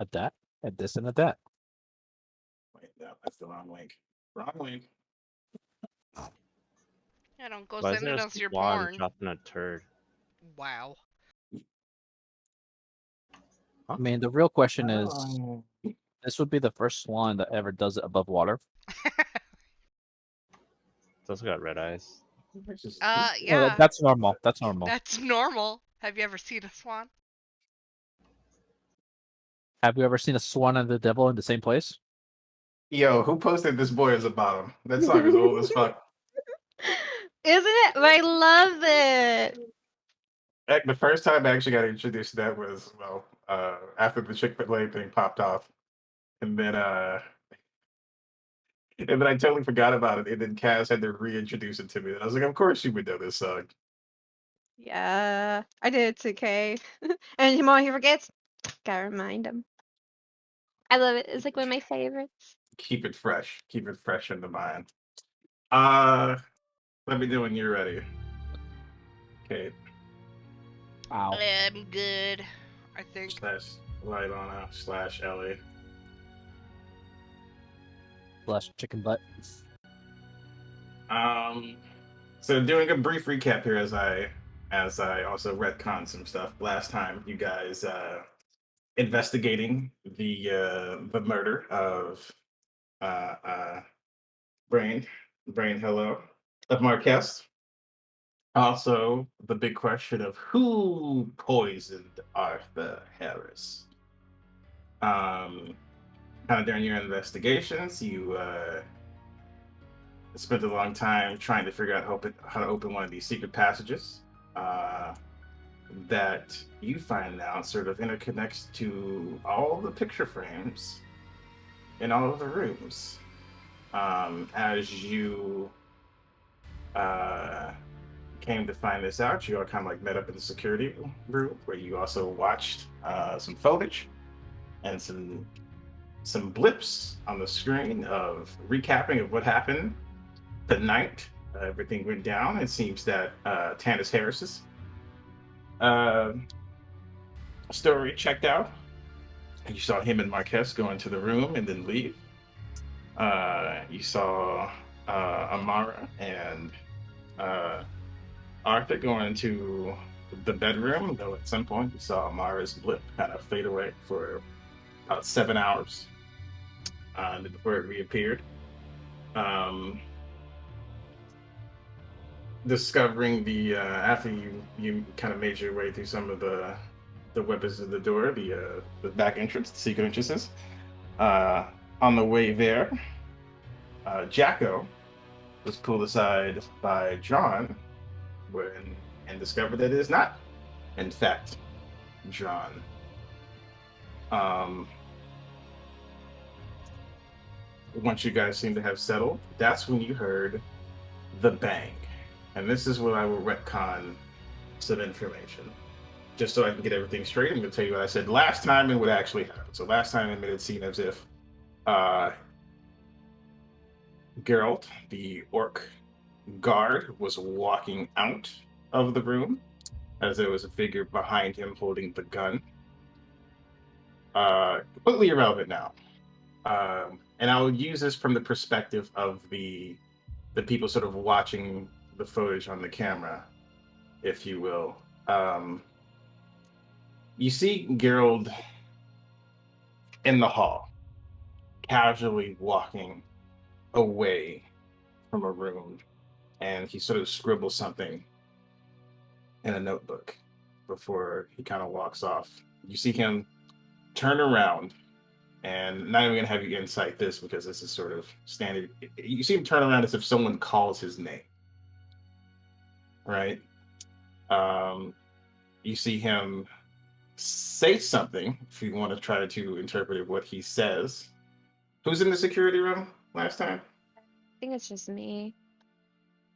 a that, a this, and a that. Wait, no, that's the wrong link. Wrong link. Yeah, don't go Why is send there it a us your swan porn. dropping a turd? Wow. I mean, the real question is, Oh. this would be the first swan that ever does it above water. It's also got red eyes. Yeah. That's normal. That's normal. That's normal. Have you ever seen a swan? Have you ever seen a swan and the devil in the same place? Yo, who posted This Boy as a Bottom? That song is old as fuck. Isn't it? I love it. Heck, the first time I actually got introduced to that was, well, after the Chick-fil-A thing popped off. And then I totally forgot about it. And then Cass had to reintroduce it to me. And I was like, of course you would know this song. Yeah, I did too, Kay. And the more he forgets, gotta remind him. I love it. It's like one of my favorites. Keep it fresh. Keep it fresh in the mind. Let me know when you're ready. Okay. Ow. I'm good. I think. Slash Lylana slash Ellie. Flesh chicken butt. So doing a brief recap here as I also retcon some stuff. Last time you guys investigating the murder of Brain Hello of Marquez. Also, the big question of who poisoned Arthur Harris. Kind of during your investigations, you spent a long time trying to figure out how to open one of these secret passages that you find out sort of interconnects to all the picture frames in all of the rooms. As you came to find this out, you all kind of like met up in the security room where you also watched some footage and some blips on the screen of recapping of what happened the night everything went down. It seems that Tannis Harris's story checked out, and you saw him and Marquez go into the room and then leave. You saw Amara and Arthur going into the bedroom, though at some point you saw Amara's blip kind of fade away for about 7 hours before it reappeared. Discovering the after you kind of made your way through some of the weapons of the door, the back entrance, the secret entrances. On the way there, Jacko was pulled aside by John and discovered that it is not, in fact, John. Once you guys seem to have settled, that's when you heard the bang. And this is where I will retcon some information. Just so I can get everything straight, I'm going to tell you what I said last time and what actually happened. So last time it made it seem as if Geralt, the orc guard, was walking out of the room as there was a figure behind him holding the gun. Completely irrelevant now. And I will use this from the perspective of the people sort of watching the footage on the camera, if you will. You see Geralt in the hall, casually walking away from a room, and he sort of scribbles something in a notebook before he kind of walks off. You see him turn around, and not even gonna have you insight this because this is sort of standard. You see him turn around as if someone calls his name, right? You see him say something, if you want to try to interpret what he says. Who's in the security room last time? I think it's just me.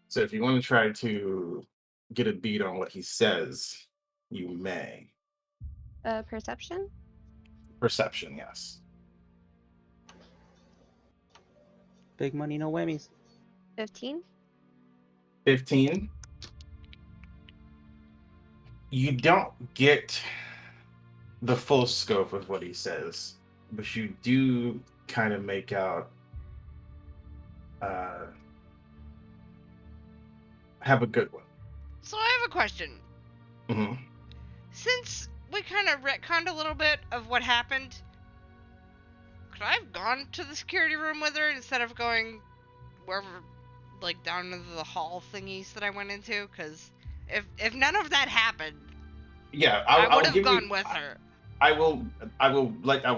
So if you want to try to get a beat on what he says, you may. Perception? Perception, yes. Big money, no whammies. 15? 15. You don't get the full scope of what he says, but you do kind of make out have a good one. So I have a question. Hmm. Since we kind of retconned a little bit of what happened, could I have gone to the security room with her instead of going wherever, like down into the hall thingies that I went into? Because if none of that happened, Yeah, I I'll would have give gone you, with her. I will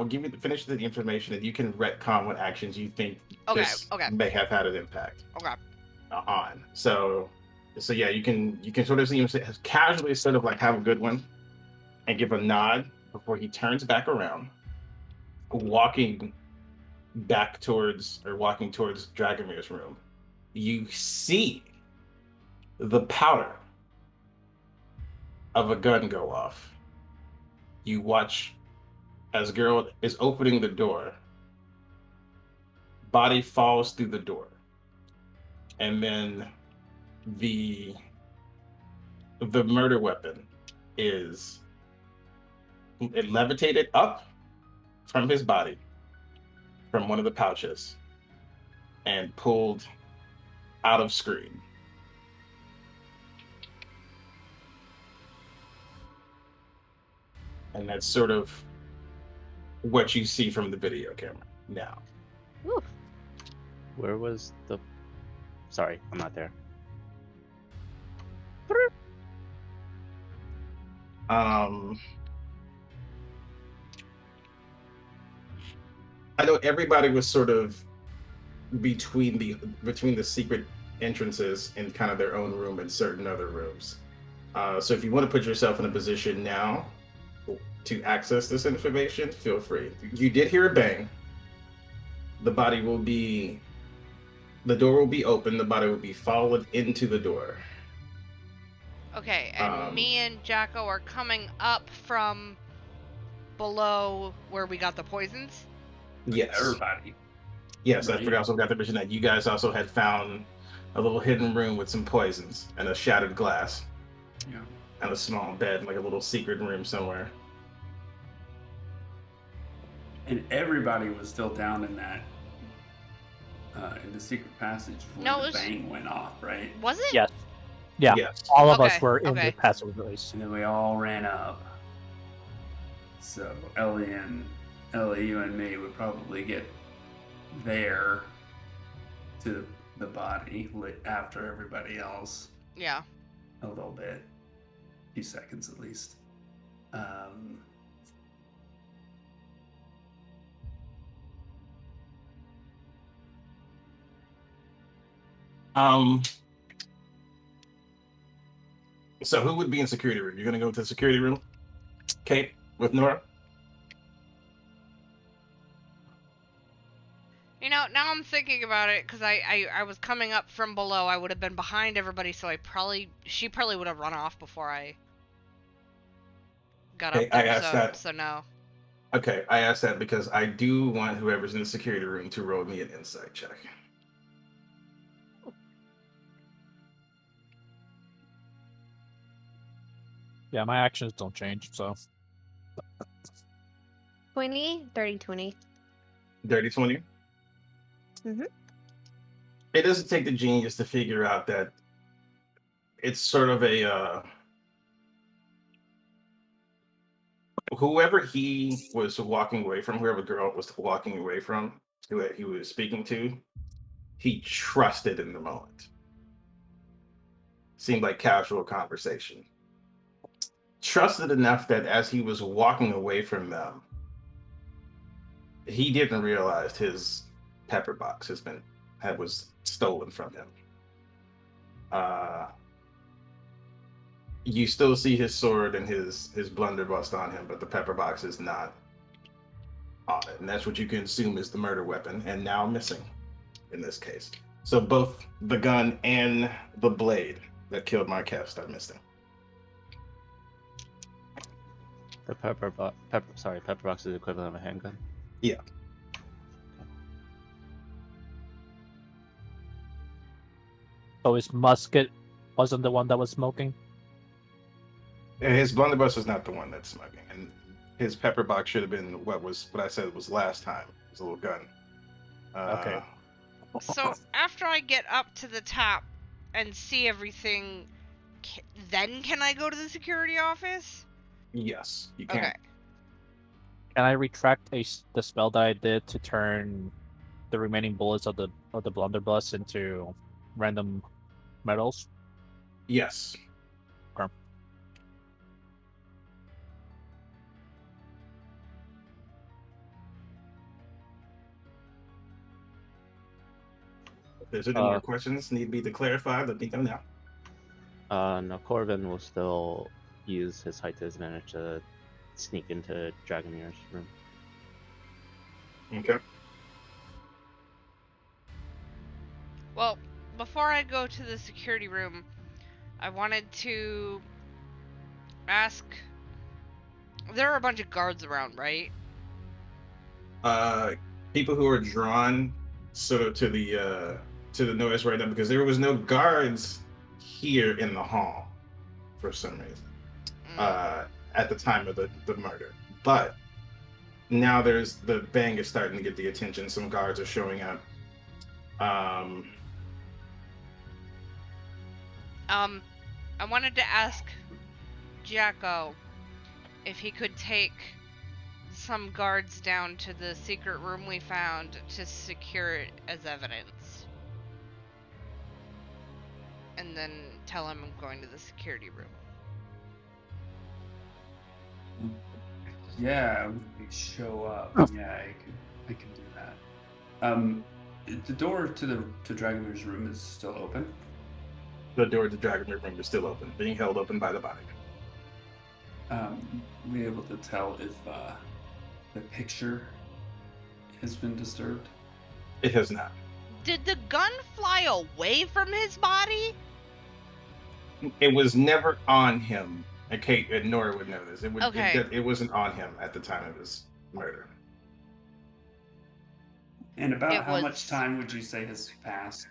give you finish the information that you can retcon what actions you think Okay, this okay. may have had an impact Okay. on. So yeah, you can sort of see him casually sort of like have a good one and give a nod before he turns back around, walking towards Dragomir's room. You see the powder of a gun go off. You watch as Geralt is opening the door. Body falls through the door. And then the murder weapon is it levitated up from his body, from one of the pouches, and pulled out of screen. And that's sort of what you see from the video camera now. Ooh. Where was the? Sorry, I'm not there. I know everybody was sort of between the secret entrances in kind of their own room and certain other rooms. So if you want to put yourself in a position now to access this information, feel free. You did hear a bang. The door will be open. The body will be followed into the door. Okay, and me and Jacko are coming up from below where we got the poisons. Yes. Everybody. Yes, I Right. forgot. Also got to mention that you guys also had found a little hidden room with some poisons and a shattered glass. Yeah. And a small bed, like a little secret room somewhere. And everybody was still down in that, in the secret passage when No, it the was- bang went off, right? Was it? Yes. Yeah. Yes. All of Okay, us were in okay. the passageways. And then we all ran up. So Ellie, you and me would probably get there to the body after everybody else Yeah. a little bit, a few seconds at least. So who would be in security room? You're gonna go to the security room, Kate, with Nora. You know, now I'm thinking about it because I was coming up from below. I would have been behind everybody, so she probably would have run off before I got Okay, up there. I asked that. So no. Okay, I asked that because I do want whoever's in the security room to roll me an insight check. Yeah, my actions don't change, so 20, 30, 20. Dirty 20. Mhm. It doesn't take the genius to figure out that it's sort of a whoever he was walking away from, whoever girl was walking away from, who he was speaking to, he trusted in the moment. Seemed like casual conversation. Trusted enough that as he was walking away from them, he didn't realize his pepper box was stolen from him. You still see his sword and his blunderbuss on him, but the pepper box is not on it, and that's what you can assume is the murder weapon, and now missing in this case. So both the gun and the blade that killed Marquez are missing. The pepper box is equivalent of a handgun. Yeah. so his musket wasn't the one that was smoking. His blunderbuss is not the one that's smoking, and his pepper box should have been what I said was last time. It was a little gun. Okay. So after I get up to the top and see everything, then can I go to the security office? Yes, you can. Okay. Can I retract the spell that I did to turn the remaining bullets of the blunderbuss into random medals? Yes. Okay. If there's any more questions need be to clarify, let me know now. No, Corvin will still use his height to his advantage to sneak into Dragomir's room. Okay. Well, before I go to the security room, I wanted to ask. There are a bunch of guards around, right? People who are drawn sort of to the noise right now because there was no guards here in the hall for some reason at the time of the murder, but now the bang is starting to get the attention. Some guards are showing up. I wanted to ask Jacko if he could take some guards down to the secret room we found to secure it as evidence. And then tell him I'm going to the security room. Yeah, when they show up. Yeah, I can do that. The door to Dragomir's room is still open. The door to Dragomir room is still open, being held open by the body. Be able to tell if the picture has been disturbed. It has not. Did the gun fly away from his body? It was never on him. And Kate and Nora would know this. Okay. It wasn't on him at the time of his murder. And about It how was- much time would you say has passed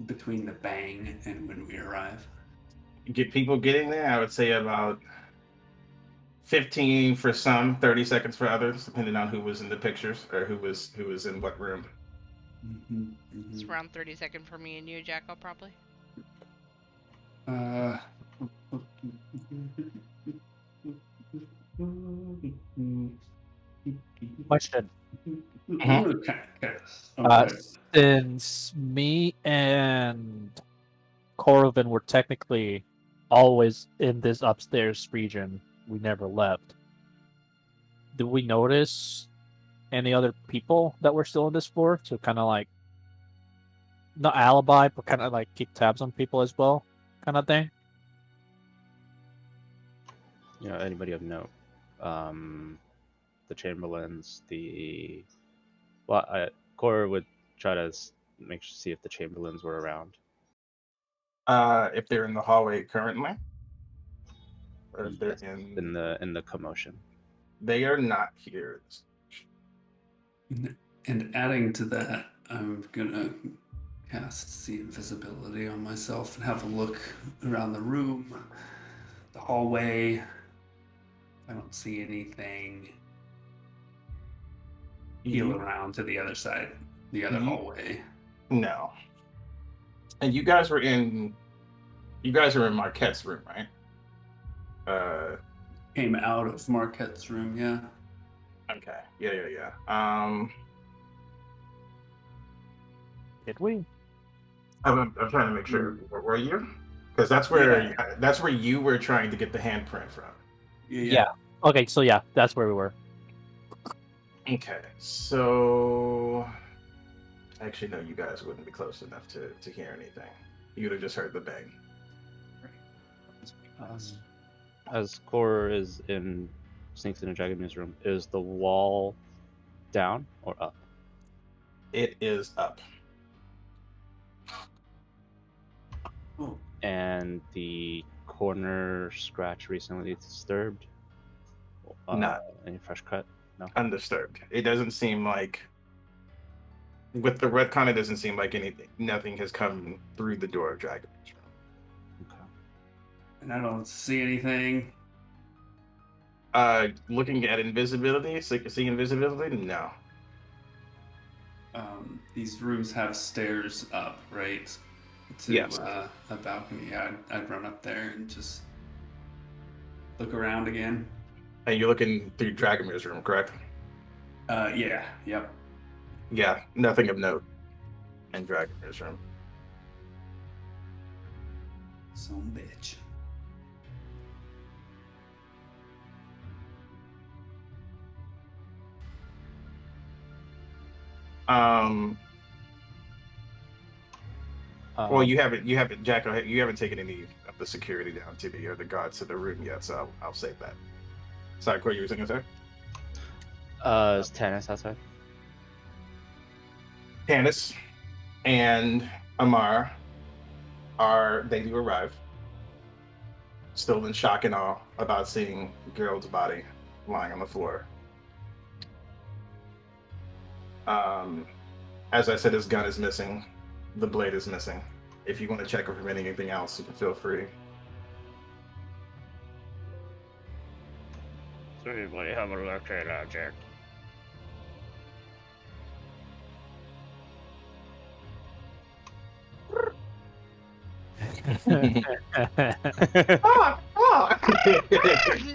between the bang and when we arrive? Get people getting there, I would say about 15 for some, 30 seconds for others, depending on who was in the pictures or who was in what room. It's around 30 seconds for me and you, Jacko, probably. Question. Okay. Since me and Corvin were technically always in this upstairs region, we never left. Did we notice any other people that were still on this floor to kind of like, not alibi, but kind of like keep tabs on people as well, kind of thing? You know, anybody of note? The Chamberlains, Cora would try to see if the Chamberlains were around. If they're in the hallway currently, or if they're Yes, in the commotion. They are not here. And adding to that, I'm gonna cast see invisibility on myself and have a look around the room, the hallway. I don't see anything. Heal around to the other side, the other hallway. No. And you guys are in Marquette's room, right? Came out of Marquette's room, yeah. Okay. Yeah. Did we? I'm trying to make sure. Were you? Because that's where you were trying to get the handprint from. Yeah. Okay, so yeah, that's where we were. Okay, so actually, no, you guys wouldn't be close enough to hear anything. You'd have just heard the bang. As Cora sneaks into Dragomir's room, is the wall down or up? It is up. Oh. And the corner scratch recently disturbed? Not. Any fresh cut? No. Undisturbed. It doesn't seem like, with the retcon, it doesn't seem like nothing has come through the door of Dragomir's room. Okay. And I don't see anything. Looking at invisibility, see invisibility? No. These rooms have stairs up, right? To Yes. a balcony. Yeah, I'd run up there and just look around again. And you're looking through Dragomir's room, correct? Yeah, yep. Yeah, nothing of note in Dragomir's room. Some bitch. Well, you haven't, Jacko, you haven't taken any of the security down to the guards to the room yet, so I'll save that. Sorry, Corey, you were saying, sir? Is Tannis outside? Tannis and Amar they do arrive, still in shock and awe about seeing Gerald's body lying on the floor. As I said, his gun is missing. The blade is missing. If you want to check for anything else, you can feel free. Does anybody have a locator object?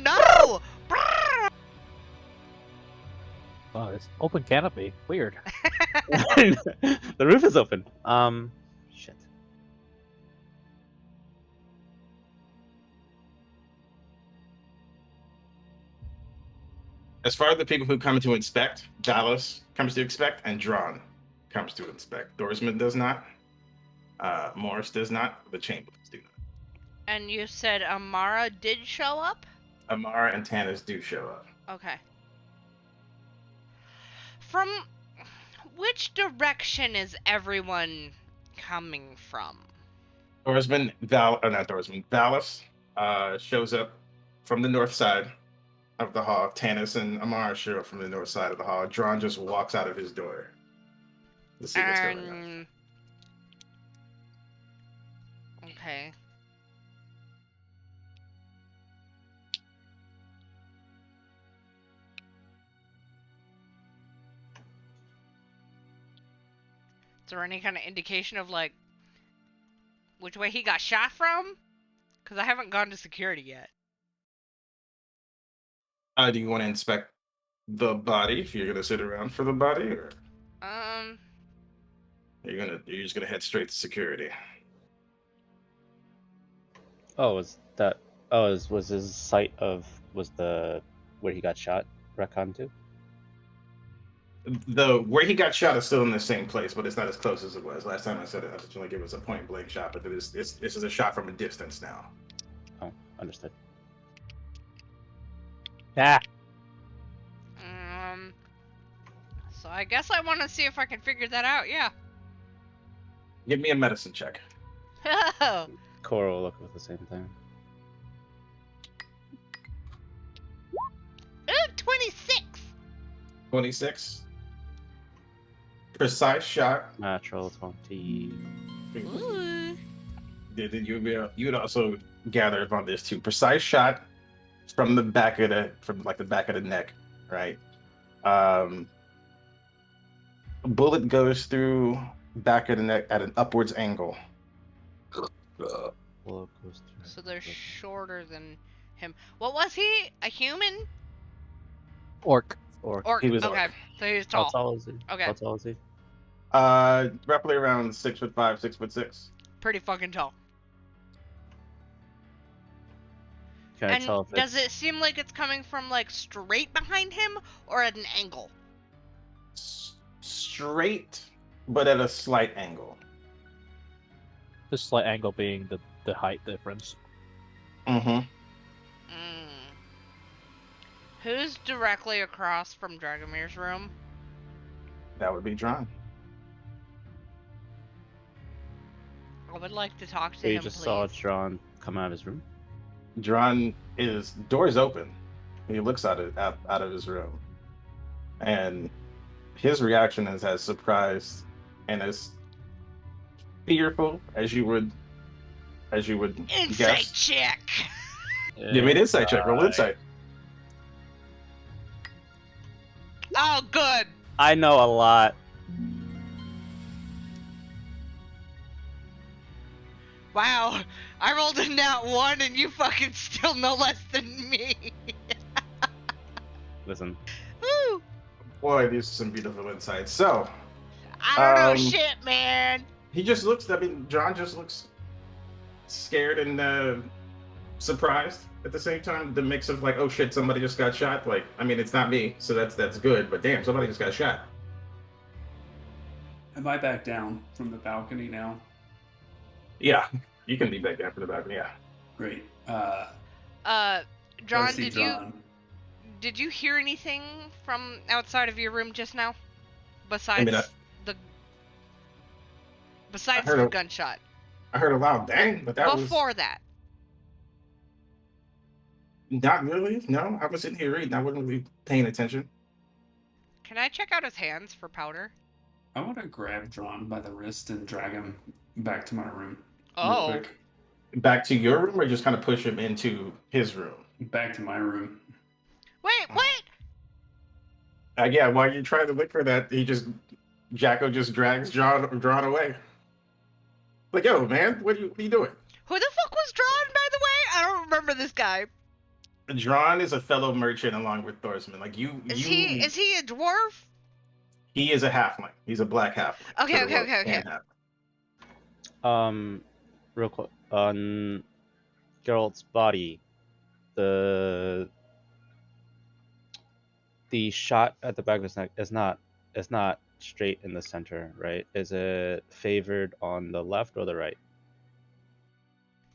No! Oh, it's open canopy. Weird. The roof is open. Shit. As far as the people who come to inspect, Dallas comes to inspect, and Drawn comes to inspect. Dorsman does not. Morris does not. The Chamberlains do not. And you said Amara did show up? Amara and Tannis do show up. Okay. From which direction is everyone coming from? Dallas shows up from the north side of the hall. Tannis and Amara show up from the north side of the hall. Drawn just walks out of his door to see what's going on. Okay. Is there any kind of indication of like which way he got shot from? Because I haven't gone to security yet. Do you want to inspect the body? If you're gonna sit around for the body, or you're just gonna head straight to security? Was his site of where he got shot retcon to? Where he got shot is still in the same place, but it's not as close as it was last time I said it. I was only give us a point blank shot, but this is a shot from a distance now. Oh, understood. Yeah. So I guess I want to see if I can figure that out. Yeah. Give me a medicine check. Oh. Cora will look with the same thing. Ooh, 26. 26. Precise shot. Natural 20. Ooh. You would also gather upon this too. Precise shot from the back of the neck, right? A bullet goes through back of the neck at an upwards angle. Well, it goes through. So they're shorter than him. What was he? A human? Orc. Orc. He was okay. orc. So he was How tall. tall is he? Okay. How tall is he? Roughly around 6'5", 6'6". Pretty fucking tall. Can I And tell if does it's... it seem like it's coming from like straight behind him or at an angle? Straight, but at a slight angle. The slight angle being the height difference. Mm-hmm. Who's directly across from Dragomir's room? That would be Drawn. I would like to talk to So you him, just please. saw Drawn come out of his room? Drawn door's open. He looks out of his room, and his reaction is as surprised and as fearful as you would Insight guess. check. Give me an insight check. Roll insight. Oh, good. I know a lot. Wow. I rolled a nat 1 and you fucking still know less than me. Listen, Woo. Boy, these are some beautiful insights. So, I don't know Um, shit, man. he just looks, John just looks scared and surprised at the same time. The mix of like, oh shit, somebody just got shot. Like, I mean, it's not me, so that's good, but damn, somebody just got shot. Am I back down from the balcony now? Yeah, you can be back down for the balcony, yeah. Great. John, I see did you hear anything from outside of your room just now? Besides mean, besides heard the a- gunshot. I heard a loud bang, but that was Before that. not really. No, I was sitting here reading. I wasn't really paying attention. Can I check out his hands for powder? I want to grab Drawn by the wrist and drag him back to my room. real Oh. quick. Back to your room, or just kind of push him into his room? Back to my room. Wait, what? Yeah, while you're trying to look for that, Jacko just drags drawn away. Like, yo, man, what are you doing? Who the fuck was Drawn, by the way? I don't remember this guy. Drawn is a fellow merchant along with Thorsman. Like Is he a dwarf? He is a halfling. He's a black halfling. Okay, Sort of okay, okay, and okay. halfling. real quick on Geralt's body, the shot at the back of his neck is not straight in the center, right? Is it favored on the left or the right?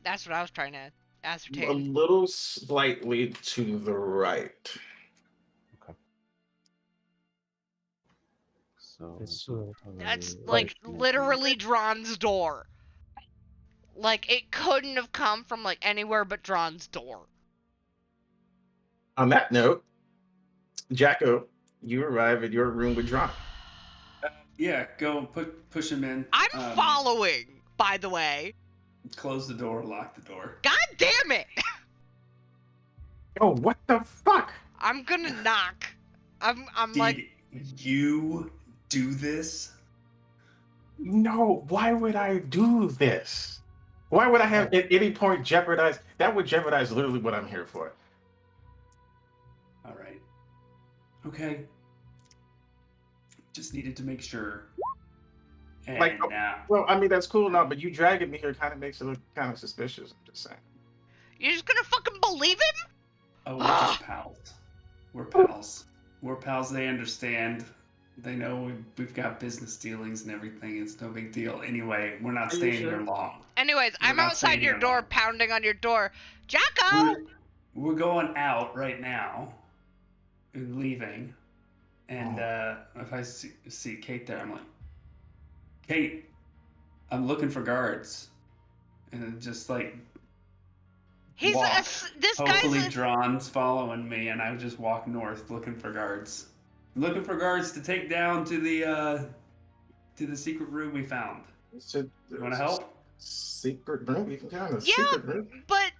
That's what I was trying to A ascertain. little slightly to the right. So It's, That's right. like literally Drawn's door. Like it couldn't have come from like anywhere but Drawn's door. On that note, Jacko, you arrive at your room with Drawn. Yeah, go push him in. I'm following, by the way. Close the door, lock the door. God damn it! Oh, what the fuck? I'm gonna knock. I'm like, Did you do this? No, why would I do this? Why would I have at any point jeopardize? That would jeopardize literally what I'm here for. All right. Okay. Just needed to make sure. And Like, now, Well, I mean, that's cool now, but you dragging me here kind of makes it look kind of suspicious. I'm just saying. you're just gonna fucking believe him? oh, we're just pals. We're pals. We're pals. They understand. They know we've got business dealings and everything. It's no big deal. Anyway, we're not Are you staying sure? here long. Anyways, We're I'm not outside staying your here door, long. pounding on your door. Jacko! We're going out right now. We're leaving. And if I see Kate there, I'm like, Kate, I'm looking for guards. And just like, He's walk. this Hopefully guy's Drawn's following me, and I just walk north looking for guards. Looking for guards to take down to the secret room we found. You You want to help? Secret room? You can count a Yeah. secret room? but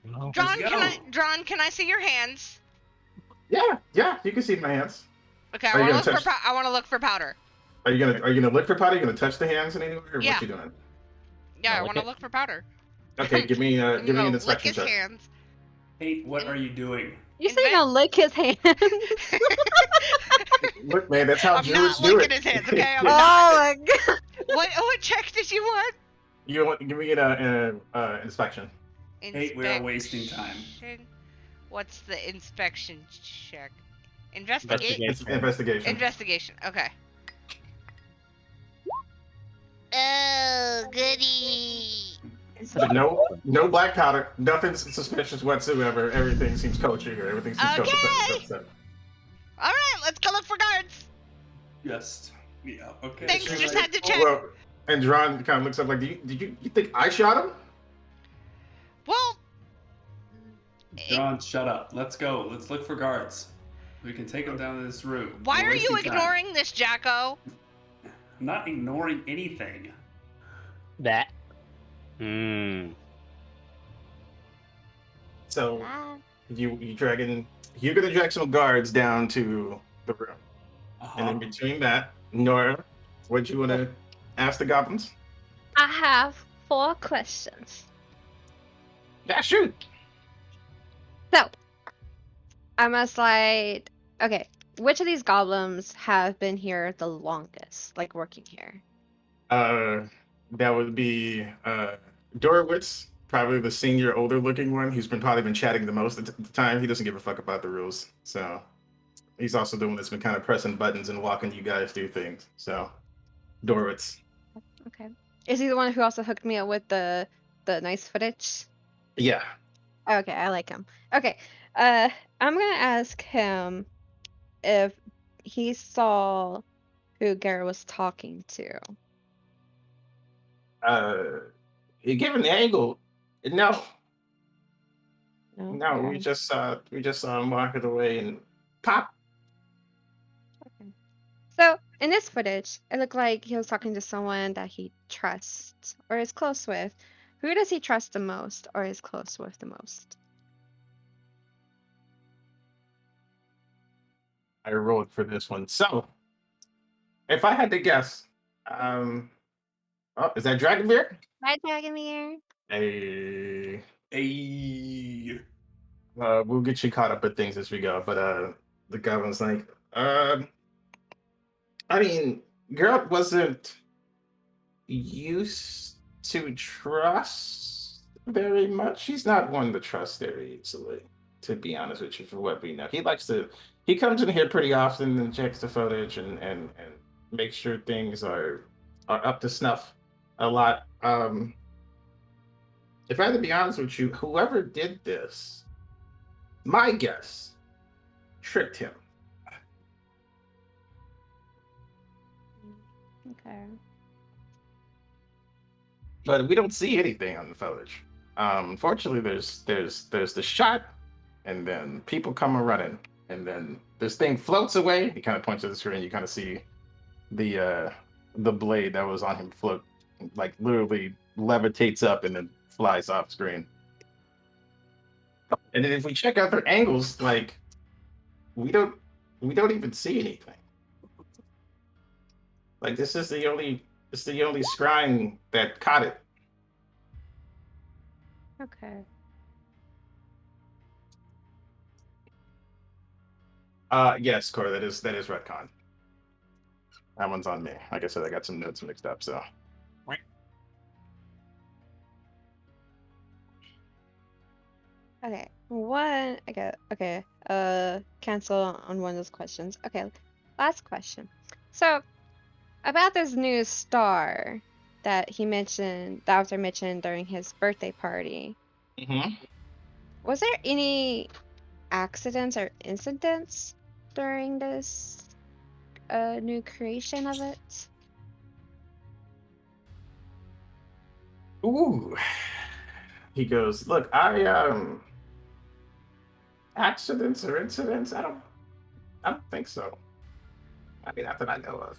no. Drawn, go. can I see your hands? Yeah, you can see my hands. Okay, Are you gonna touch- I want to look for powder. Are you gonna look for powder? Are you gonna touch the hands in any way, or Yeah. what you doing? Yeah, No, I look want to at- look for powder. Okay, give me I'm an gonna lick inspection his check. hands. Kate, what are you doing? You say you're gonna lick his hand? Look, man, that's how I'm Druids not do licking it. his hands, okay? I'm Oh not. my god. What check did you want? You want give me an inspection? Kate, we are wasting time. Inspection? What's the inspection check? Investigate. It's investigation. Investigation. Okay. Oh, goody. No black powder. Nothing suspicious whatsoever. Everything seems kosher here. Everything seems Okay. kosher. All right, let's go look for guards. Just yeah, okay. Thanks, So, just like, had to check. Well, and Dron kind of looks up like, you think I shot him? Well, John, shut up. Let's go. Let's look for guards. We can take them down to this room. why We're are you wasting time. ignoring this, Jacko? I'm not ignoring anything. That. Hmm. So you're gonna drag some guards down to the room, and in between that, Nora, what you wanna ask the goblins? I have 4 questions. Yeah, shoot. So, I must like, okay, which of these goblins have been here the longest, like working here? That would be Dorowitz, probably the senior, older-looking one. He's probably been chatting the most at the time. He doesn't give a fuck about the rules, so he's also the one that's been kind of pressing buttons and walking you guys through things. So, Dorowitz. Okay. Is he the one who also hooked me up with the nice footage? Yeah. Okay, I like him. Okay. I'm gonna ask him if he saw who Garrett was talking to. Given the angle, no, No? we Okay. just saw him walking away and pop. Okay. So, in this footage, it looked like he was talking to someone that he trusts or is close with. Who does he trust the most or is close with the most? I rolled for this one. So, if I had to guess, oh, is that Dragonbeard? Hi, Dragomir. Hey, Hey. we'll get you caught up with things as we go. But the goblin's like, I mean, girl wasn't used to trust very much. She's not one to trust very easily, to be honest with you, for what we know. He comes in here pretty often and checks the footage and makes sure things are up to snuff a lot. If I had to be honest with you, whoever did this, my guess, tricked him. Okay. But we don't see anything on the footage. Unfortunately, there's the shot, and then people come running, and then this thing floats away. He kind of points to the screen. You kind of see the blade that was on him float, like literally levitates up and then flies off screen. And then if we check other angles, like we don't even see anything. Like this is the only scrying that caught it. Okay. Yes, Cora, that is retcon. That one's on me. Like I said, I got some notes mixed up, so. Okay. Okay. Cancel on one of those questions. Okay. Last question. So, about this new star that Arthur mentioned during his birthday party. Mm-hmm. Was there any accidents or incidents during this new creation of it? Ooh. He goes, look, accidents or incidents? I don't think so. I mean, not that I know of.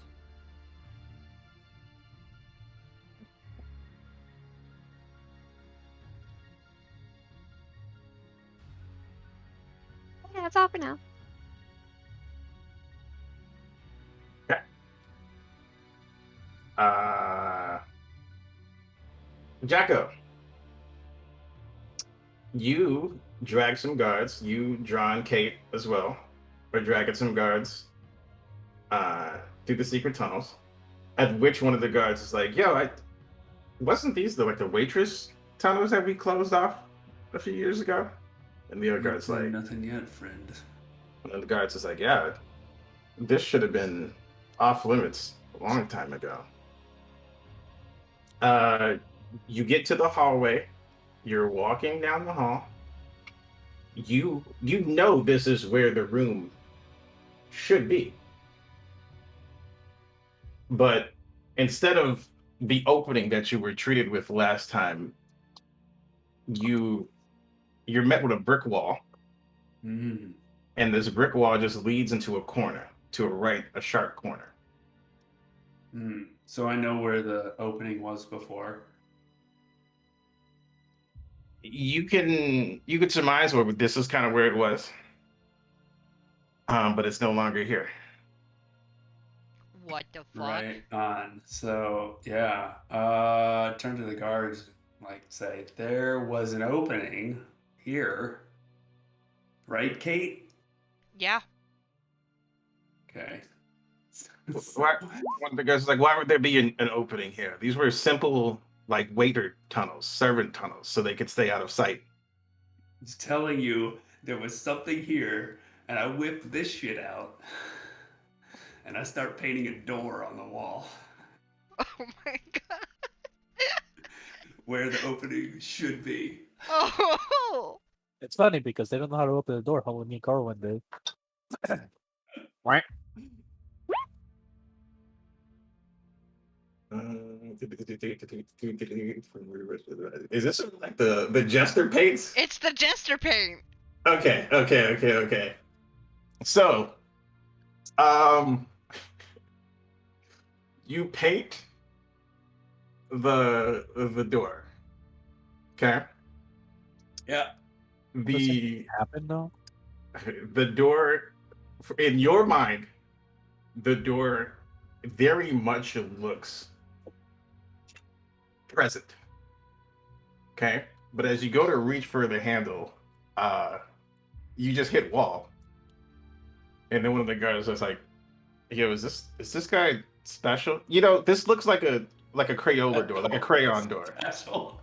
Yeah, that's all for now. Jacko, you drag some guards. You, John, Kate as well, are dragging some guards through the secret tunnels. At which one of the guards is like, "Yo, wasn't these the waitress tunnels that we closed off a few years ago?" And the other guard's like, nothing yet, friend. and the guard's is like, "Yeah, this should have been off limits a long time ago." You get to the hallway. You're walking down the hall. You know this is where the room should be. But instead of the opening that you were treated with last time, you're met with a brick wall. Mm. And this brick wall just leads into a corner, to a sharp corner. Mm. So I know where the opening was before. You could surmise where this is kind of where it was, but it's no longer here. What the fuck? Right on. So yeah, turn to the guards. Like say there was an opening here, right, Kate? Yeah. Okay. Why, one of the guys was like, why would there be an opening here? These were simple, like, waiter tunnels, servant tunnels, so they could stay out of sight. Just telling you there was something here, and I whipped this shit out, and I start painting a door on the wall Oh my god. where the opening should be. Oh. It's funny because they don't know how to open the door. Only me and Corwin did. Right? Is this like the jester paints? It's the jester paint. Okay. So, you paint the door. Okay. Yeah. The Happened though. the door, in your mind, the door very much looks present. Okay. But as you go to reach for the handle, you just hit wall. And then one of the guys was like, yo, is this guy special? You know, this looks like a Crayola door, like a crayon door. Asshole.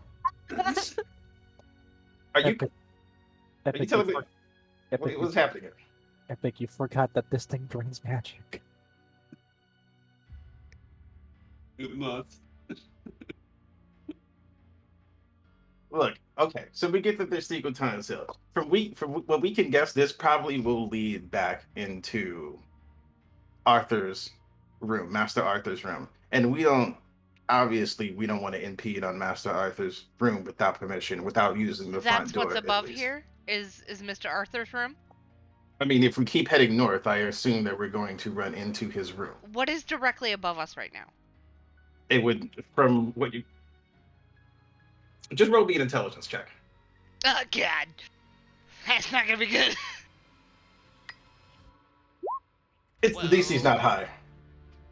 Are you Epic. are you Epic, telling me Epic, what's happening here? Epic, you forgot that this thing drains magic. It must. Look, okay, so we get that there's secret tunnel sales. From what we can guess, this probably will lead back into Arthur's room, Master Arthur's room. And we don't want to impede on Master Arthur's room without permission, without using the front That's door. what's at above least. here. Is Mr. Arthur's room? I mean, if we keep heading north, I assume that we're going to run into his room. What is directly above us right now? It would, from what you just roll me an intelligence check. Oh god. That's not gonna be good. It's Well- the DC's not high.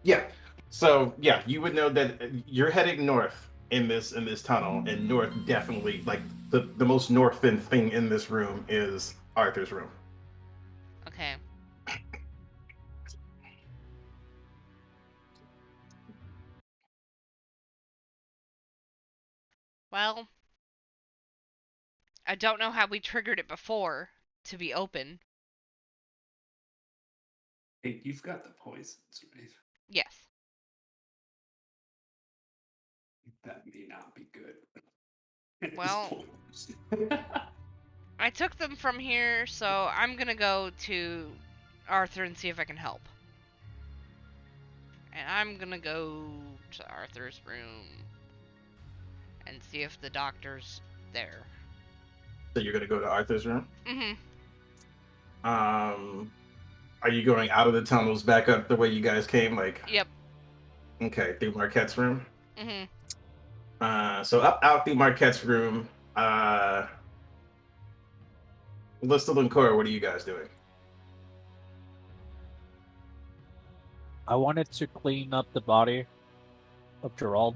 Yeah. So yeah, you would know that you're heading north in this tunnel, and north definitely, like, the most northern thing in this room is Arthur's room. Okay. Well, I don't know how we triggered it before to be open. Hey, you've got the poisons, right? Yes. That may not be good. Well- I took them from here, so I'm gonna go to Arthur and see if I can help. And I'm gonna go to Arthur's room and see if the doctor's there. So you're gonna go to Arthur's room. Mm-hmm. Are you going out of the tunnels back up the way you guys came? Like, Yep. okay, through Marquette's room. Mm-hmm. So out through Marquette's room. Listel and Cora, what are you guys doing? I wanted to clean up the body of Gerald,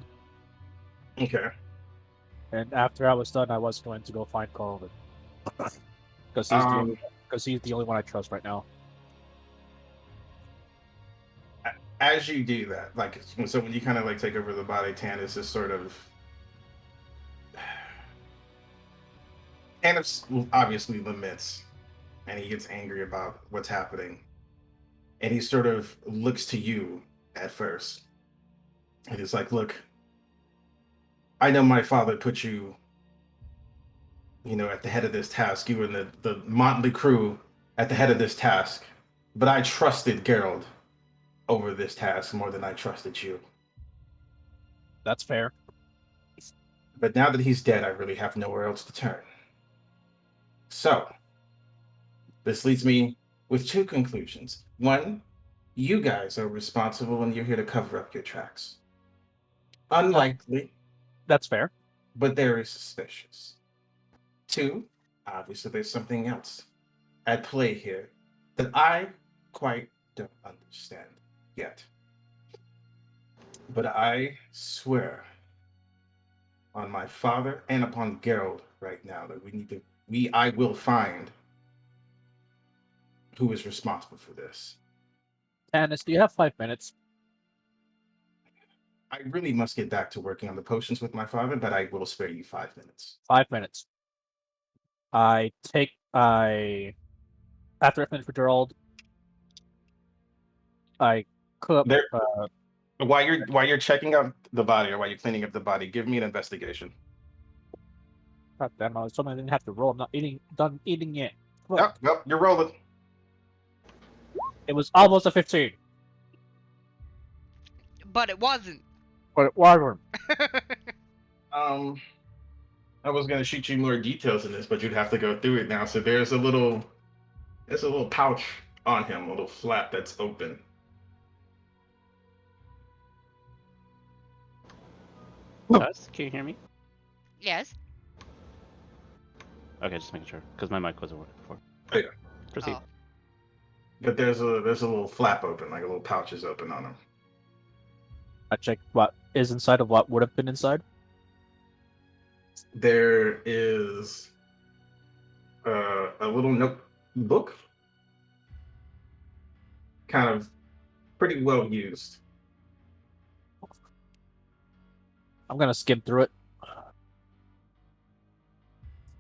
Okay. and after I was done, I was going to go find Corwin because he's the only one I trust right now. As you do that, like, so when you kind of like take over the body, Tanis is sort of obviously laments, and he gets angry about what's happening, and he sort of looks to you at first, and he's like, "Look, I know my father put you, at the head of this task. You and the motley crew at the head of this task, but I trusted Gerald over this task more than I trusted you. That's fair. But now that he's dead, I really have nowhere else to turn. So, this leads me with two conclusions. One, you guys are responsible and you're here to cover up your tracks. Unlikely, That's fair. but very suspicious. Two, obviously there's something else at play here that I quite don't understand yet. But I swear on my father and upon Geralt right now that I will find who is responsible for this. Tannis, do you have 5 minutes? I really must get back to working on the potions with my father, but I will spare you 5 minutes. 5 minutes. After I finish with Gerald, I cook. There, while you're checking out the body or while you're cleaning up the body, give me an investigation. God damn, I was told I didn't have to roll. I'm not done eating yet. Look, Yep, yep, you're rolling. it was almost a 15, But it wasn't. but it wasn't. I was gonna shoot you more details in this, but you'd have to go through it now. So there's a little pouch on him, a little flap that's open. Guys, can you hear me? Yes. Okay, just making sure, because my mic wasn't working before. Oh, yeah. Proceed. Oh. But there's a little flap open, like a little pouch is open on him. I checked what is inside of what would have been inside. There is a little notebook, kind of pretty well used. I'm gonna skim through it.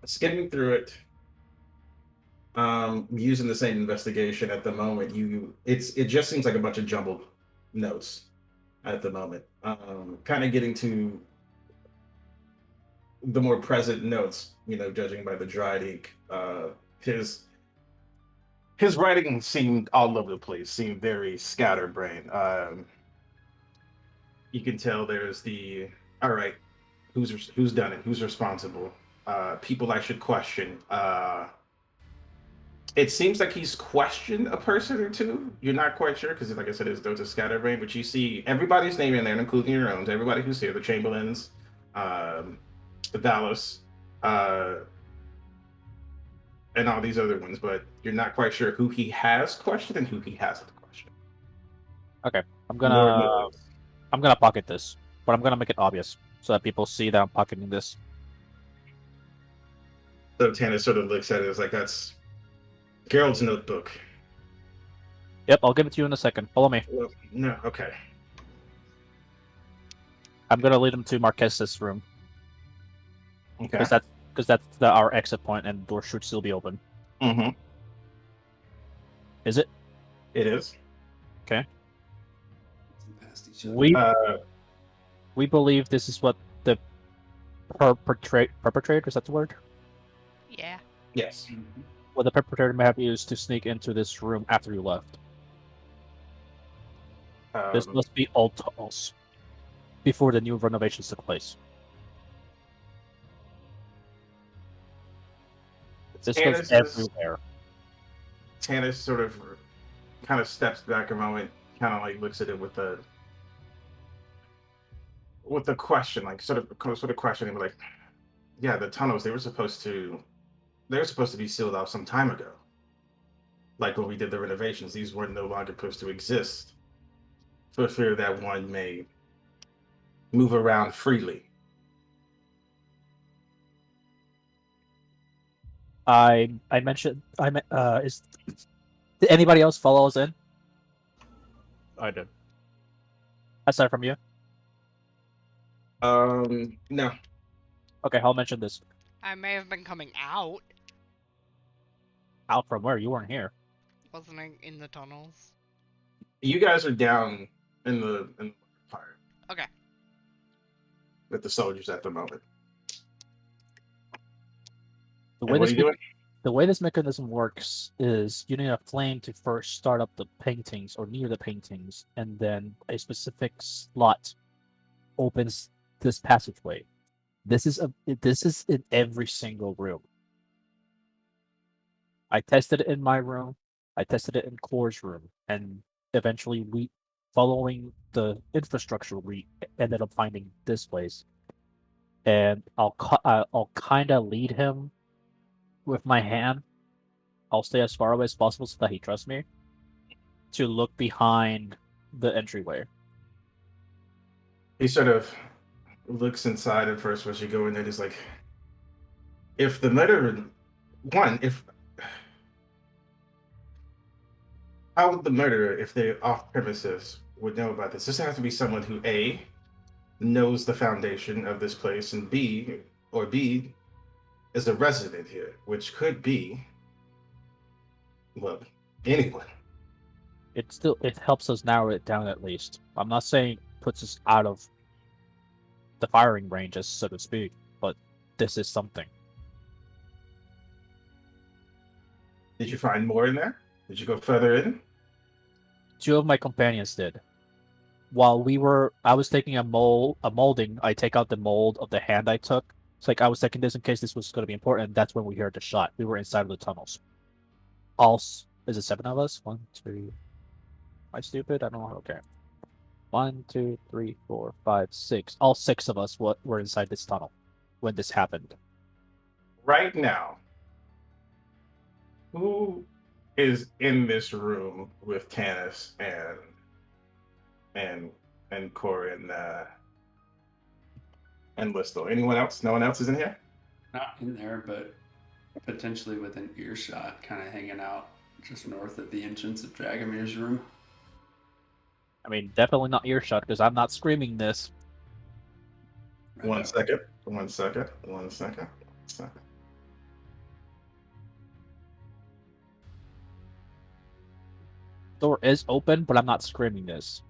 Skimming through it, using the same investigation at the moment, it just seems like a bunch of jumbled notes at the moment. Kind of getting to the more present notes, judging by the dried ink. His writing seemed all over the place, seemed very scatterbrained. You can tell there's all right, who's done it, who's responsible, people I should question. It seems like he's questioned a person or two. You're not quite sure because, like I said, his notes are scatterbrained, but you see everybody's name in there, including your own. Everybody who's here, the Chamberlains, the Valos, and all these other ones, but you're not quite sure who he has questioned and who he hasn't questioned. I'm Lord gonna knows. I'm gonna pocket this, but I'm gonna make it obvious so that people see that I'm pocketing this. So Tannis sort of looks at it as like, that's Gerald's notebook. Yep, I'll give it to you in a second. Follow me. Well, no, okay. I'm gonna lead them to Marques's room Okay. because that's our exit point, and the door should still be open. Mm-hmm. Is it? It is. Past each other. We believe this is what the perpetrator, is that the word? Yeah. Yes. Mhm. What the perpetrator may have used to sneak into this room after you left. This must be old tunnels before the new renovations took place. This goes everywhere. Tannis sort of kind of steps back a moment, kind of like looks at it with a question, like sort of questioning, like, yeah, the tunnels, they were supposed to be sealed off some time ago. Like when we did the renovations, these were no longer supposed to exist for fear that one may move around freely. I mentioned did anybody else follow us in I did. aside from you? No. Okay, I'll mention this. I may have been coming out. Out from where? You weren't here. Wasn't I in the tunnels? You guys are down in the fire. Okay. With the soldiers at the moment. The And way what this are you doing? the way this mechanism works is you need a flame to first start up the paintings or near the paintings, and then a specific slot opens this passageway. This is in every single room. I tested it in my room. I tested it in Core's room, and eventually, following the infrastructure, we ended up finding this place. And I'll kind of lead him with my hand, I'll stay as far away as possible so that he trusts me, to look behind the entryway. He sort of looks inside at first as you go in there. He's like, if the murderer, how would the murderer, if they're off premises, would know about this? This has to be someone who A, knows the foundation of this place, and B, is a resident here, which could be, well, anyone. It helps us narrow it down at least. I'm not saying puts us out of the firing range, as so to speak, but this is something. Did you find more in there? Did you go further in? 2 of my companions did. While I was taking a molding, I take out the mold of the hand I took. It's like I was taking this in case this was going to be important. That's when we heard the shot. We were inside of the tunnels. Is it 7 of us? 1, 2. Am I stupid? I don't know. Okay. 1, 2, 3, 4, 5, 6. All 6 of us were inside this tunnel when this happened. Right now, who is in this room with Tanis and Corin and Listel? Anyone else? No one else is in here? Not in there, but potentially within earshot, kind of hanging out just north of the entrance of Dragomir's room. I mean, definitely not earshot because I'm not screaming this. Right One up. second. Door is open, but I'm not screaming this.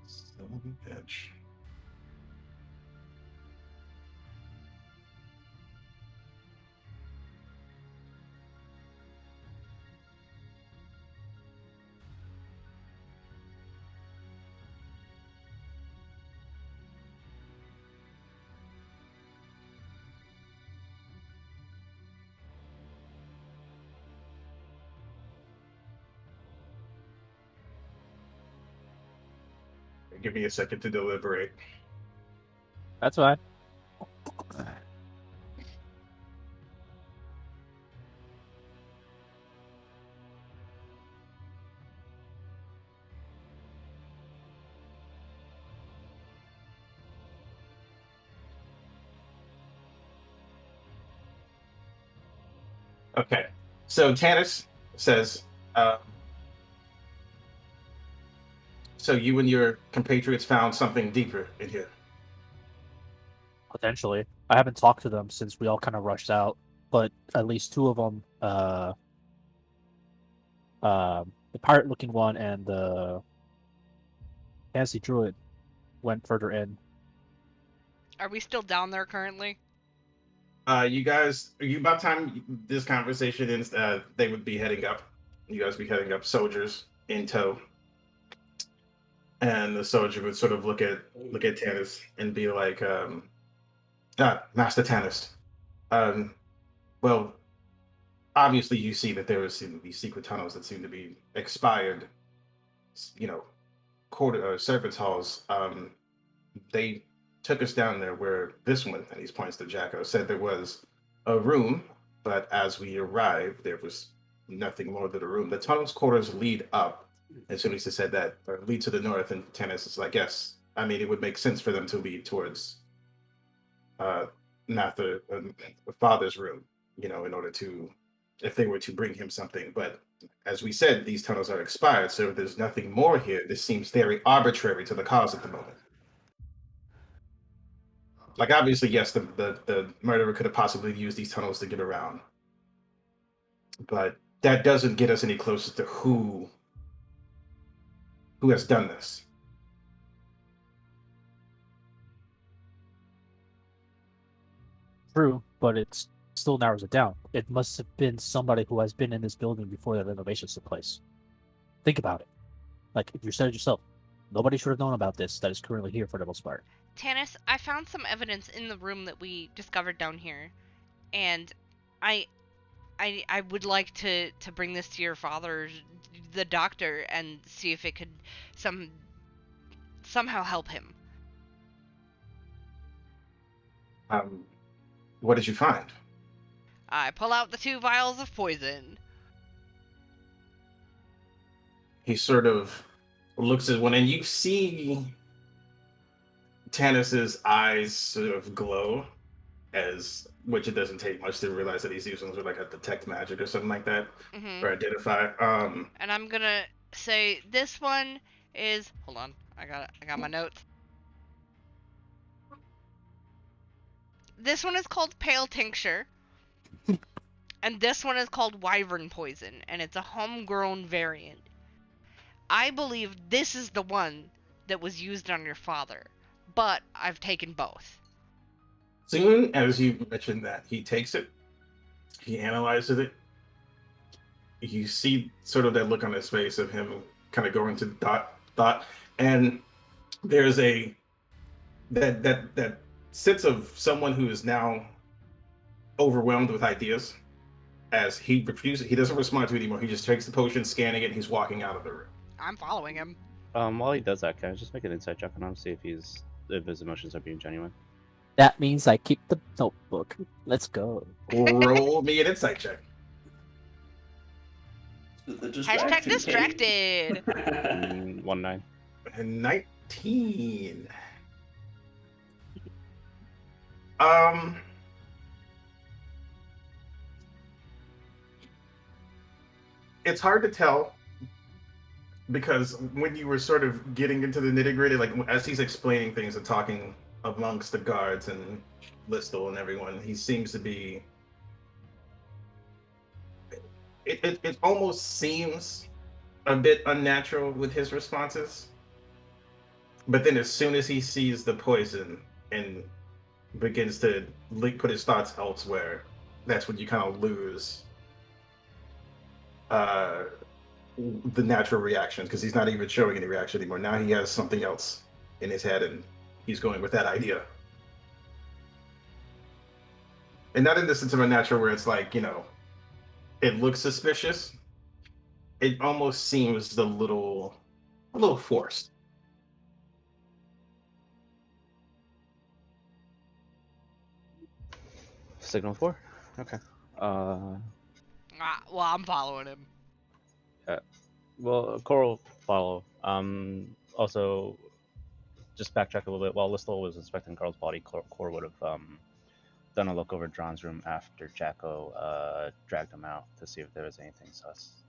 Son of a bitch. Give me a second to deliberate. That's fine. Okay. So Tanis says, so you and your compatriots found something deeper in here. Potentially. I haven't talked to them since we all kind of rushed out, but at least 2 of them, the pirate-looking one and the fancy druid, went further in. Are we still down there currently? You guys, about time this conversation ends, they would be heading up. You guys be heading up, soldiers in tow. And the soldier would sort of look at Tanis and be like, Master Tanis, well, obviously you see that there seem to be secret tunnels that seem to be expired, servants' halls. They took us down there where this one, and he points to Jacko, said there was a room, but as we arrived, there was nothing more than a room. The tunnel's quarters lead up. As soon as he said that, lead to the north, and Tanis is like, yes. I mean, it would make sense for them to lead towards not the father's room, in order to, if they were to bring him something. But as we said, these tunnels are expired, so if there's nothing more here, this seems very arbitrary to the cause at the moment. Like, obviously, yes, the murderer could have possibly used these tunnels to get around. But that doesn't get us any closer to who has done this. True, but it still narrows it down. It must have been somebody who has been in this building before the renovations took place. Think about it. Like, if you said it yourself, nobody should have known about this that is currently here for the most part. Tanis, I found some evidence in the room that we discovered down here, and I would like to bring this to your father, the doctor, and see if it could somehow help him. What did you find? I pull out the 2 vials of poison. He sort of looks at one, and you see Tannis's eyes sort of glow, which it doesn't take much to realize that he's using sort of like a detect magic or something like that, Hmm. or identify. And I'm gonna say this one is. Hold on, I got my notes. This one is called Pale Tincture. And this one is called Wyvern Poison, and it's a homegrown variant. I believe this is the one that was used on your father, but I've taken both. Soon as you mentioned that, he takes it, he analyzes it. You see sort of that look on his face of him kind of going to thought, and there's that sense of someone who is now overwhelmed with ideas. As he doesn't respond to it anymore. He just takes the potion, scanning it, and he's walking out of the room. I'm following him. While he does that, can I just make an insight check on him, see if his emotions are being genuine? That means I keep the notebook. Let's go. Roll me an insight check. Hashtag distracted. 1-9. And 19. It's hard to tell because when you were sort of getting into the nitty gritty, like as he's explaining things and talking amongst the guards and Listel and everyone, he seems to be. It almost seems a bit unnatural with his responses, but then as soon as he sees the poison and begins to put his thoughts elsewhere, that's when you kind of lose the natural reaction, because he's not even showing any reaction anymore. Now he has something else in his head and he's going with that idea. And not in the sense of unnatural where it's like, it looks suspicious. It almost seems a little forced. Signal 4? Okay. Well, I'm following him. Well, Cor will follow. Also, just backtrack a little bit. While Listel was inspecting Carl's body, Cor would have done a look over Dron's room after Jacko dragged him out to see if there was anything sus.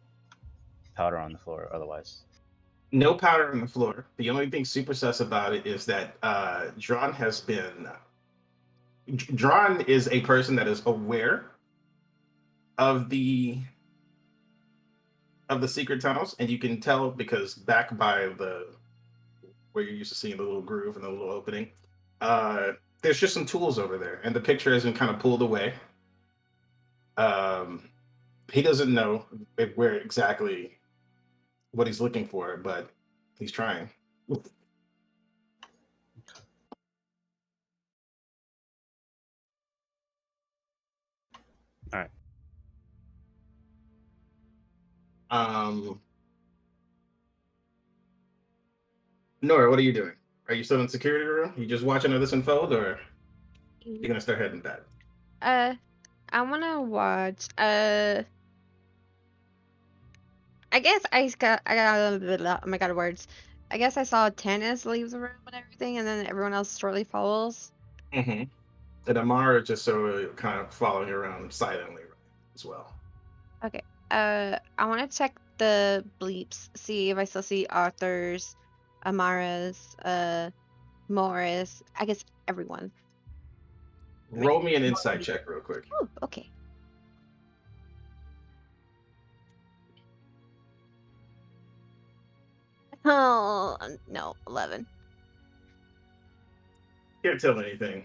Powder on the floor, otherwise. No powder on the floor. The only thing super sus about it is that Dron is a person that is aware of the secret tunnels, and you can tell because back by where you're used to seeing the little groove and the little opening, there's just some tools over there, and the picture has been kind of pulled away. He doesn't know where exactly what he's looking for, but he's trying. All right. Nora, what are you doing? Are you still in the security room? You just watching this unfold, or you're gonna start heading back? I wanna watch. I guess I got a little bit. Oh my god, words. I guess I saw Tannis leave the room and everything, and then everyone else shortly follows. Mm-hmm. And Amara is just sort of kind of following around silently as well. Okay. I want to check the bleeps, see if I still see Arthur's, Amara's, Morris. I guess everyone. Roll me an insight check real quick. Oh, okay. Oh no, 11. Can't tell anything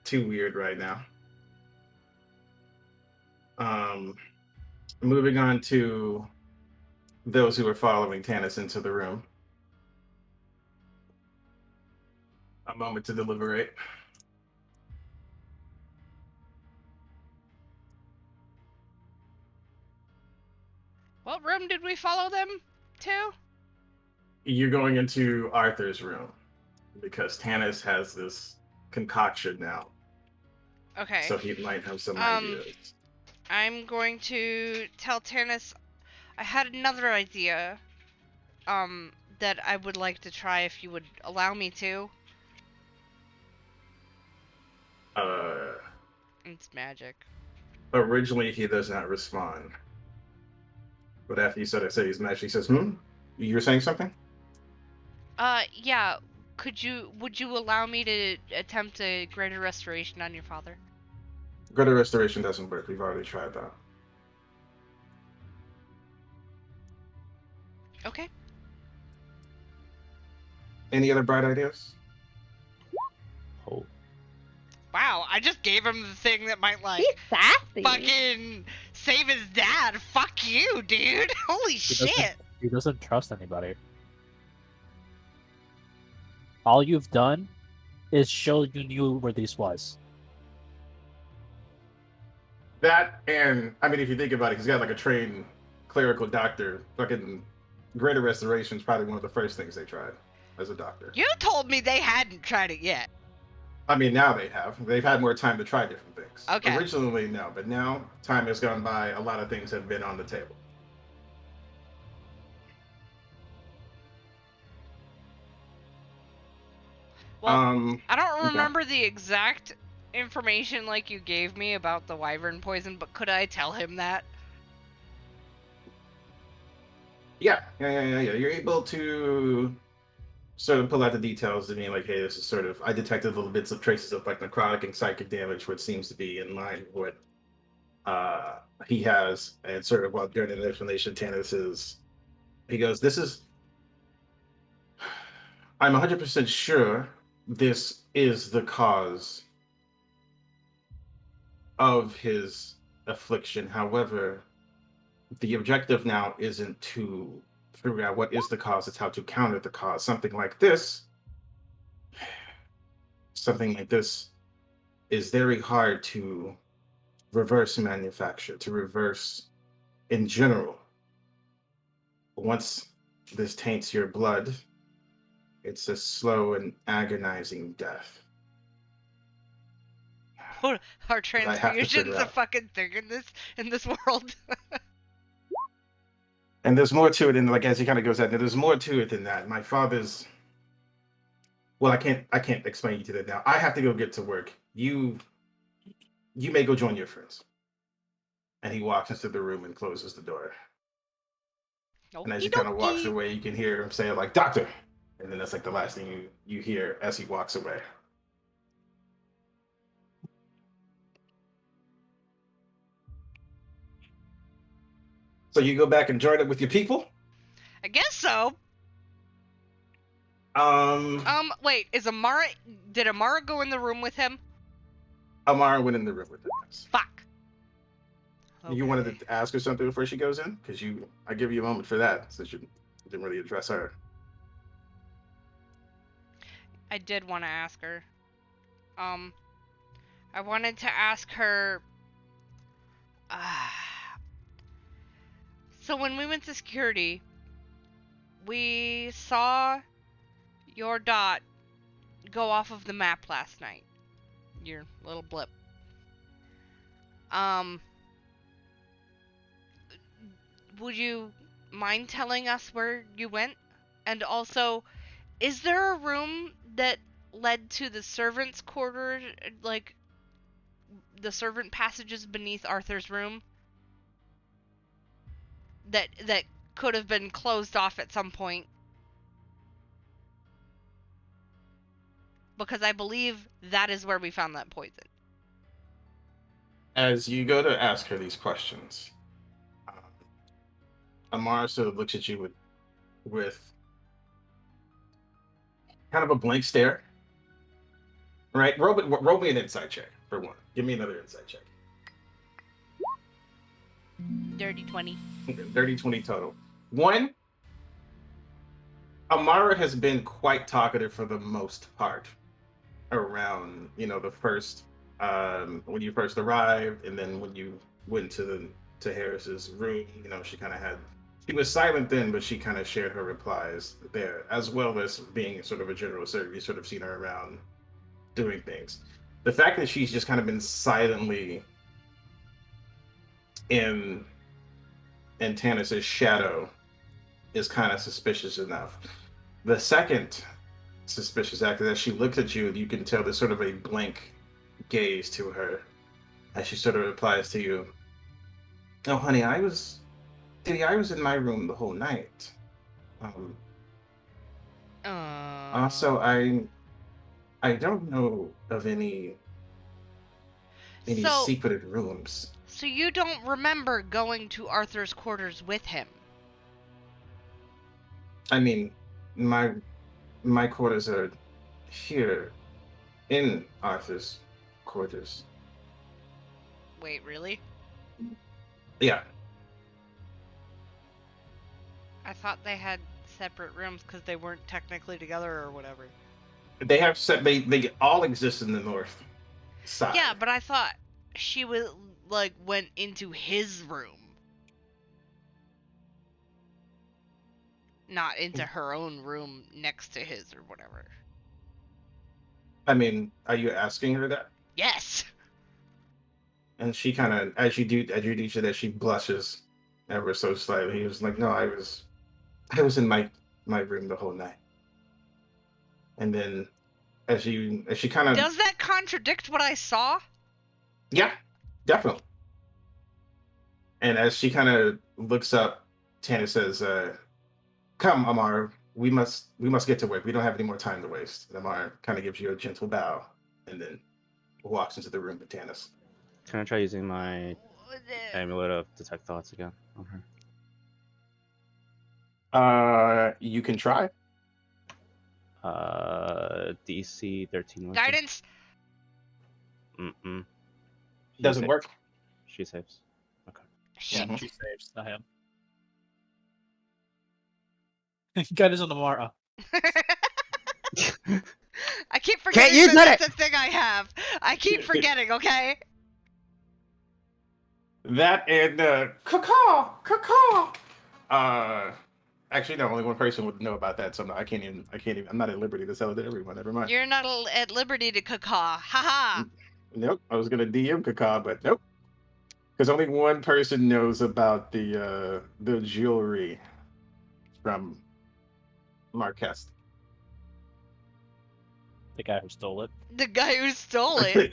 too weird right now. Moving on to those who are following Tannis into the room. A moment to deliberate. What room did we follow them to? You're going into Arthur's room because Tannis has this concoction now, Okay. so he might have some Um, ideas. I'm going to tell Tannis I had another idea that I would like to try if you would allow me to. It's magic. Originally he does not respond, but after you said he's magic, he says, You were saying something? Yeah. Would you allow me to attempt a greater restoration on your father? Greater restoration doesn't work. We've already tried that. Okay. Any other bright ideas? Oh, Wow, I just gave him the thing that might, like, He's sassy. fucking save his dad. Fuck you, dude. Holy shit. He doesn't trust anybody. All you've done is show you knew where this was. That, and I mean, if you think about it, he's got like a trained clerical doctor. Fucking greater restoration is probably one of the first things they tried as a doctor. You told me they hadn't tried it yet. I mean, now they have. They've had more time to try different things. Okay. Originally, no, but now time has gone by. A lot of things have been on the table. Well, I don't okay. remember the exact information like you gave me about the wyvern poison, but could I tell him that? Yeah. You're able to sort of pull out the details to mean like, hey, this is sort of, I detected little bits of traces of like necrotic and psychic damage, which seems to be in line with what he has. And sort of while during an explanation, Tannis is, he goes, I'm 100% sure this is the cause of his affliction. However, the objective now isn't to figure out what is the cause, it's how to counter the cause. Something like this is very hard to reverse manufacture, to reverse in general. Once this taints your blood, it's a slow and agonizing death. Are I have to figure transfusions a out. fucking thing in this world? And there's more to it, and like as he kind of goes out there, there's more to it than that. My father's, well, I can't explain you to that now. I have to go get to work. You may go join your friends. And he walks into the room and closes the door. And as he kind of walks Okey-dokey. away, you can hear him say like, "Doctor," and then that's like the last thing you hear as he walks away. So you go back and join it with your people. I guess so. Wait, did Amara go in the room with him? Amara went in the room with him. Yes. Fuck. You wanted to ask her something before she goes in? Because I give you a moment for that, since you didn't really address her. I did want to ask her. I wanted to ask her. So when we went to security, we saw your dot go off of the map last night. Your little blip. Would you mind telling us where you went? And also, is there a room that led to the servants' quarter, like the servant passages beneath Arthur's room? That could have been closed off at some point. Because I believe that is where we found that poison. As you go to ask her these questions, Amara sort of looks at you with kind of a blank stare. Right? Roll me an insight check for one. Give me another insight check. Dirty 20. 30, 20 total. One, Amara has been quite talkative for the most part around, the first, when you first arrived, and then when you went to Harris's room, she was silent then, but she kind of shared her replies there, as well as being sort of a general servant. You sort of seen her around doing things. The fact that she's just kind of been silently in Tannis's shadow is kind of suspicious enough. The second suspicious act is that she looks at you, and you can tell there's sort of a blank gaze to her as she sort of replies to you. Oh, honey, I was in my room the whole night. Also, I don't know of any So- secreted rooms. So you don't remember going to Arthur's quarters with him? I mean, my quarters are here in Arthur's quarters. Wait, really? Yeah. I thought they had separate rooms because they weren't technically together or whatever. They have they all exist in the north side. Yeah, but I thought she was went into his room, not into her own room next to his or whatever. I mean, are you asking her that? Yes. And she kind of, as you do that, she blushes ever so slightly. He was like, "No, I was in my room the whole night." And then, as she kind of, Does that contradict what I saw? yeah, definitely. And as she kind of looks up, Tanner says, "Come, Amar, we must get to work. We don't have any more time to waste." And Amar kind of gives you a gentle bow, and then walks into the room with Tannis. Can I try using my amulet of detect thoughts again on her? You can try. DC 13. wisdom. Guidance. Mm-mm. Doesn't She work. She saves. Okay. Shit. She saves. I am. Guidance on tomorrow. I keep forgetting use that it! that's a thing I have. I keep forgetting, okay? That and caw. Actually, no. Only one person would know about that, so no, I can't even. I'm not at liberty to tell it to everyone. Never mind. You're not at liberty to caw. Haha. Nope. I was gonna DM caw, but nope. Because only one person knows about the jewelry from Marquest. The guy who stole it. The guy who stole it.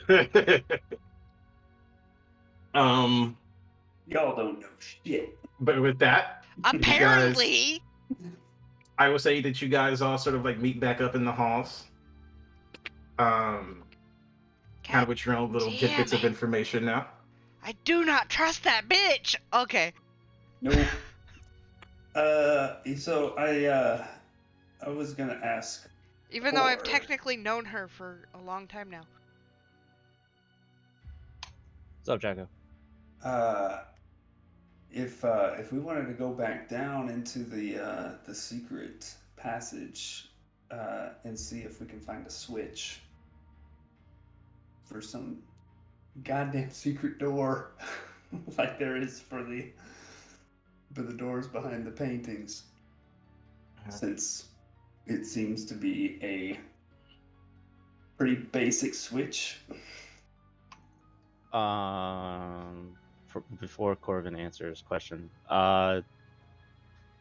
Y'all don't know shit. But with that, Apparently. I will say that you guys all sort of like meet back up in the halls. Kind of with your own little damn tidbits of it. information now. I do not trust that bitch. Okay. Nope. So I was gonna ask. Even though I've Or- technically known her for a long time now. What's up, Jacko? If we wanted to go back down into the secret passage and see if we can find a switch for some goddamn secret door like there is for the doors behind the paintings, since it seems to be a pretty basic switch. Before Corvin answers question,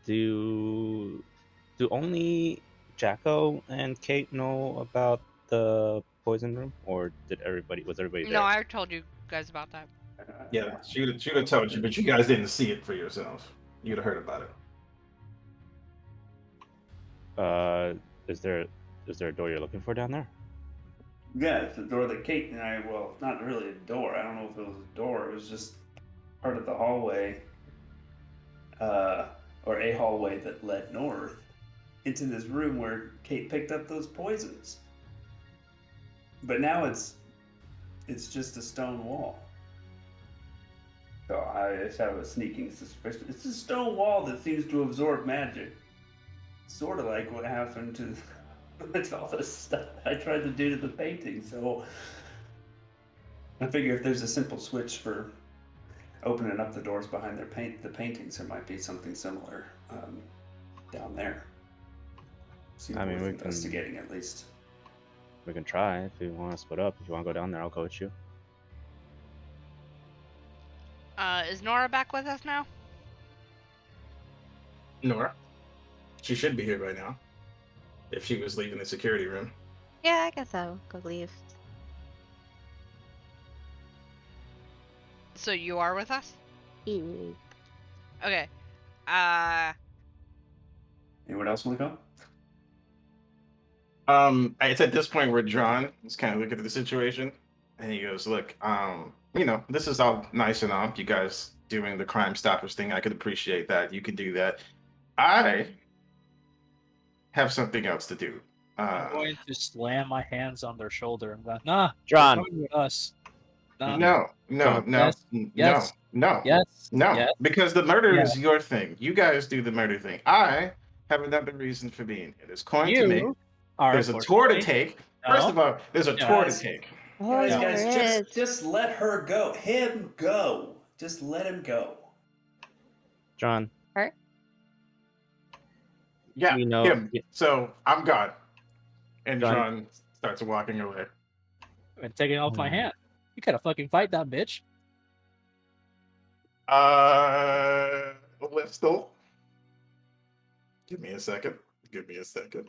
do only Jacko and Kate know about the poison room, or was everybody there? No, I told you guys about that. Yeah, she would have told you, but you guys didn't see it for yourselves. You'd have heard about it. Is there a door you're looking for down there? Yeah, it's the door that Kate and I, well, not really a door. I don't know if it was a door. It was just part of the hallway, or a hallway that led north into this room where Kate picked up those poisons. But now it's just a stone wall. So I just have a sneaking suspicion. It's a stone wall that seems to absorb magic. Sort of like what happened to with all this stuff I tried to do to the painting. So I figure if there's a simple switch for opening up the doors behind the paintings, there might be something similar down there. Seems I mean, worth we can- investigating at least. We can try if you want to split up. If you want to go down there, I'll go with you. Is Nora back with us now? Nora, she should be here by now. If she was leaving the security room. Yeah, I guess I'll go leave. So you are with us? Ew. Okay. Anyone else want to go? It's at this point where John is kind of looking at the situation, and he goes, "Look, this is all nice and all. You guys doing the Crime Stoppers thing, I could appreciate that. You can do that. I have something else to do. I'm going to slam my hands on their shoulder and go, nah, John. you're going with us. Nah. No, Yes, yes, no, Yes. no, Yes. because the murder Yeah. is your thing. You guys do the murder thing. I have another reason for being here. There's coin to make. You are. There's a tour to unfortunately- take. First No. of all, there's a tour to Guys. take. Oh, Guys, there guys, is. just let her go. Him go. Just let him go. John. Yeah, We know- him. yeah. So I'm gone. And John. John starts walking away. And taking off my hand. You gotta fucking fight that bitch. Listel. Give me a second. Give me a second.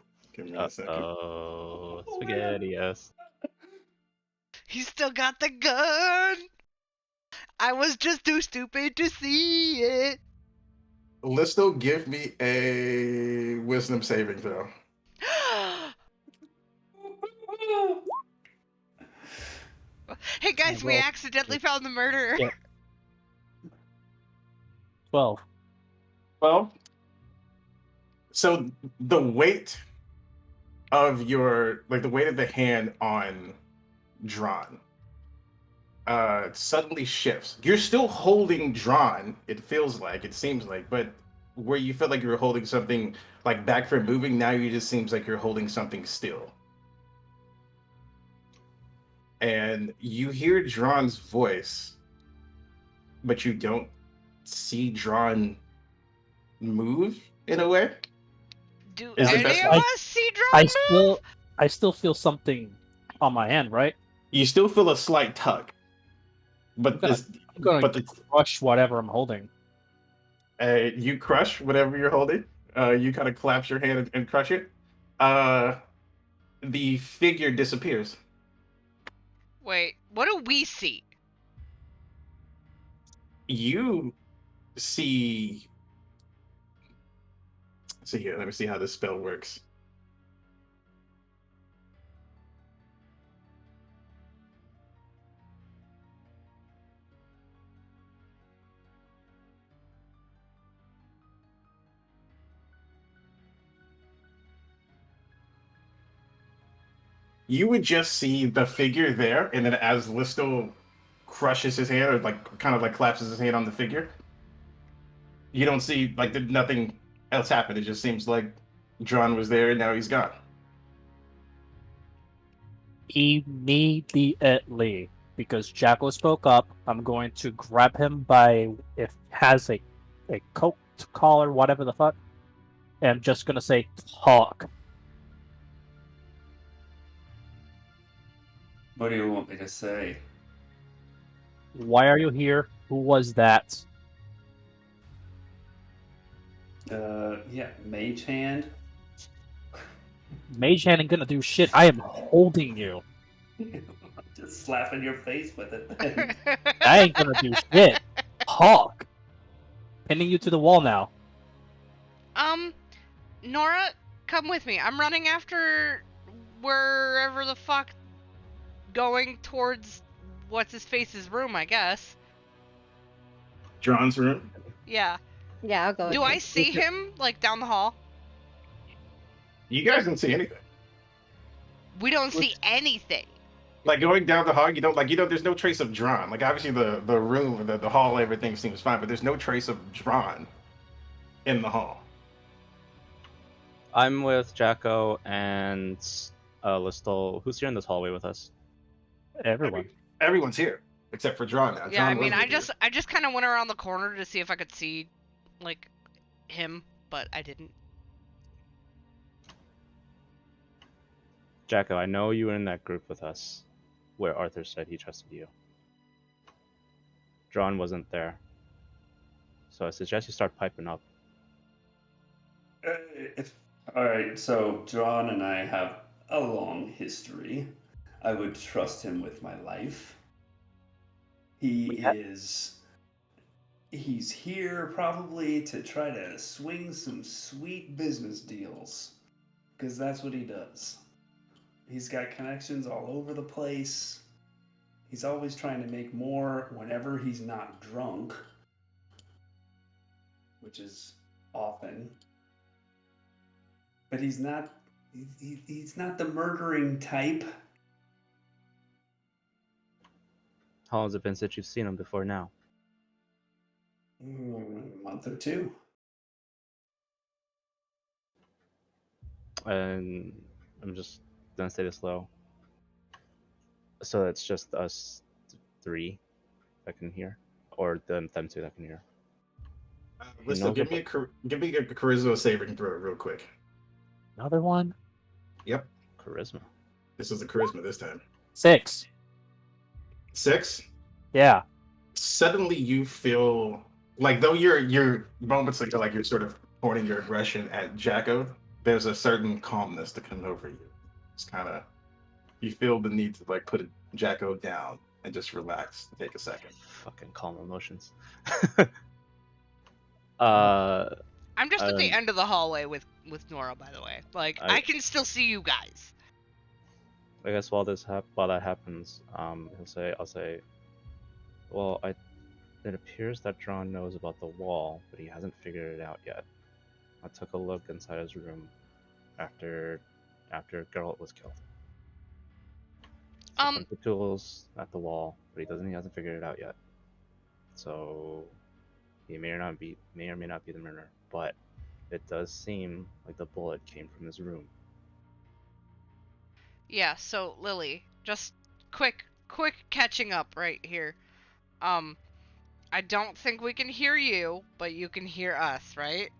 Oh, spaghetti, yes. He still got the gun. I was just too stupid to see it. Listel, give me a wisdom saving throw. Hey guys, we Well, accidentally found the murderer. yeah. 12. Well, so the weight of the weight of the hand on Drawn suddenly shifts. You're still holding Drawn, it seems like, but where you felt like you were holding something like back from moving, now you just seems like you're holding something still. And you hear Drawn's voice, but you don't see Drawn move in a way. Do Is it any best- of us see Drawn move? I still feel something on my hand, right? You still feel a slight tug, but Okay. this, I'm going but to the, crush whatever I'm holding. you crush whatever you're holding. You kind of collapse your hand and crush it. The figure disappears. Wait, what do we see? You see. So here, let me see how this spell works. You would just see the figure there, and then as Listel crushes his hand, or kind of collapses his hand on the figure, you don't see nothing else happened. It just seems like Drawn was there, and now he's gone. Immediately. Because Jacko spoke up, I'm going to grab him by if has a coat collar, whatever the fuck. And I'm just gonna say talk. What do you want me to say? Why are you here? Who was that? Yeah, Mage Hand. Mage Hand ain't gonna do shit. I am holding you. Just slapping your face with it. Then. I ain't gonna do shit. Talk. Pinning you to the wall now. Nora, come with me. I'm running after wherever the fuck, going towards what's his face's room, I guess. Drawn's room. Yeah. Yeah, I'll go. with Do you. I see him down the hall? You guys don't see anything. We don't see anything. Going down the hall, there's no trace of Drawn. Obviously the room, the hall, everything seems fine, but there's no trace of Drawn in the hall. I'm with Jacko and Listel. Who's here in this hallway with us? Everyone. Everyone's here except for Drawn now. Yeah, I Drawn mean, was I with you. just kind of went around the corner to see if I could see, him, but I didn't. Jacko, I know you were in that group with us where Arthur said he trusted you. Drawn wasn't there. So I suggest you start piping up. All right, so John and I have a long history. I would trust him with my life. He's here probably to try to swing some sweet business deals, because that's what he does. He's got connections all over the place. He's always trying to make more whenever he's not drunk, which is often. But he's not the murdering type. How long has it been since you've seen him before now? A month or two. And I'm just gonna say this low. So it's just us three that can hear, or them two that can hear. Listen, give me a charisma saving throw real quick. Another one? Yep, Charisma. this is the charisma this time. 6. 6. Yeah. Suddenly, you feel like though your moments ago, like you're sort of pointing your aggression at Jacko. There's a certain calmness that comes over you. It's kind of you feel the need to like put Jacko down and just relax. Take a second. Fucking calm emotions. I'm just at the end of the hallway with Nora, by the way. Like, I can still see you guys. I guess while that happens, I'll say, well, it appears that Drawn knows about the wall, but he hasn't figured it out yet. I took a look inside his room after Geralt was killed. A bunch of tools at the wall, but he hasn't figured it out yet. So he may or may not be the murderer, but it does seem like the bullet came from his room. Yeah, so Lily, just quick catching up right here. I don't think we can hear you, but you can hear us, right?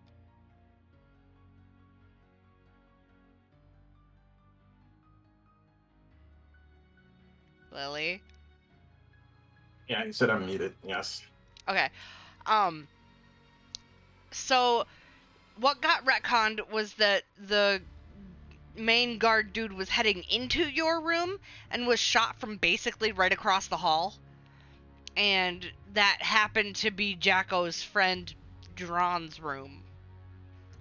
Lily? Yeah, you said I'm muted. Yes. Okay. So what got retconned was that the main guard dude was heading into your room and was shot from basically right across the hall. And that happened to be Jacko's friend Drawn's room.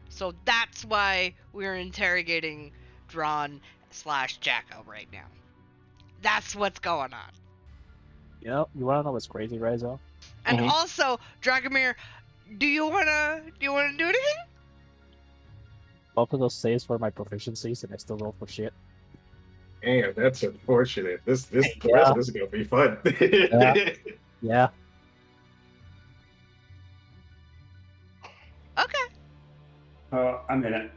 So that's why we're interrogating Drawn/Jacko right now. That's what's going on. Yep. You wanna know what's crazy, Rizzo? And also, Dragomir, do you wanna do anything? Both of those saves were my proficiencies, and I still roll for shit. Damn, that's unfortunate. The rest Yeah. of this is gonna be fun. Yeah. Okay. I mean,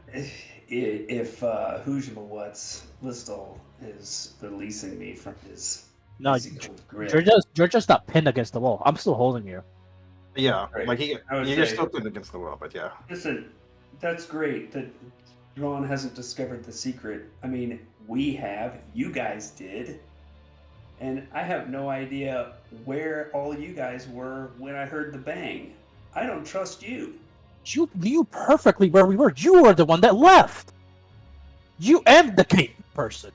if Hujimawat's Listel is releasing me from his No, physical grip, you're just not pinned against the wall. I'm still holding you. Yeah, Right. like I would you're say- still pinned against the wall, but yeah. listen, that's great that Drawn hasn't discovered the secret. I mean, we have, you guys did, and I have no idea where all you guys were when I heard the bang. I don't trust you. You knew perfectly where we were. You were the one that left. You and the Kate person.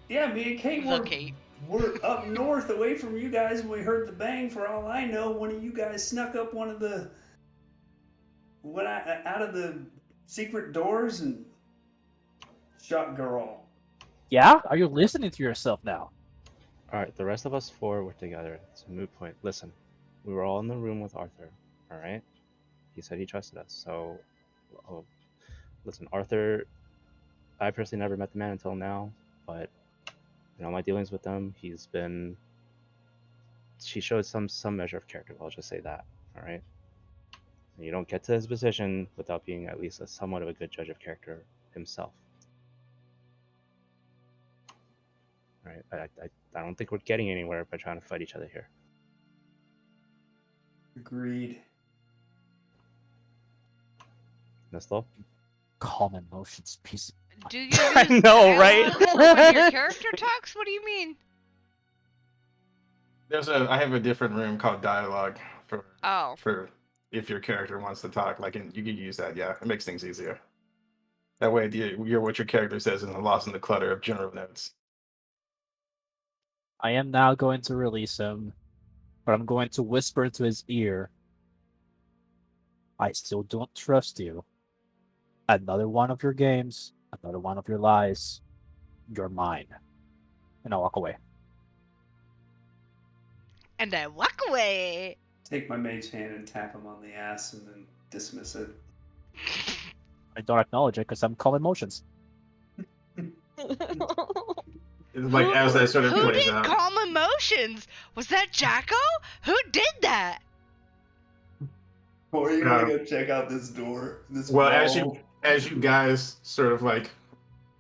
Yeah, me and Kate The Kate. were up north away from you guys when we heard the bang. For all I know, one of you guys snuck up out of the secret doors and shot Geralt. Yeah? Are you listening to yourself now? Alright, the rest of us four were together. It's a moot point. Listen, we were all in the room with Arthur, alright? He said he trusted us, so... listen, Arthur... I personally never met the man until now, but... in all my dealings with him, he's been... She showed some measure of character, I'll just say that, alright? You don't get to his position without being at least somewhat of a good judge of character himself. Right? I don't think we're getting anywhere by trying to fight each other here. Agreed. Nestle? Calm emotions, piece. Do you I use know, right? dialogue when your character talks? What do you mean? I have a different room called dialogue Oh. for if your character wants to talk. Like, and you can use that. Yeah, it makes things easier. That way, you hear what your character says and lost in the clutter of general notes. I am now going to release him, but I'm going to whisper into his ear. I still don't trust you. Another one of your games, another one of your lies. You're mine. And I'll walk away. And I walk away. Take my mage hand and tap him on the ass and then dismiss it. I don't acknowledge it because I'm calling motions. It's like as that sort of Who plays did out. calm emotions? Was that Jacko? Who did that? Or are you gonna go check out this door? Well, as you guys sort of like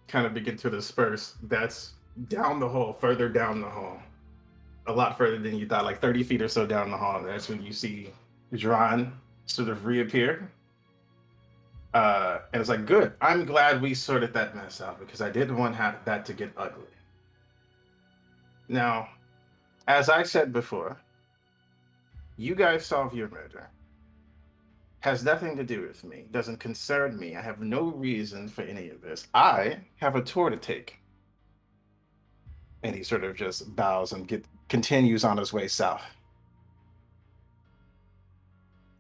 kind of begin to disperse, that's down the hall, further down the hall, a lot further than you thought, like 30 feet or so down the hall. That's when you see Dran sort of reappear. And it's like, good. I'm glad we sorted that mess out because I didn't want that to get ugly. Now, as I said before, you guys solve your murder. Has nothing to do with me. Doesn't concern me. I have no reason for any of this. I have a tour to take. And he sort of just bows and continues on his way south.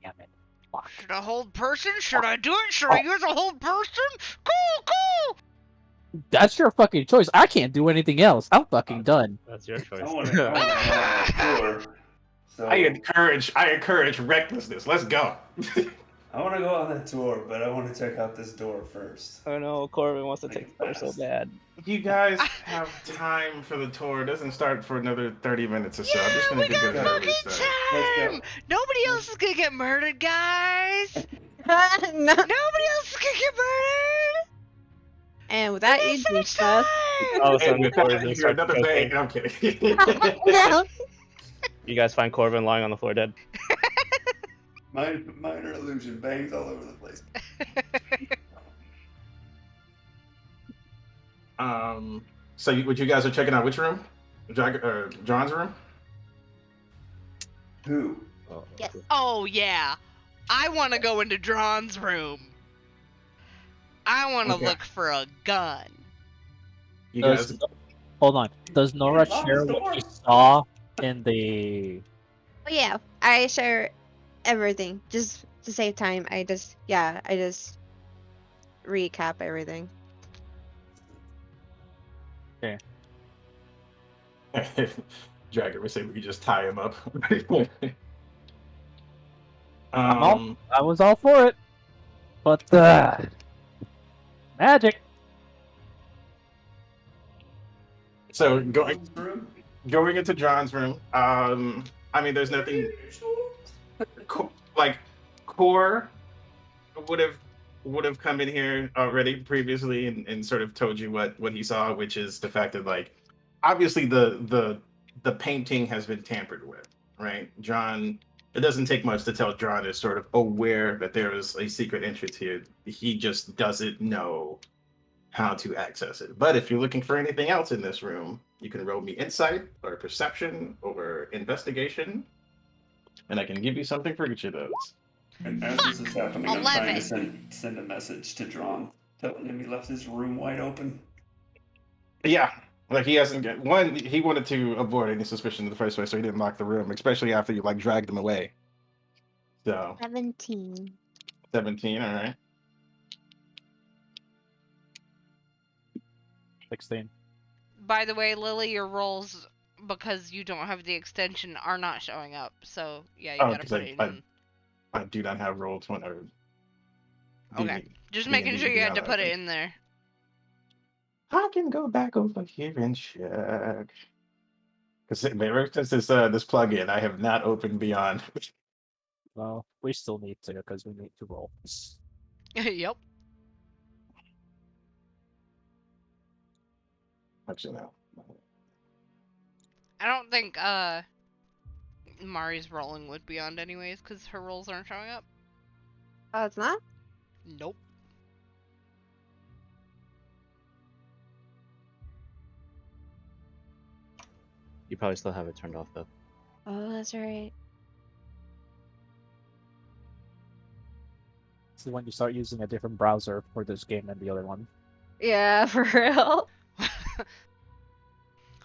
Damn it. Fuck. Should I hold person? Should I do it? Should I use a hold person? Cool. That's your fucking choice. I can't do anything else. I'm fucking done. That's your choice. I want to go on that tour. So I encourage recklessness. Let's go. I want to go on that tour, but I want to check out this door first. Oh no, Corbin wants to Like take the tour so fast. bad. You guys have time for the tour. It doesn't start for another 30 minutes or so. I'm just Yeah, gonna we give you got a early fucking start. Let's go. time. Nobody else is gonna get murdered, guys. No. Nobody else is gonna get murdered. And with that, We you got so do much stuff. time. All of a sudden, With Corbin that, you just hear starts another bang. choking. I'm kidding. No. You guys find Corbin lying on the floor dead. Minor illusion bangs all over the place. So what you guys are checking out? Which room? John's room? Who? Oh, Yes. Oh yeah, I want to go into Dron's room. I want to Okay. look for a gun. You Does, guys. hold on. Does Nora lock share the what she door. saw in the... Oh, yeah, I share everything. Just to save time, I just recap everything. Dragon, we say we could just tie him up. I was all for it. But, magic. So Room? going into John's room. I mean, there's nothing like Core would have come in here already previously and sort of told you what he saw, which is the fact that like obviously the painting has been tampered with, right? John, it doesn't take much to tell John is sort of aware that there is a secret entrance here. He just doesn't know how to access it. But if you're looking for anything else in this room, you can roll me insight or perception or investigation, and I can give you something for each of those. And as this is happening, I'm trying to 11. send a message to Dron, telling him he left his room wide open. Yeah, like he hasn't get one. He wanted to avoid any suspicion in the first place, so he didn't lock the room, especially after you like dragged him away. So 17. 17, all right. 16. By the way, Lily, your rolls, because you don't have the extension, are not showing up. So yeah, you Oh, gotta 'cause put it in. I do not have roll 20. Or Okay. Just D&D making sure you had to Beyond put it open. in there. I can go back over here and check. Because ever since this plugin, I have not opened Beyond. Well, we still need to because we need to roll. Yep. Actually, no. I don't think Mari's rolling with Beyond anyways, because her rolls aren't showing up. Oh, it's not? Nope. You probably still have it turned off though. Oh, that's right. This is when you start using a different browser for this game than the other one. Yeah, for real.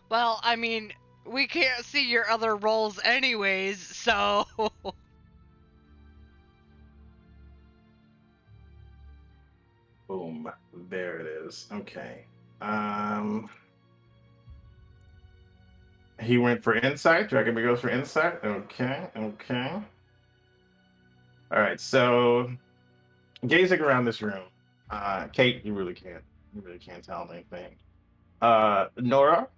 Well, I mean, we can't see your other rolls anyways, so. Boom. There it is. Okay. He went for insight. Dragon goes for insight. Okay. Okay. All right. So, gazing around this room, Kate, you really can't tell anything. Nora,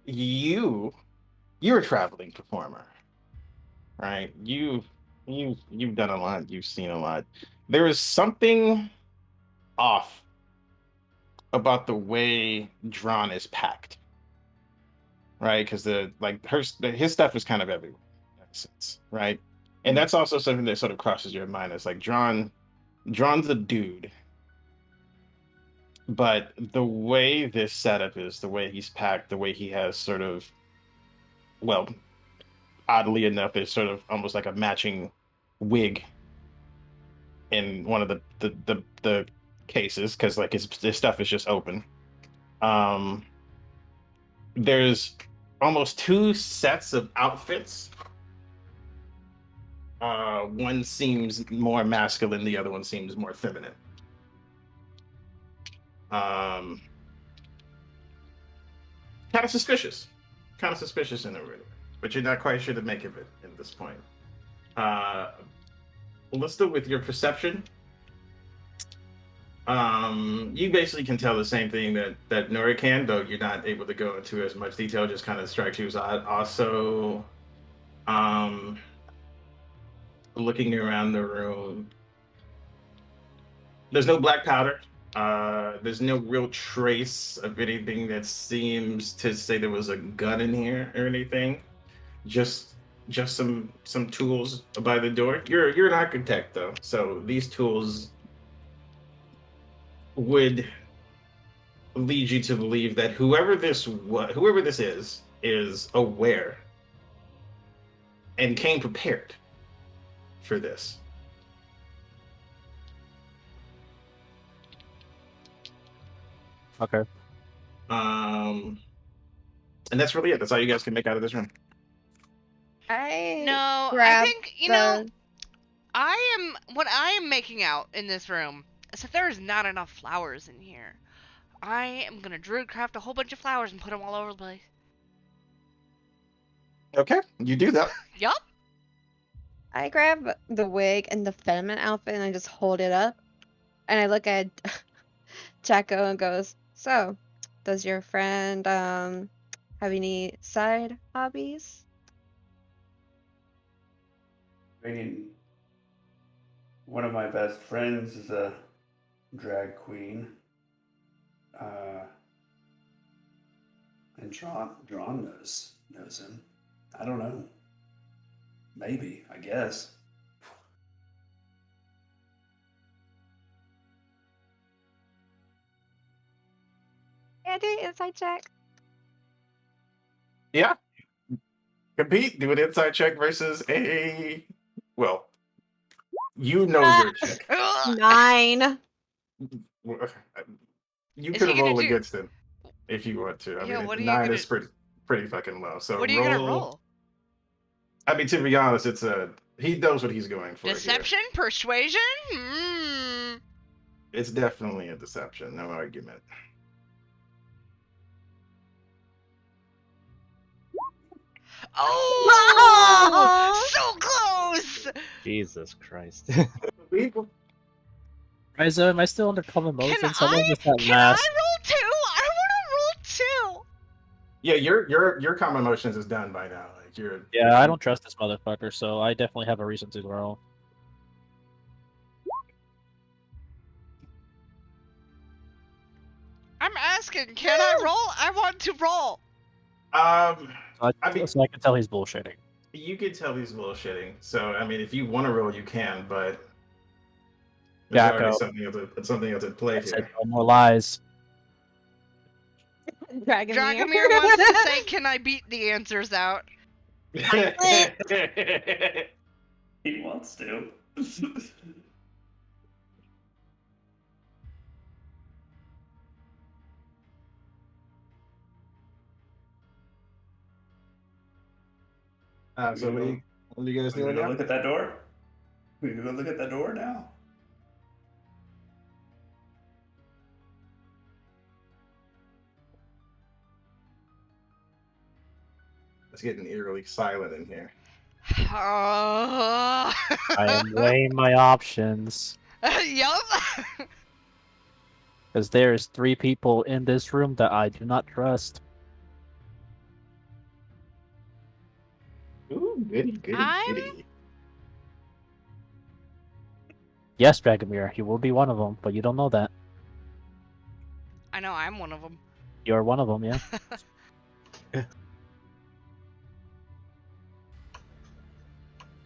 you're a traveling performer, right? You've done a lot. You've seen a lot. There is something off about the way Drawn is packed, right? Because his stuff is kind of everywhere, in that sense, right? And that's also something that sort of crosses your mind. It's like Drawn's a dude, but the way this setup is, the way he's packed, the way he has sort of, well, oddly enough, is sort of almost like a matching wig in one of the cases, because like his stuff is just open. There's almost two sets of outfits. One seems more masculine, the other one seems more feminine. Kind of suspicious in a way, but you're not quite sure to make of it at this point. Let's do with your perception. You basically can tell the same thing that Nora can, though you're not able to go into as much detail. Just kind of strikes you as odd. Also, looking around the room, there's no black powder. There's no real trace of anything that seems to say there was a gun in here or anything. Just some tools by the door. You're an architect though, so these tools would lead you to believe that whoever this is aware and came prepared for this. Okay. And that's really it. That's all you guys can make out of this room. No, I grab think, the- what I am making out in this room is that there is not enough flowers in here. I am gonna druidcraft a whole bunch of flowers and put them all over the place. Okay, you do that. Yup. I grab the wig and the feminine outfit and I just hold it up. And I look at Chaco and goes, "So, does your friend have any side hobbies?" I mean, one of my best friends is a drag queen. And Drawn knows him. I don't know. Maybe, I guess. Yeah, do an inside check. Yeah. Compete. Do an inside check versus a. Well, you know your check. 9. You Is can he gonna roll do- against him if you want to. I Yeah, mean, what are you 9 gonna- is pretty fucking low. So What are you gonna roll? I mean, to be honest, he knows what he's going for. Here. Deception? Persuasion? Hmm. It's definitely a deception. No argument. Oh! So close! Jesus Christ. Ryza, am I still under common motion? Can Someone I missed that roll last. 2? I wanna roll 2! Yeah, your common emotions is done by now. Like you're. Yeah, I don't trust this motherfucker, so I definitely have a reason to roll. I'm asking, can I roll? I want to roll! I mean- So I can tell he's bullshitting. You can tell he's bullshitting. So I mean, if you want to roll, you can, but there's already Jacko. something else at play I said here. no more lies. Dragomir. Dragomir wants to say, "Can I beat the answers out?" He wants to. So what are you guys We doing go now? look at that door. We can go look at that door now. It's getting eerily silent in here. I am weighing my options. Yup. Because there is 3 people in this room that I do not trust. Ooh, goody, I'm- goody. Yes, Dragomir, you will be one of them, but you don't know that. I know I'm one of them. You're one of them, yeah.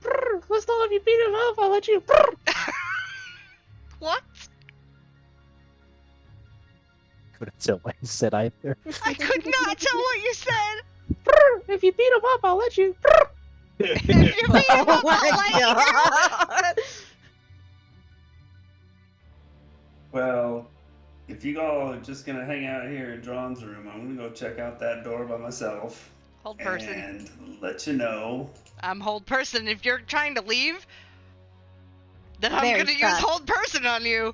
As long as you beat him up, I'll let you. What? Couldn't tell what he said either. I could not tell what you said. If you beat him up, I'll let you. If you beat him Oh up, my I'll let you. god! Well, if you all are just gonna hang out here in Drawn's room, I'm gonna go check out that door by myself Hold person. and let you know. I'm hold person. If you're trying to leave, then I'm Very gonna use fast. hold person on you.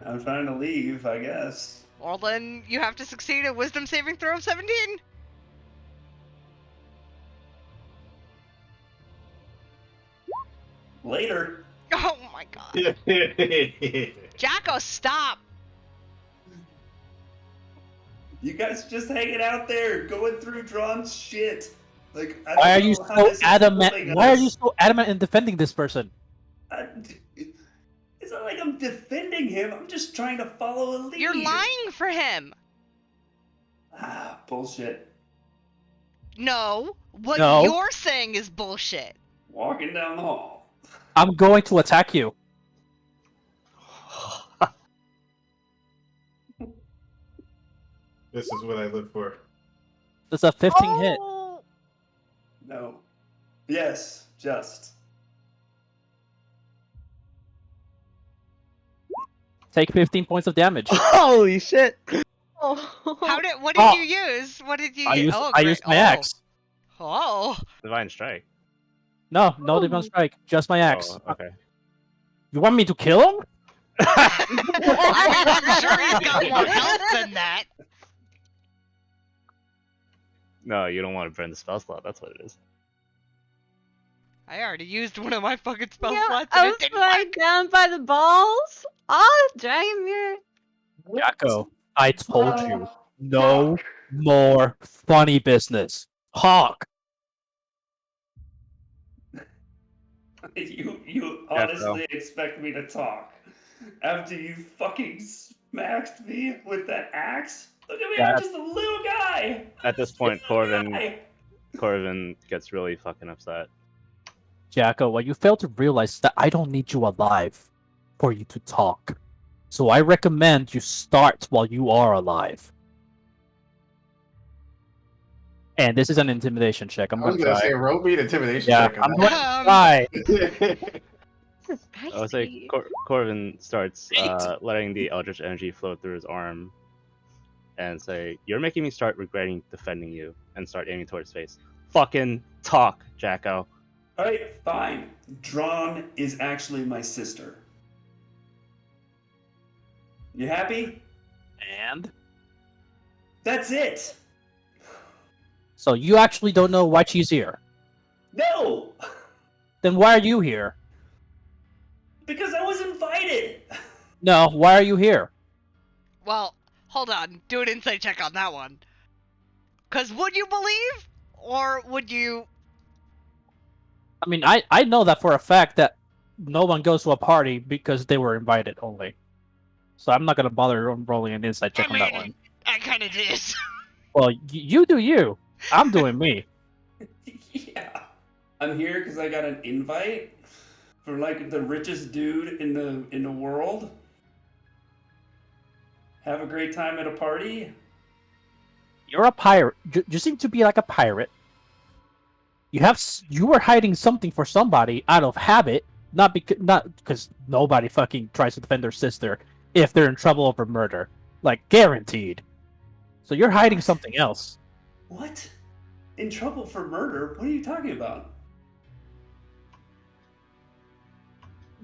I'm trying to leave, I guess. Well, then you have to succeed a wisdom saving throw of 17. Later. Oh my god. Jacko, stop. You guys just hanging out there, going through Drawn's shit. Like, I don't Why are know you how so this is helping adamant? Why are us. you so adamant in defending this person? It's not like I'm defending him. I'm just trying to follow a lead. You're lying for him. Ah, bullshit. No, what No. you're saying is bullshit. Walking down the hall. I'm going to attack you. This is what I live for. It's a 15 hit. Oh. No. Yes, just. Take 15 points of damage. Holy shit! Oh. What did Oh. you use? What did you I use? used, Oh, I great. used my Oh. axe. Oh. Divine Strike. No, no Oh. divine strike. Just my axe. Oh, okay. You want me to kill him? I mean, I'm sure he's got more health than that. No, you don't want to burn the spell slot. That's what it is. I already used one of my fucking spell Yeah, slots I and was it didn't flying work. down by the balls. Oh, Dragomir. Jacko, I told you. No more funny business. Hawk. You Yeah, honestly expect me to talk after you fucking smacked me with that axe? Look at me, Yeah. I'm just a little guy. At this I'm point, just a little Corvin guy. Corvin gets really fucking upset. Jacko, what you fail to realize is that I don't need you alive for you to talk. So I recommend you start while you are alive. And this is an intimidation check. I'm I was going to gonna try. say, roll me an intimidation Yeah, check. I'm on going that. to try. This is I would say spicy. Corvin starts 8. letting the eldritch energy flow through his arm and say, "You're making me start regretting defending you," and start aiming towards his face. Fucking talk, Jacko. Alright, fine. Drawn is actually my sister. You happy? And? That's it! So you actually don't know why she's here. No! Then why are you here? Because I was invited! No, why are you here? Well, hold on. Do an insight check on that one. Because would you believe? Or would you... I mean, I know that for a fact that no one goes to a party because they were invited only. So I'm not going to bother rolling an insight check on that one. I kind of did. Well, you do you. I'm doing me. Yeah. I'm here because I got an invite from like the richest dude in the world. Have a great time at a party. You're a pirate. You seem to be like a pirate. You were hiding something for somebody out of habit, not because nobody fucking tries to defend their sister if they're in trouble over murder, like guaranteed. So you're hiding What? something else. What? In trouble for murder? What are you talking about?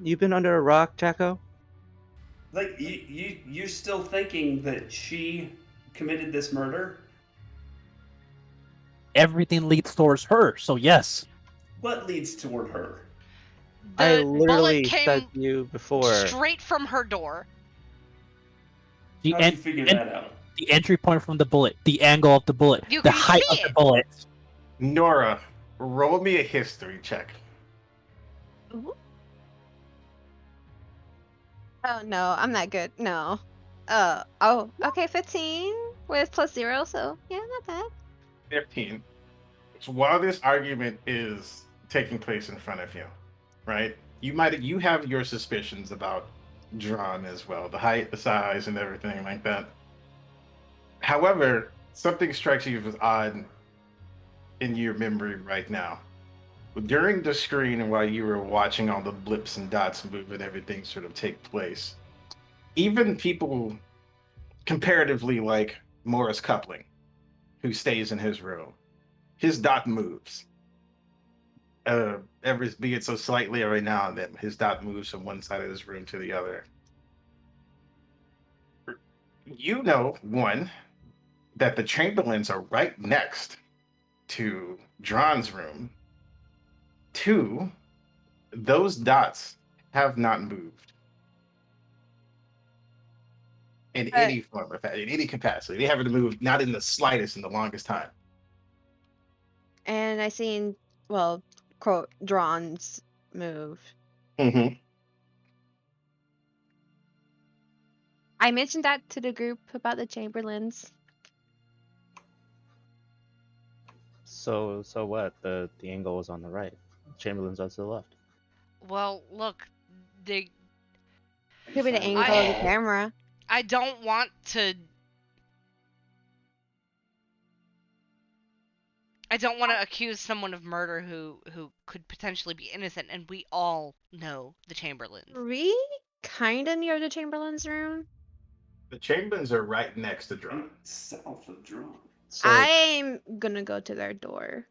You've been under a rock, Jacko? Like you're still thinking that she committed this murder? Everything leads towards her. So yes, What leads toward her? I The literally bullet said came to you before. straight from her door. the How'd you figure that out? the entry point from the bullet, the angle of the bullet, You the can height see of the it. bullet. Nora, roll me a history check. Oh no, I'm not good. No. Okay, 15 with +0, so yeah, not bad. 15. So while this argument is taking place in front of you, right? You have your suspicions about Drawn as well, the height, the size, and everything like that. However, something strikes you as odd in your memory right now. During the screen and while you were watching all the blips and dots move and everything sort of take place, even people comparatively like Morris Coupling, who stays in his room, his dot moves. Be it so slightly every now and then, his dot moves from one side of his room to the other. You know, one, that the Chamberlains are right next to Drawn's room. Two, those dots have not moved in any form of in any capacity. They haven't moved, not in the slightest, in the longest time. And I seen, well, quote, Drawn's move. Mm-hmm. I mentioned that to the group about the Chamberlains. So what? The angle was on the right. Chamberlain's on to the left. Well, look, they. Could be the angle of the camera. I don't want to. I don't want to accuse someone of murder who could potentially be innocent, and we all know the Chamberlains. We kinda near the Chamberlains' room. The Chamberlains are right next to Drawn. South of Drawn. So, I'm gonna go to their door.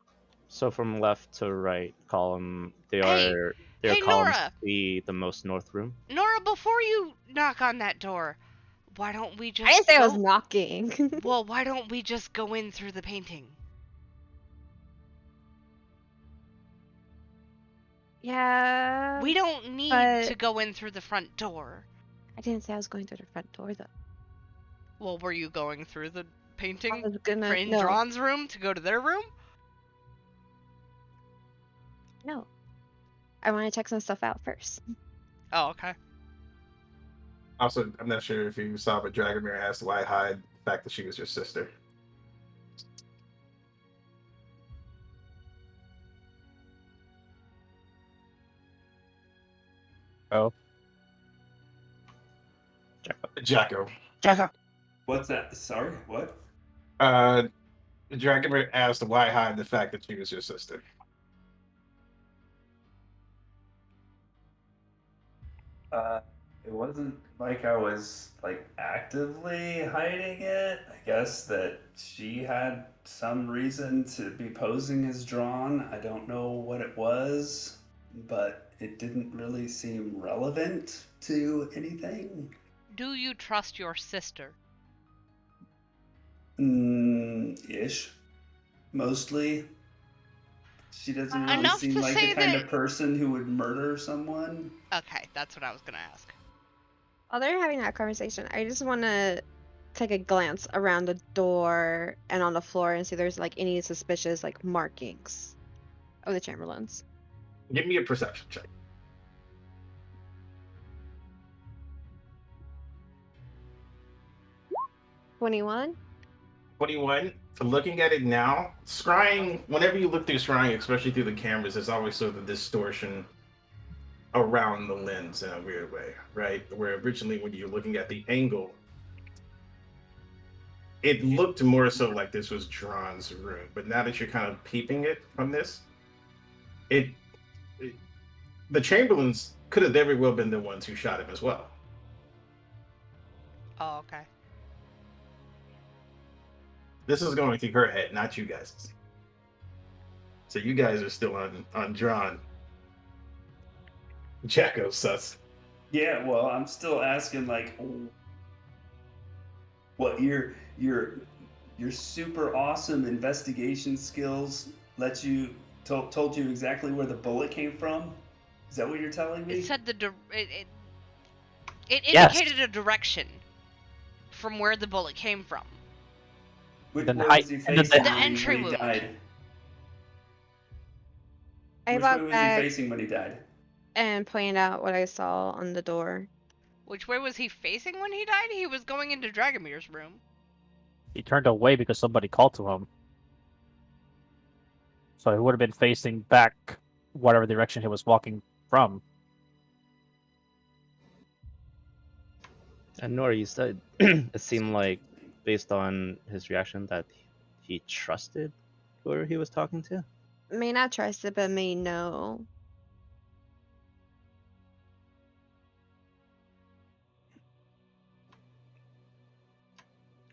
so from left to right column, they Hey, are their hey, columns Nora! the most north room. Nora, before you knock on that door, why don't we just I didn't say I was go- knocking. Well, why don't we just go in through the painting? Yeah. We don't need but- to go in through the front door. I didn't say I was going through the front door though. Well, were you going through the I painting was gonna in no. Drawn's room to go to their room? No. I want to check some stuff out first. Oh, okay. Also, I'm not sure if you saw, but Dragomir asked why hide the fact that she was your sister. Oh. Jacko. What's that? Sorry, what? Dragomir asked why hide the fact that she was your sister. It wasn't like I was like actively hiding it. I guess that she had some reason to be posing as Drawn. I don't know what it was, but it didn't really seem relevant to anything. Do you trust your sister? Ish. Mostly. She doesn't really Enough seem to like say the kind that- of person who would murder someone. Okay, that's what I was gonna ask. While they're having that conversation, I just want to take a glance around the door and on the floor and see if there's like any suspicious like markings of the Chamberlains. Give me a perception check. 21. 21. So looking at it now, scrying, whenever you look through scrying, especially through the cameras, there's always sort of distortion around the lens in a weird way, right? Where originally when you're looking at the angle, it looked more so like this was Dron's room, but now that you're kind of peeping it from this, it the Chamberlains could have very well been the ones who shot him as well. Oh, okay. This is going through her head, not you guys. So you guys are still on Dron. Jacko sus. Yeah, well, I'm still asking, like, what your super awesome investigation skills let you told you exactly where the bullet came from? Is that what you're telling me? It said it Yes. indicated a direction from where the bullet came from. Where Then was he and then the- facing The when entry he wound. died? I Which way walked was he back facing when he died? and pointed out what I saw on the door. Which way was he facing when he died? He was going into Dragomir's room. He turned away because somebody called to him. So he would have been facing back whatever direction he was walking from. And Nora, you said it seemed like, based on his reaction, that he trusted whoever he was talking to. May not trust it, but may know.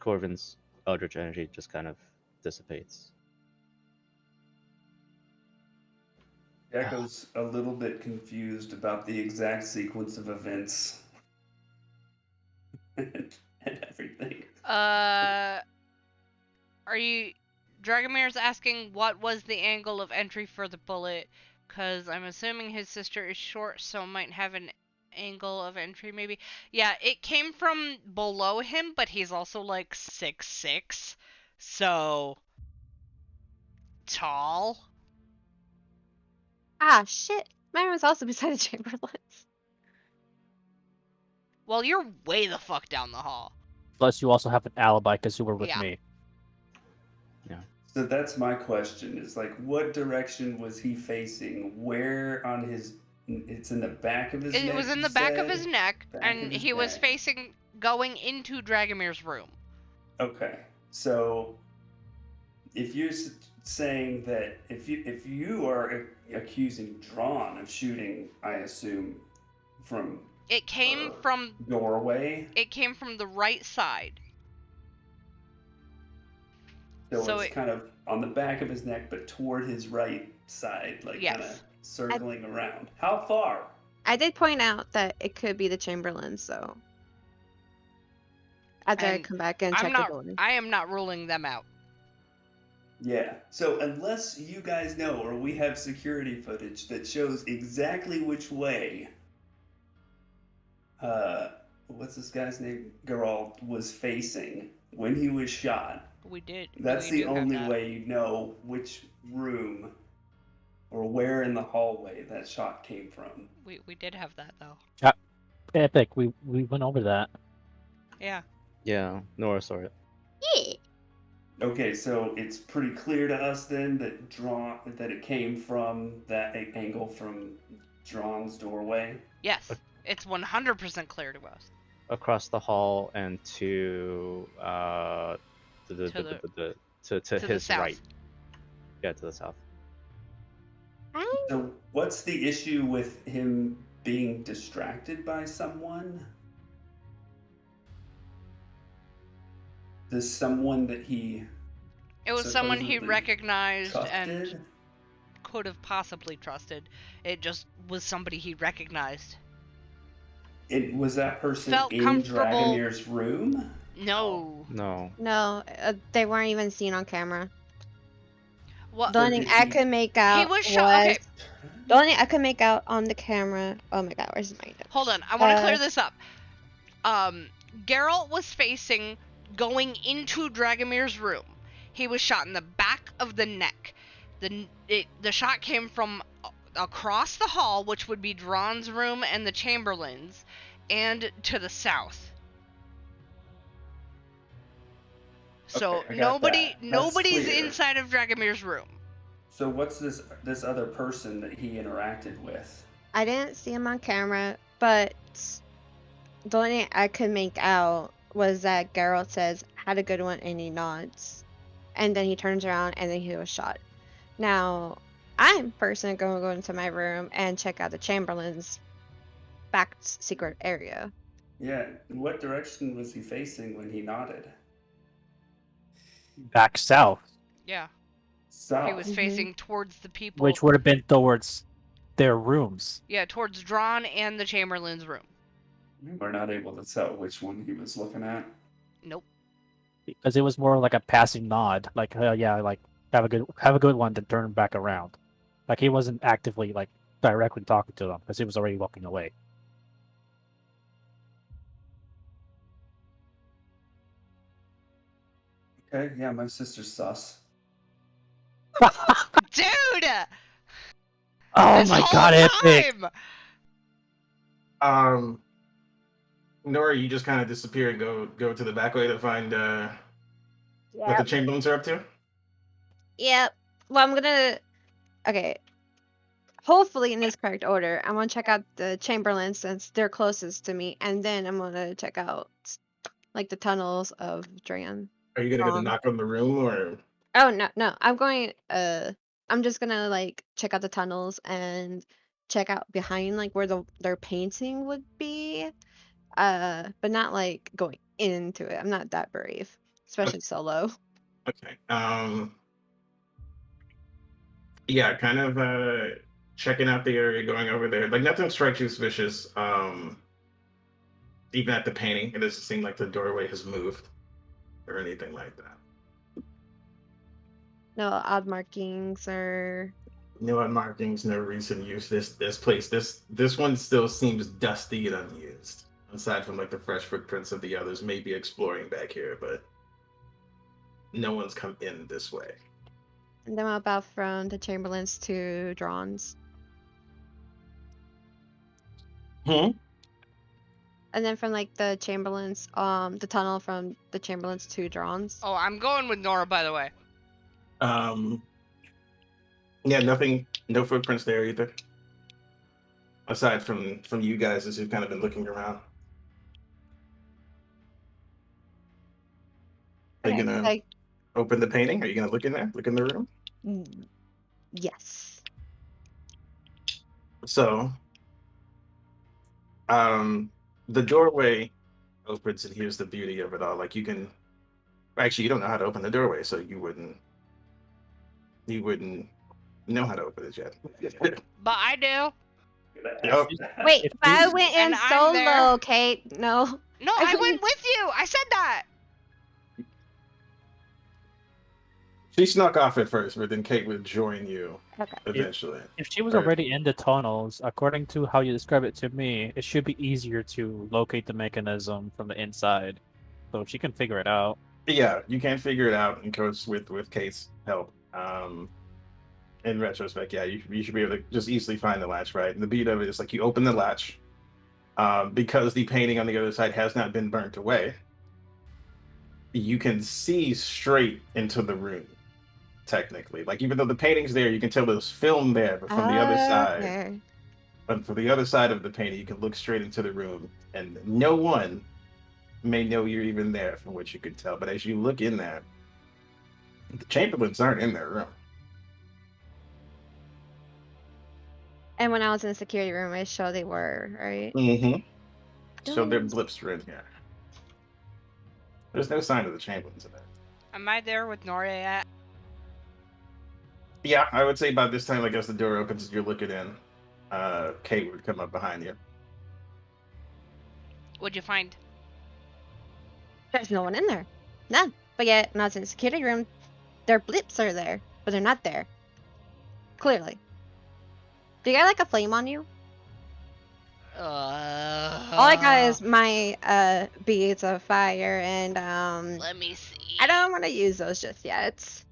Corvin's eldritch energy just kind of dissipates. Jacko's a little bit confused about the exact sequence of events and everything. Are you... Dragomir's asking what was the angle of entry for the bullet, because I'm assuming his sister is short, so might have an angle of entry, maybe. Yeah, it came from below him, but he's also like 6'6", so... tall? Ah, shit. Mine was also beside the Chamberlains. Well, you're way the fuck down the hall. Plus, you also have an alibi because you were with Yeah. me. So that's my question, is like, what direction was he facing? Where on his... It's in the back of his neck, It was in you the back of said? his neck, Back and of his he was neck. facing... going into Dragomir's room. Okay, so if you're saying that if you are accusing Drawn of shooting, I assume from It came from... doorway, It came from the right side. so it- it's kind of on the back of his neck, but toward his right side, like Yes. kind of circling around. How far? I did point out that it could be the Chamberlains, so. After I And come back and I'm check not... the building. I am not ruling them out. Yeah. So unless you guys know, or we have security footage that shows exactly which way, what's this guy's name? Geralt was facing when he was shot. We did. That's we the do have only that. way you know which room or where in the hallway that shot came from. We did have that, though. Epic, we went over that. Yeah. Yeah, Nora saw it. Yeah. Okay, so it's pretty clear to us then that it came from that angle from Drawn's doorway. Yes. It's 100% clear to us. Across the hall and to To his the south. right. Yeah, to the south. So what's the issue with him being distracted by someone? Does someone that he It was someone he supposedly recognized and trusted? could have possibly trusted. It just was somebody he recognized. Was that person Felt in comfortable- Dragomir's room? No. No. No, they weren't even seen on camera. What? The only did thing I he- could make out He was shot. Okay, the only thing I could make out on the camera. Oh my god, where's my notes? hold on. I want to Uh, clear this up. Geralt was facing going into Dragomir's room. He was shot in the back of the neck. The shot came from across the hall, which would be Drawn's room and the Chamberlains, and to the south. So Okay, I got that. That's nobody's clear. inside of Dragomir's room. So what's this other person that he interacted with? I didn't see him on camera, but the only thing I could make out was that Geralt says, had a good one, and he nods. And then he turns around, and then he was shot. Now, I'm personally going to go into my room and check out the Chamberlain's back secret area. Yeah. What direction was he facing when he nodded? Back south, Yeah. South. He was facing towards the people. which would have been towards their rooms. Yeah, towards Drawn and the Chamberlain's room. We're not able to tell which one he was looking at. Nope. Because it was more like a passing nod, like yeah, like have a good one, then turn back around. Like he wasn't actively like directly talking to them because he was already walking away. Okay, yeah, my sister's sus. Dude! Oh This my whole god, epic! time! Nora, you just kind of disappear and go to the back way to find what the Yep. Chamberlains are up to. Yep. Well, I'm gonna. Okay. Hopefully, in this correct order, I'm gonna check out the Chamberlain since they're closest to me, and then I'm gonna check out like the tunnels of Dran. Are you gonna go to knock on the room or? Oh no, I'm going. I'm just gonna like check out the tunnels and check out behind like where their painting would be. But not like going into it. I'm not that brave, especially solo. Okay. Yeah, kind of checking out the area, going over there. Like nothing strikes you suspicious. Even at the painting, it doesn't seem like the doorway has moved or anything like that. No odd markings or. No markings, no recent use. This place, this one still seems dusty and unused. Aside from like the fresh footprints of the others, maybe exploring back here, but no one's come in this way. And then about from the Chamberlains to Drawn's. Hmm. And then from like the Chamberlains, the tunnel from the Chamberlains to Drawn's. Oh, I'm going with Nora, by the way. Yeah, nothing, no footprints there either. Aside from you guys as you've kind of been looking around. Are you Okay, gonna like, open the painting? Are you gonna look in there? Look in the room? yes. So, the doorway opens, and here's the beauty of it all. Like you can, actually, you don't know how to open the doorway, so you wouldn't know how to open it yet. But I do. Yep. Wait, If but I you- went in And I'm there. solo, Kate. No. No, I I went wouldn't- with you. I said that. She snuck off at first, but then Kate would join you Okay. eventually. If she was Right. already in the tunnels, according to how you describe it to me, it should be easier to locate the mechanism from the inside. So she can figure it out. Yeah, you can figure it out, and course with Kate's help. In retrospect, yeah, you should be able to just easily find the latch, right? And the beauty of it is like you open the latch, because the painting on the other side has not been burnt away. You can see straight into the room, technically. Like even though the painting's there, you can tell there's film there, but from the other side, Okay. but for the other side of the painting, you can look straight into the room, and no one may know you're even there from what you can tell. But as you look in there, the Chamberlains aren't in their room. And when I was in the security room, I showed they were, right? Mm-hmm. So their Don't- blips are in here. There's no sign of the Chamberlains in there. Am I there with Nora yet? Yeah, I would say by this time, I guess the door opens and you're looking in. Kate would come up behind you. What'd you find? There's no one in there. None. But yet, when I was in the security room, their blips are there, but they're not there. Clearly. Do you got like a flame on you? All I got is my beads of fire, and Let me see. I don't want to use those just yet.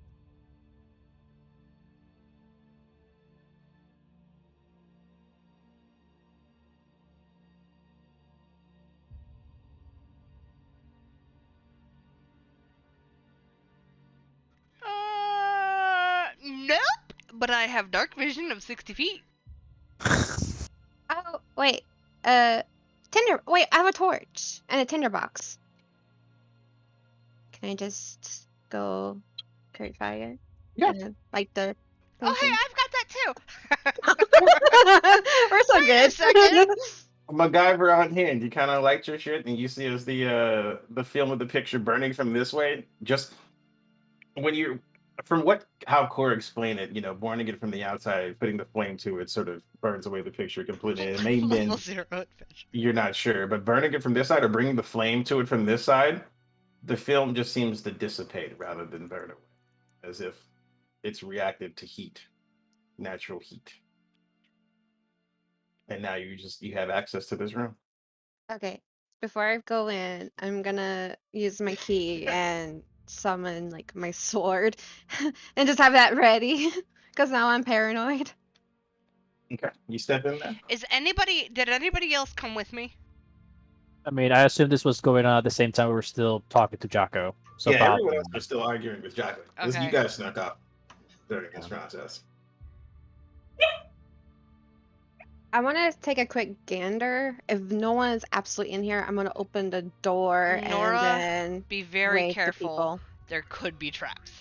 Nope. But I have dark vision of 60 feet. Oh wait, tinder. Wait, I have a torch and a tinderbox. can I just go create fire? Yeah. And then, like the. Oh, hey, I've got that too. We're so Wait a good. second. MacGyver on hand. You kind of light your shit, and you see as the film of the picture burning from this way. Just when you're how Core explained it, burning it from the outside, putting the flame to it, sort of burns away the picture completely. It may Level bend. 0 adventure. You're not sure, but burning it from this side or bringing the flame to it from this side, the film just seems to dissipate rather than burn away, as if it's reactive to heat, natural heat. And now you have access to this room. Okay, before I go in, I'm gonna use my key and summon like my sword and just have that ready because now I'm paranoid. Okay, you step in there. Did anybody else come with me? I mean, I assume this was going on at the same time we were still talking to Jocko. So Yeah, Bob, everyone else was still arguing with Jocko. You Okay. guys snuck up during this process. I want to take a quick gander. If no one's absolutely in here, I'm gonna open the door Nora, and then Be very wake the careful. people. There could be traps.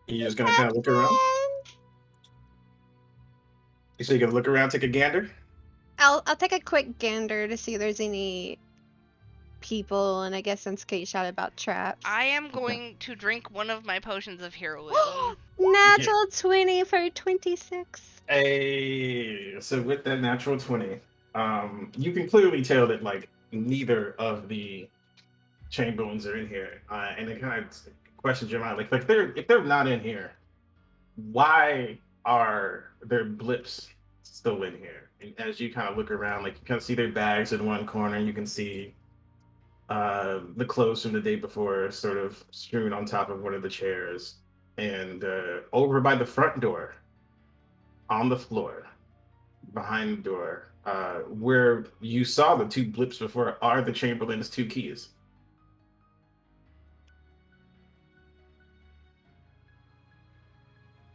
You're just gonna kind of look around. So you're gonna look around, take a gander. I'll take a quick gander to see if there's any people, and I guess since Kate shouted about traps. I am going to drink one of my potions of heroism. Natural 20 for 26. Hey, so with that natural 20, you can clearly tell that like neither of the Chamberlains are in here, and it kind of questions your mind, like if they're not in here, why are there blips still in here? And as you kind of look around, like you kind of see their bags in one corner, you can see the clothes from the day before sort of strewn on top of one of the chairs, and over by the front door, on the floor, behind the door, where you saw the two blips before, are the Chamberlain's 2 keys.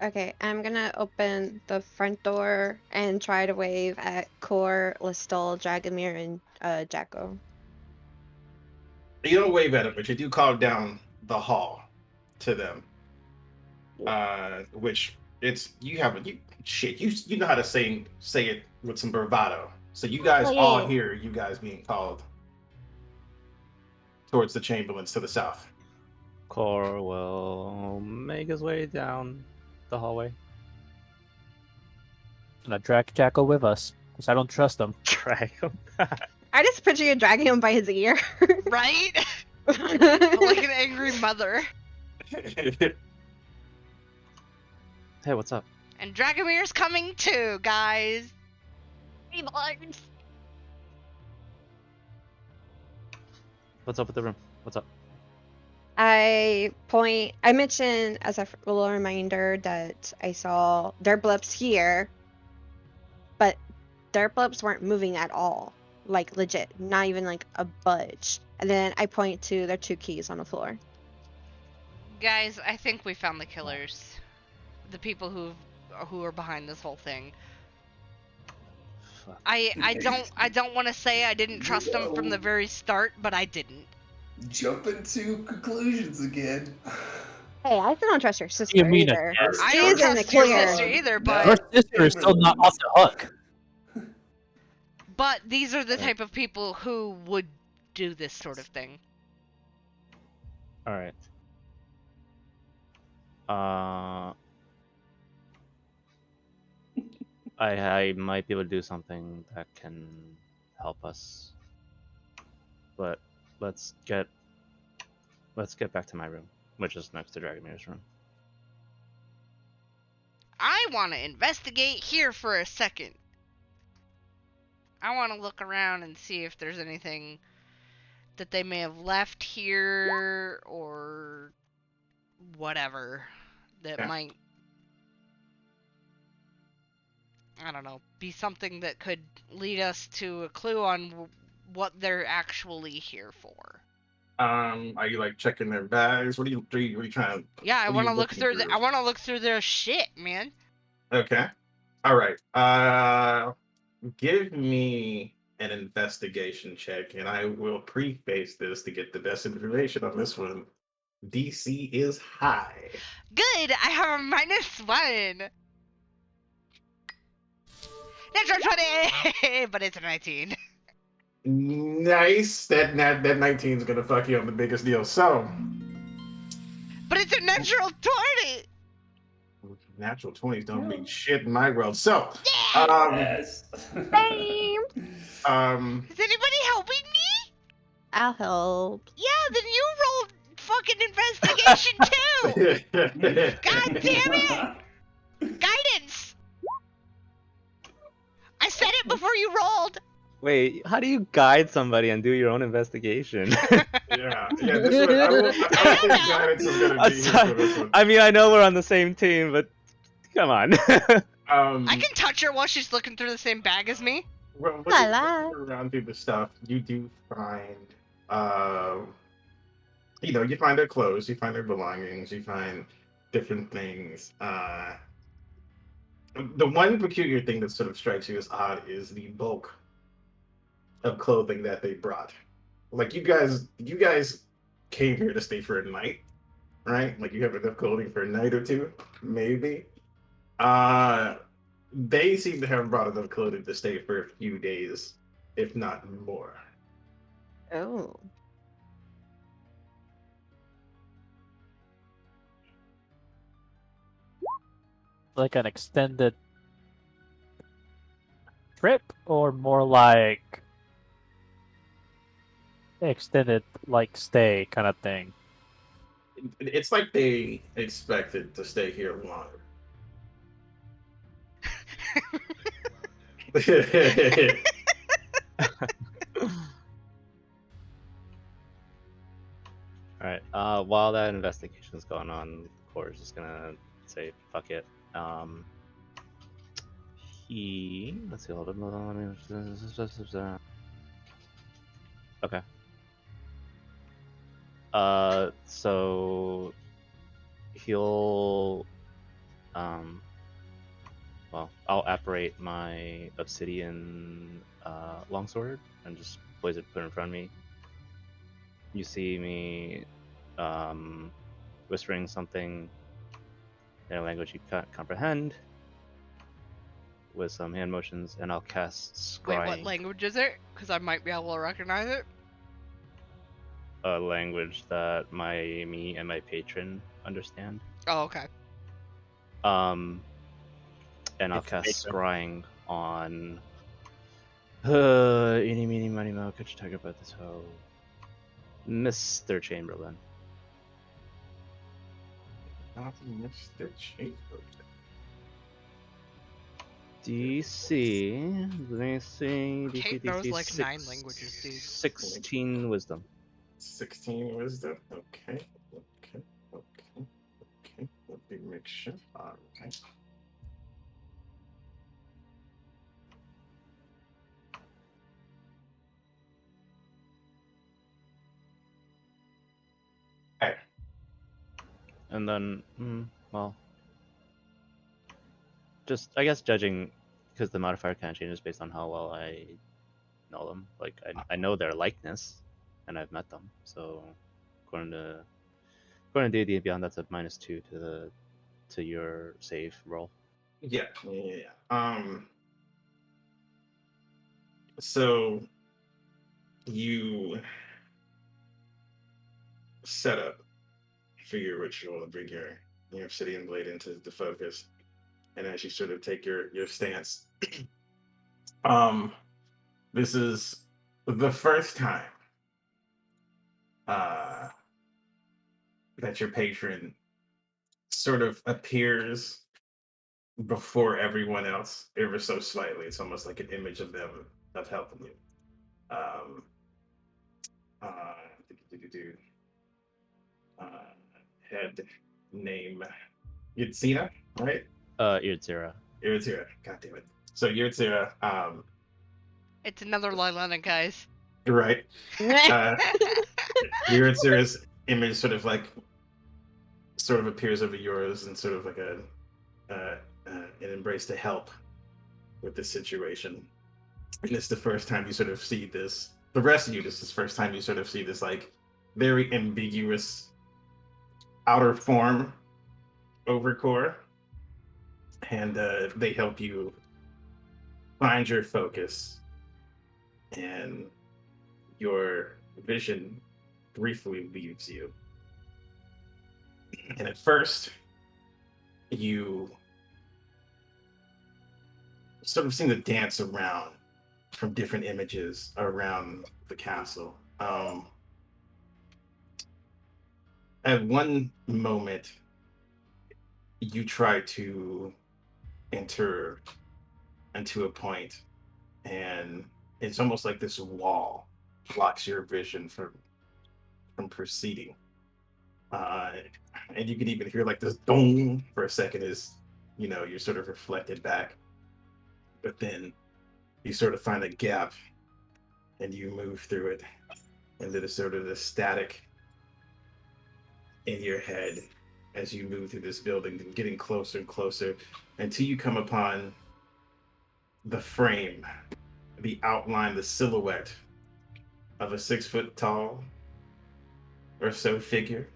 Okay, I'm gonna open the front door and try to wave at Core, Listel, Dragomir, and Jacko. You don't wave at them, but you do call down the hall to them. Which you know how to say it with some bravado. So you guys all hear you guys being called towards the Chamberlains to the south. Core will make his way down the hallway. and I drag Jacko with us because I don't trust him. Drag him. I just picture you dragging him by his ear. Right? Like an angry mother. Hey, what's up? And Dragomir's coming too, guys. Reborns. What's up with the room? What's up? I mentioned as a little reminder that I saw their blips here, but their blips weren't moving at all. Like legit, not even like a budge. And then I point to their 2 keys on the floor. Guys, I think we found the killers. The people who are behind this whole thing. Fuck. I don't want to say I didn't trust them from the very start, but I didn't. Jumping to conclusions again. Hey, I still don't trust your sister You mean either. a guess? I She's don't in the trust your clear. sister either, No. but Your sister is still not off the hook. but these are the type of people who would do this sort of thing. All right. I might be able to do something that can help us, but let's get back to my room, which is next to Dragomir's room. I want to investigate here for a second. I want to look around and see if there's anything that they may have left here or whatever that Yeah. might, I don't know, be something that could lead us to a clue on what they're actually here for. Are you like checking their bags? What are you trying? Yeah, I What are want to you look looking through through? I want to look through their shit, man. Okay. All right. Give me an investigation check, and I will preface this to get the best information on this one. DC is high. Good. I have a -1. Natural 20, but it's a 19. Nice. That 19 is gonna fuck you on the biggest deal. So, But it's a natural 20. natural 20s don't mean shit in my world. So, Yeah. Yes. Same. Is anybody helping me? I'll help. Yeah, then you rolled fucking investigation too. God damn it! Guidance. I said it before you rolled. Wait, how do you guide somebody and do your own investigation? yeah. This one, I don't think guidance is gonna be here for this one. I mean, I know we're on the same team, but come on. I can touch her while she's looking through the same bag as me. Well, when La you la. look around through the stuff, you do find, you find their clothes, you find their belongings, you find different things. The one peculiar thing that sort of strikes you as odd is the bulk of clothing that they brought. Like you guys came here to stay for a night, right? Like you have enough clothing for a night or two, maybe. They seem to have brought enough clothing to stay for a few days, if not more. Oh. Like an extended trip, or more like extended like stay kind of thing. It's like they expected to stay here longer. Alright, while that investigation is going on, Core is just gonna say, fuck it. Let's see, hold on. Okay. So he'll, well, I'll apparate my obsidian longsword and just put it in front of me. You see me whispering something in a language you can't comprehend with some hand motions, and I'll cast Scrying. Wait, what language is it? Because I might be able to recognize it. A language that me and my patron understand. Oh, okay. And I'll It's cast patron. Scrying on eeny, meeny, miny, moe, catch a tiger by the toe, Mr. Chamberlain. Mr. Chamberlain. DC. Let me see. Kate knows like 9 languages, dude. 16 wisdom. 16 wisdom. Okay. Let me make sure. All right. Okay. And then, well, just, I guess, judging, because the modifier kind of changes based on how well I know them. Like, I know their likeness, and I've met them. So, according to D&D and Beyond, that's a -2 to your save roll. Yeah. So you set up for your ritual and bring your obsidian blade into the focus, and as you sort of take your stance, this is the first time that your patron sort of appears before everyone else ever so slightly. It's almost like an image of them of helping you. Head name Yutsina, right? Iritsira. Yutsira, god damn it. So Yutsira, It's another Lylana, guys. right? Yutsira's image sort of appears over yours, and sort of like an embrace to help with the situation. And it's the first time you sort of see this. The rest of you, this is the first time you sort of see this like very ambiguous outer form over core, and they help you find your focus, and your vision briefly leaves you. And at first, you sort of seem to dance around from different images around the castle. At one moment, you try to enter into a point, and it's almost like this wall blocks your vision from proceeding. Uh, and you can even hear like this dong for a second as you're sort of reflected back, but then you sort of find a gap and you move through it, and there's sort of the static in your head as you move through this building, getting closer and closer until you come upon the frame, the outline, the silhouette of a 6 foot tall or so figure.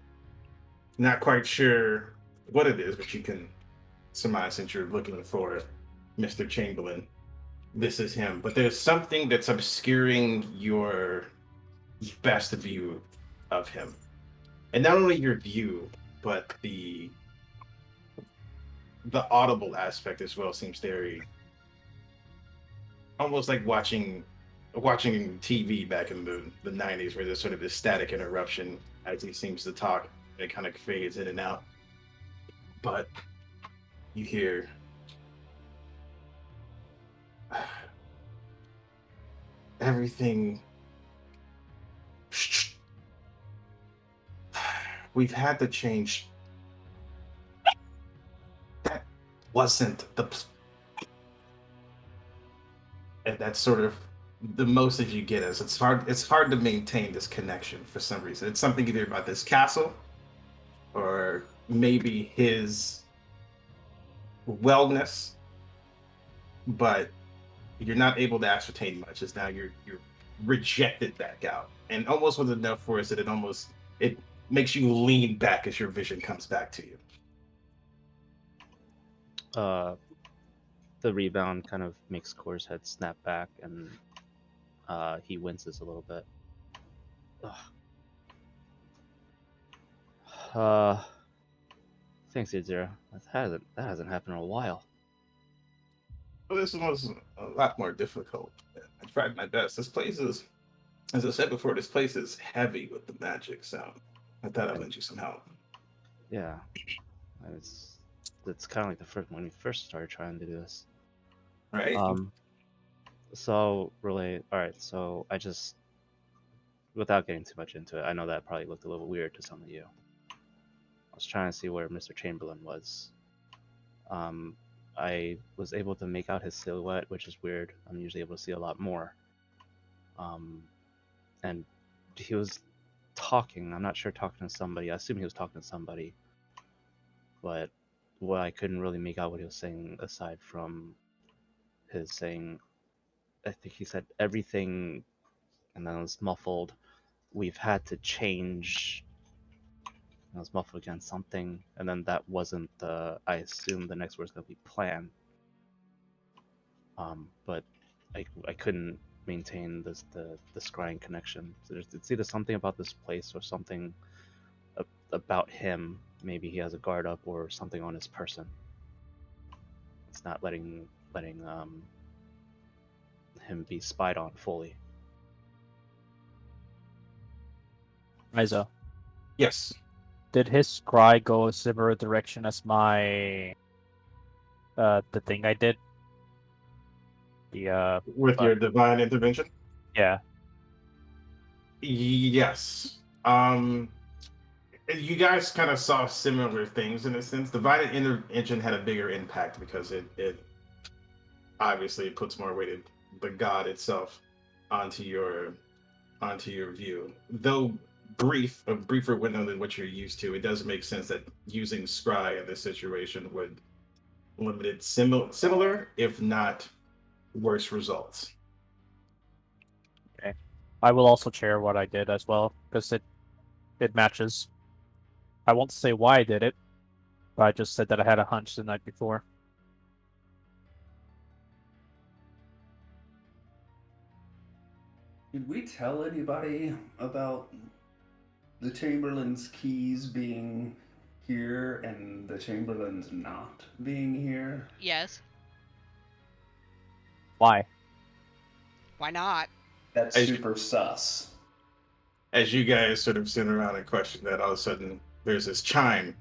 Not quite sure what it is, but you can surmise, since you're looking for Mr. Chamberlain, this is him. But there's something that's obscuring your best view of him. And not only your view, but the audible aspect as well seems very almost like watching TV back in the 90s, where there's sort of this static interruption as he seems to talk. It kind of fades in and out. But you hear everything. We've had to change. That wasn't the. And that's sort of the most of you get is it's hard to maintain this connection for some reason. It's something either about this castle or maybe his wellness, but you're not able to ascertain much as now you're rejected back out. And almost was enough for us that it makes you lean back as your vision comes back to you. The rebound kind of makes Core's head snap back, and he winces a little bit. Thanks, Zero. That hasn't happened in a while. Well, this was a lot more difficult. I tried my best. This place is, as I said before, this place is heavy with the magic, so I thought I'd lend you some help. Yeah, it's kind of like when we first started trying to do this. Right. So relay. All right. So I just, without getting too much into it, I know that probably looked a little weird to some of you. I was trying to see where Mr. Chamberlain was. I was able to make out his silhouette, which is weird. I'm usually able to see a lot more. And he was talking. I'm not sure, talking to somebody. I assume he was talking to somebody. But what I couldn't really make out what he was saying, aside from his saying, I think he said everything, and then it was muffled. We've had to change. And it was muffled again, something, and then that wasn't the. I assumed the next word's gonna be plan. But I couldn't maintain the scrying connection. So it's either something about this place or something about him. Maybe he has a guard up or something on his person. It's not letting him be spied on fully. Riza, Yes. did his scry go a similar direction as my the thing I did? The With your divine intervention? yeah. Yes. You guys kind of saw similar things in a sense. Divine intervention had a bigger impact because it obviously puts more weight of the god itself onto your view. Though a briefer window than what you're used to, it does make sense that using scry in this situation would limit it similar, if not worse results. I will also share what I did as well, because it matches. I won't say why I did it, but I just said that I had a hunch the night before. Did we tell anybody about the Chamberlain's keys being here and the Chamberlain's not being here? Yes. Why? Why not? That's As- super sus. As you guys sort of sit around and question that, all of a sudden there's this chime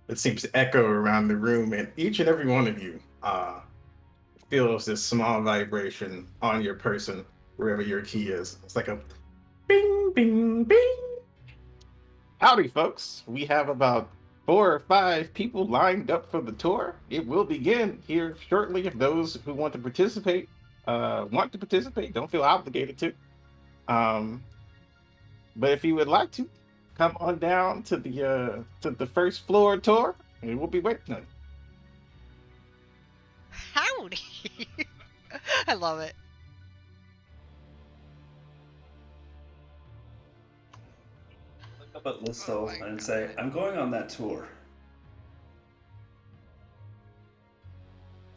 that seems to echo around the room, and each and every one of you feels this small vibration on your person, wherever your key is. It's like a bing, bing, bing. Howdy, folks. We have about 4 or 5 people lined up for the tour. It will begin here shortly. If those who want to participate don't feel obligated to. But if you would like to, come on down to the first floor tour, and we'll be waiting on you. Howdy. I love it. Look up at Listo Oh my and say, I'm going on that tour.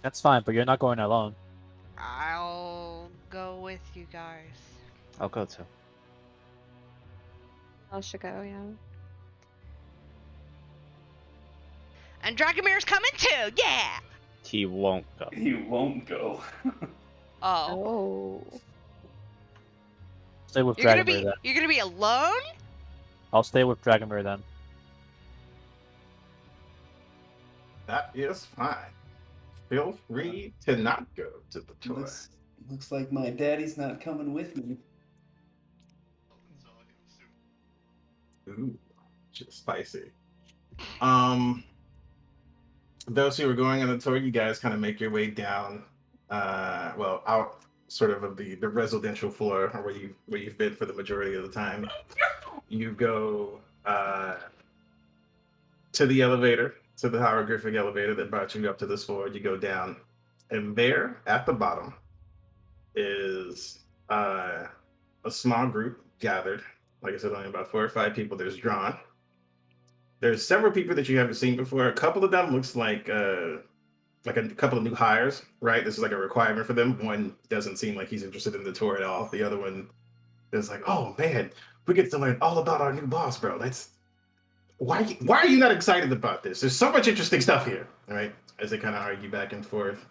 That's fine, but you're not going alone. I'll go with you guys. I'll go too. I should go, yeah. And Dragomir's coming too. Yeah. He won't go. He won't go. Oh. Oh. Stay with You're gonna Dragomir be then. you're gonna be alone? I'll stay with Dragomir then. That is fine. Feel free to not go to the tour. Looks like my daddy's not coming with me. Ooh, just spicy. Those who are going on the tour, you guys kind of make your way down, out sort of the residential floor, or where you've been for the majority of the time. You go to the elevator, to the hieroglyphic elevator that brought you up to this floor. You go down, and there at the bottom is a small group gathered. Like I said, only about 4 or 5 people. There's Drawn. There's several people that you haven't seen before. A couple of them looks like a couple of new hires, right? This is like a requirement for them. One doesn't seem like he's interested in the tour at all. The other one is like, oh man, we get to learn all about our new boss, bro. Why are you not excited about this? There's so much interesting stuff here, all right? As they kind of argue back and forth.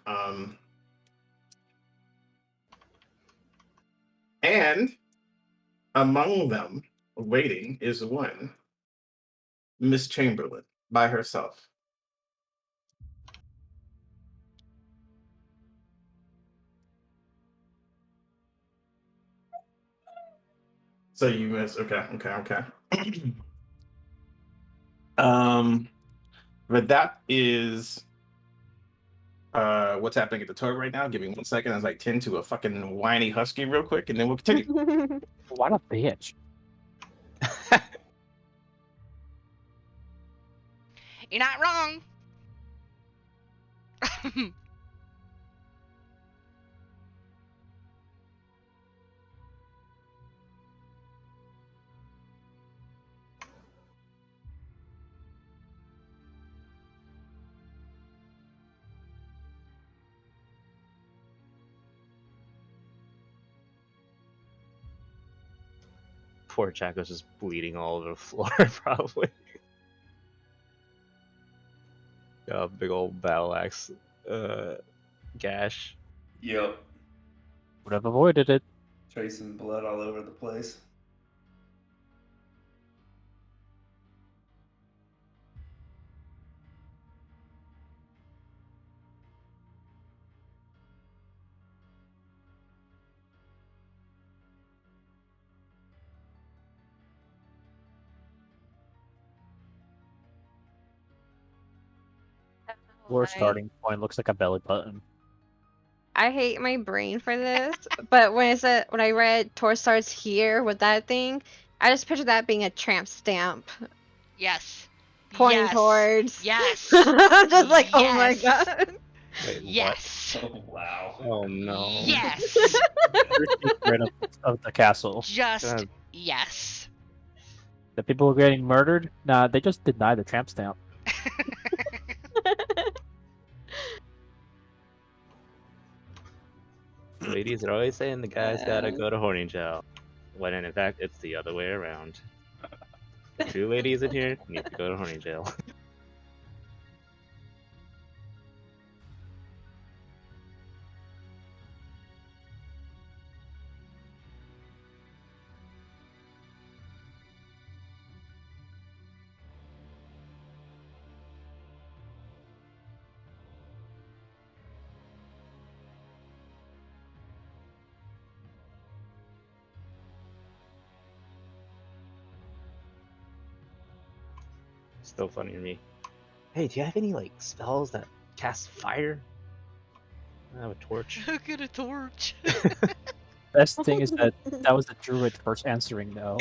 And among them, waiting, is one Miss Chamberlain by herself. So you miss. Okay. But that is what's happening at the tour right now. Give me 1 second. I was like 10 to a fucking whiny husky real quick, and then we'll continue. What a bitch. You're not wrong. Poor Chaco's just bleeding all over the floor, probably. Got a big old battle axe gash. Yep. Would have avoided it. Tracing blood all over the place. War Right. starting point looks like a belly button. I hate my brain for this, but when I read Tor starts here with that thing, I just pictured that being a tramp stamp Yes. pointing Yes. towards. Yes. I'm just like, oh my Yes. god. Wait, Yes. Oh wow. what? Oh no. Yes. Right up of the castle. Just yes. The people who are getting murdered? Nah, they just denied the tramp stamp. Ladies are always saying the guy's gotta go to horny jail, when in fact it's the other way around. Two ladies in here need to go to horny jail. Still funny to me. Hey, do you have any like spells that cast fire? I have a torch. Look at a torch. Best thing is that was the druid first answering though.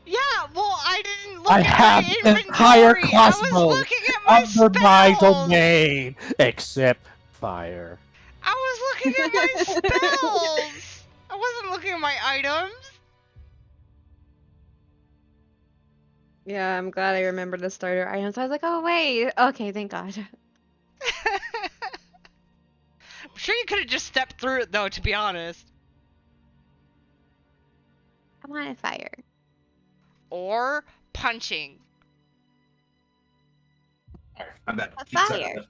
Yeah, well, I didn't look I at have my the entire inventory. I was cosmos looking at my under my spells. domain, except fire. I was looking at my spells. I wasn't looking at my items. Yeah, I'm glad I remembered the starter items. I was like, oh wait, okay, thank God. I'm sure you could have just stepped through it, though, to be honest. I wanted fire. Or punching. Alright, I'm back. A fire.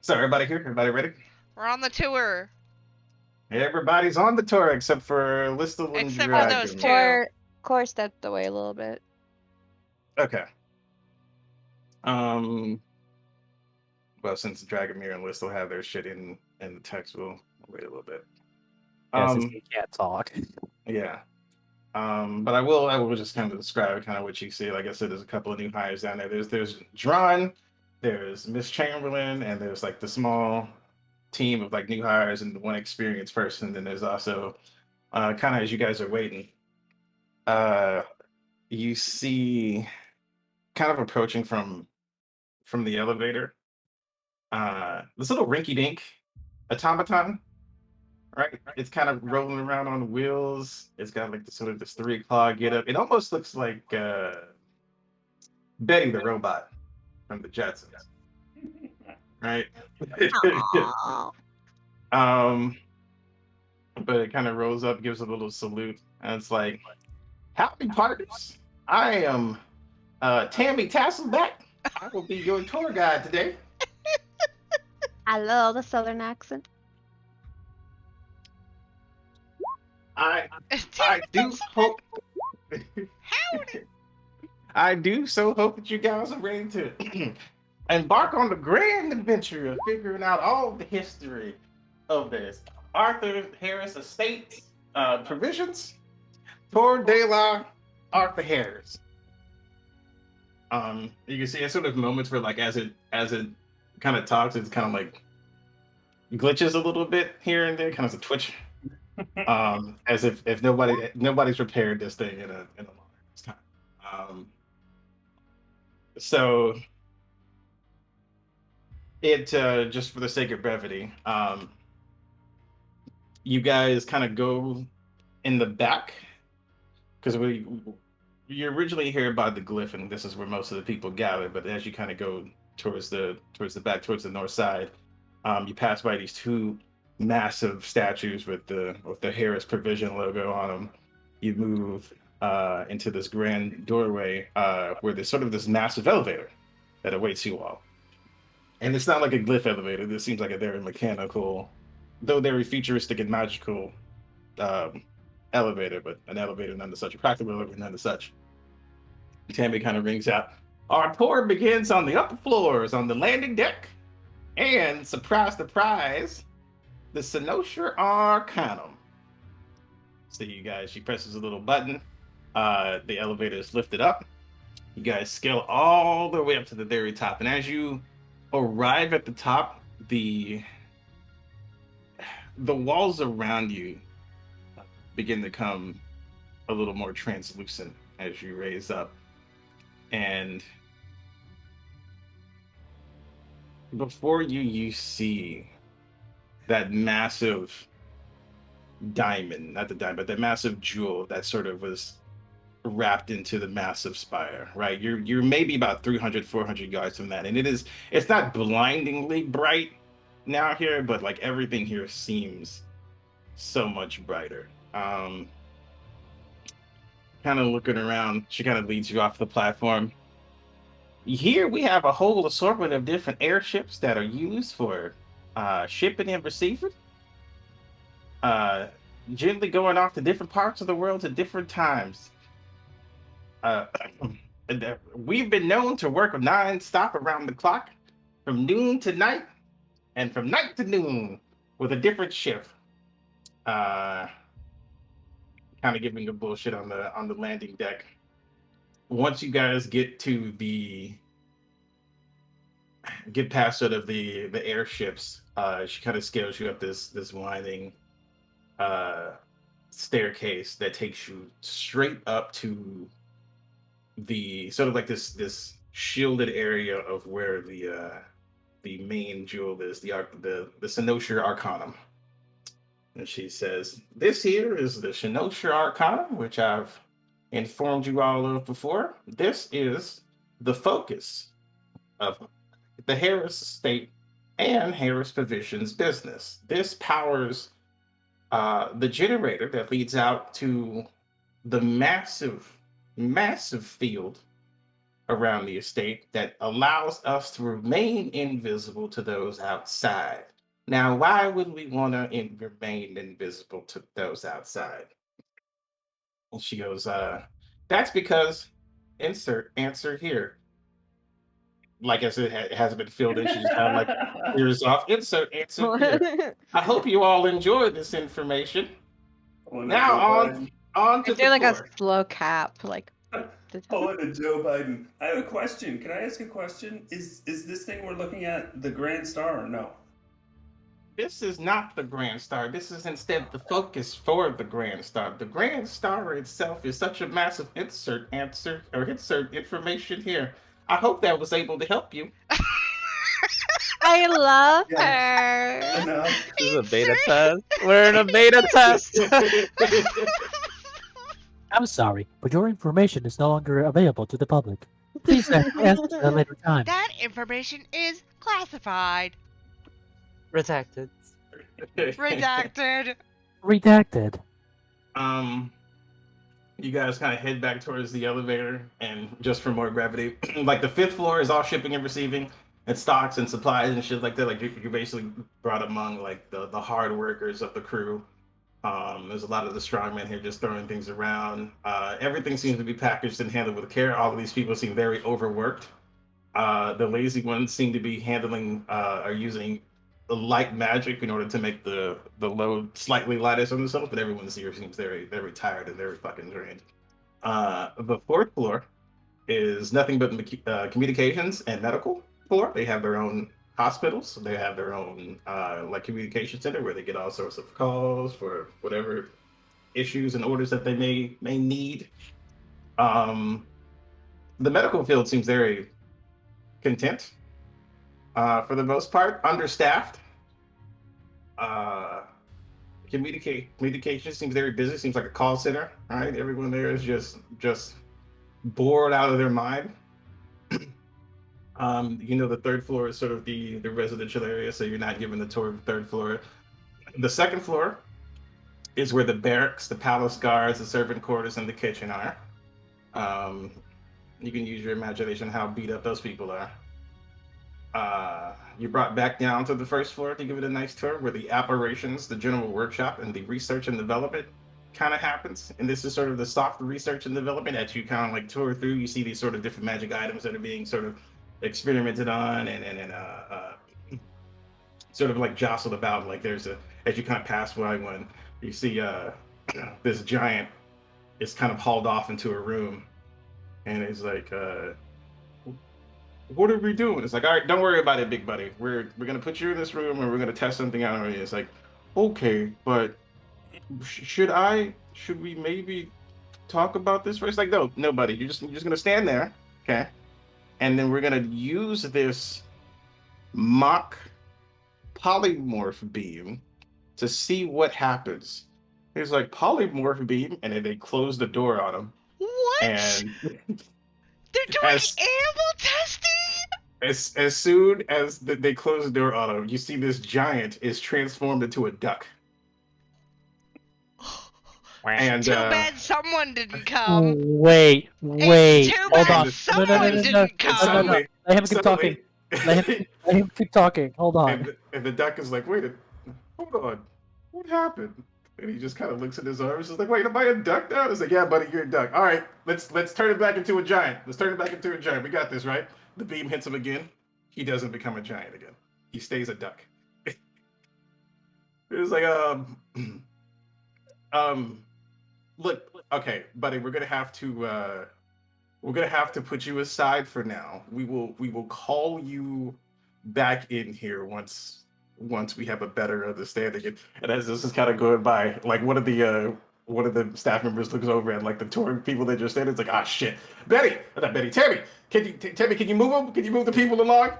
So everybody here? Everybody ready? We're on the tour. Everybody's on the tour except for Listel and Except for Dragon. those two. Core stepped away a little bit. Okay. Well, since Dragomir and Listel have their shit in the text, we'll wait a little bit. Yeah, since he can't talk. Yeah. But I will just kind of describe kind of what you see. Like I said, there's a couple of new hires down there. There's Dron, there's Miss Chamberlain, and there's like the small team of like new hires and one experienced person. And then there's also kind of as you guys are waiting, you see kind of approaching from the elevator, this little rinky-dink automaton. Right, it's kind of rolling around on wheels. It's got like the sort of this 3 o'clock get up. It almost looks like Betty the robot from the Jetsons, right? Aw. But it kind of rolls up, gives a little salute, and it's like, "Howdy, partners! I am Tammy Tasselback. I will be your tour guide today." I love the southern accent. I do hope. Howdy. I do so hope that you guys are ready to embark on the grand adventure of figuring out all the history of this Arthur Harris Estates provisions. Tour de la Arthur Harris. You can see a sort of moments where, like, as it kind of talks, it's kind of like glitches a little bit here and there, kind of a twitch. As if nobody's prepared this thing in a long time. So it just for the sake of brevity, you guys kind of go in the back because you're originally here by the glyph, and this is where most of the people gather. But as you kind of go towards the back, towards the north side, you pass by these two massive statues with the Harris Provision logo on them. You move into this grand doorway where there's sort of this massive elevator that awaits you all. And it's not like a glyph elevator. This seems like a very mechanical, though very futuristic and magical elevator, but an elevator none as such, a practical elevator none as such. Tammy kind of rings out, "Our tour begins on the upper floors on the landing deck. And surprise, surprise, the Cynosure Arcanum." So you guys, she presses a little button. The elevator is lifted up. You guys scale all the way up to the very top. And as you arrive at the top, the walls around you begin to come a little more translucent as you raise up. And before you see that massive diamond, not the diamond, but that massive jewel that sort of was wrapped into the massive spire, right? You're maybe about 300, 400 yards from that. And it's not blindingly bright now here, but like everything here seems so much brighter. Kind of looking around, she kind of leads you off the platform. Here we have a whole assortment of different airships that are used for shipping and receiving. Generally going off to different parts of the world at different times. We've been known to work non-stop around the clock, from noon to night, and from night to noon with a different shift. Kind of giving a bullshit on the landing deck. Once you guys get past sort of the airships, she kind of scales you up this winding staircase that takes you straight up to the sort of like this shielded area of where the main jewel is, the Cynosure Arcanum. And she says, "This here is the Cynosure Arcanum, which I've informed you all of before. This is the focus of the Harris Estate and Harris Provisions business. This powers the generator that leads out to the massive field around the estate that allows us to remain invisible to those outside. Now, why would we want to remain invisible to those outside?" And she goes, "That's because," insert answer here. Like I said, it hasn't been filled in. She just kind of like clears off. Insert answer here. "I hope you all enjoy this information. Now on to Is the there like a tour." slow cap? Like, Oh, and Joe Biden. I have a question. Can I ask a question? Is this thing we're looking at the Grand Star or no? This is not the Grand Star. This is instead the focus for the Grand Star. The Grand Star itself is such a massive insert information here. I hope that was able to help you. I love Yes. her. Enough. This is a beta test. We're in a beta test. I'm sorry, but your information is no longer available to the public. Please ask at a later time. That information is classified. Redacted. Redacted. Redacted. You guys kind of head back towards the elevator, and just for more gravity, like the 5th floor is all shipping and receiving, and stocks and supplies and shit like that. Like you're basically brought among like the hard workers of the crew. There's a lot of the strongmen here just throwing things around. Everything seems to be packaged and handled with care. All of these people seem very overworked. The lazy ones seem to be are using the light magic in order to make the load slightly lighter on themselves, but everyone here seems very, very tired and very fucking drained. The 4th floor is nothing but communications and medical floor. They have their own hospitals. They have their own like communication center where they get all sorts of calls for whatever issues and orders that they may need. The medical field seems very content for the most part, understaffed. Communication seems very busy. Seems like a call center, right? Everyone there is just bored out of their mind. The 3rd floor is sort of the residential area, so you're not given the tour of the 3rd floor. The 2nd floor is where the barracks, the palace guards, the servant quarters, and the kitchen are. You can use your imagination how beat up those people are. You're brought back down to the 1st floor to give it a nice tour, where the operations, the general workshop, and the research and development kind of happens. And this is sort of the soft research and development that you kind of like tour through. You see these sort of different magic items that are being sort of experimented on and sort of like jostled about. Like as you kind of pass by one, you see this giant is kind of hauled off into a room, and it's like, "What are we doing?" It's like, "All right, don't worry about it, big buddy. We're gonna put you in this room and we're gonna test something out on you." It's like, "Okay, but should we maybe talk about this first?" Like, no, buddy. You're just gonna stand there, okay? And then we're gonna use this mock polymorph beam to see what happens. He's like, polymorph beam, and then they close the door on him. What? And They're doing as- animal testing? as soon as they close the door on him, you see this giant is transformed into a duck. And Too bad someone didn't come. Oh, wait. It's too Hold bad on. someone and didn't and come. suddenly, Let him keep talking. Let him keep talking. Hold on. and the duck is like, wait, hold on, what happened? And he just kind of looks at his arms. He's like, wait, am I a duck now? He's like, yeah, buddy, you're a duck. All right, let's turn it back into a giant. Let's turn it back into a giant. We got this, right? The beam hits him again. He doesn't become a giant again. He stays a duck. It was like, look, okay, buddy, we're gonna have to put you aside for now. We will call you back in here once we have a better understanding. And as this is kind of going by, like one of the staff members looks over at like the tour people that just standing. It's like, ah, shit, Tammy, can you move them? Can you move the people along?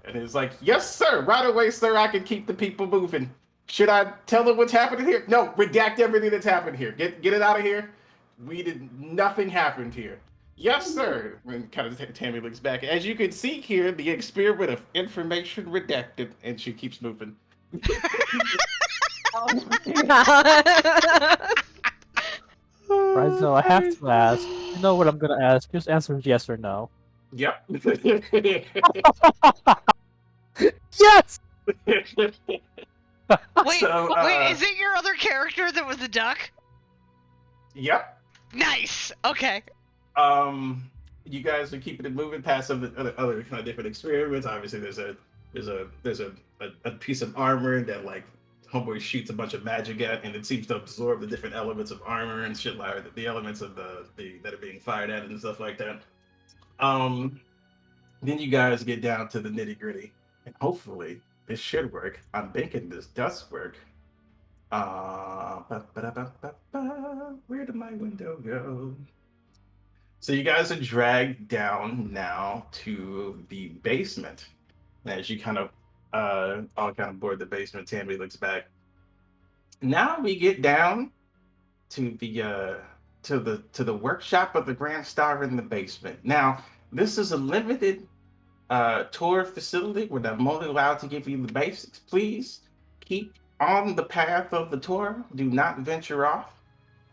And it's like, yes, sir, right away, sir. I can keep the people moving. Should I tell them what's happening here? No, redact everything that's happened here. Get it out of here. Nothing happened here. Yes, sir. And kind of Tammy looks back. As you can see here, the experiment of information redacted, and she keeps moving. Oh my god. Rizzo, I have to ask. You know what I'm gonna ask. Just answer yes or no. Yep. Yes! Wait, So, wait, is it your other character that was a duck? Yep. Nice. Okay. You guys are keeping it moving past some of the other kind of different experiments. Obviously, there's a piece of armor that like Homeboy shoots a bunch of magic at, and it seems to absorb the different elements of armor and shit like the elements of the that are being fired at and stuff like that. Then you guys get down to the nitty gritty, and hopefully this should work. I'm thinking this does work. Where did my window go? So you guys are dragged down now to the basement. As you kind of all kind of board the basement, Tammy looks back. Now we get down to the workshop of the Grand Star in the basement. Now, this is a limited tour facility where I'm only allowed to give you the basics. Please keep on the path of the tour. Do not venture off,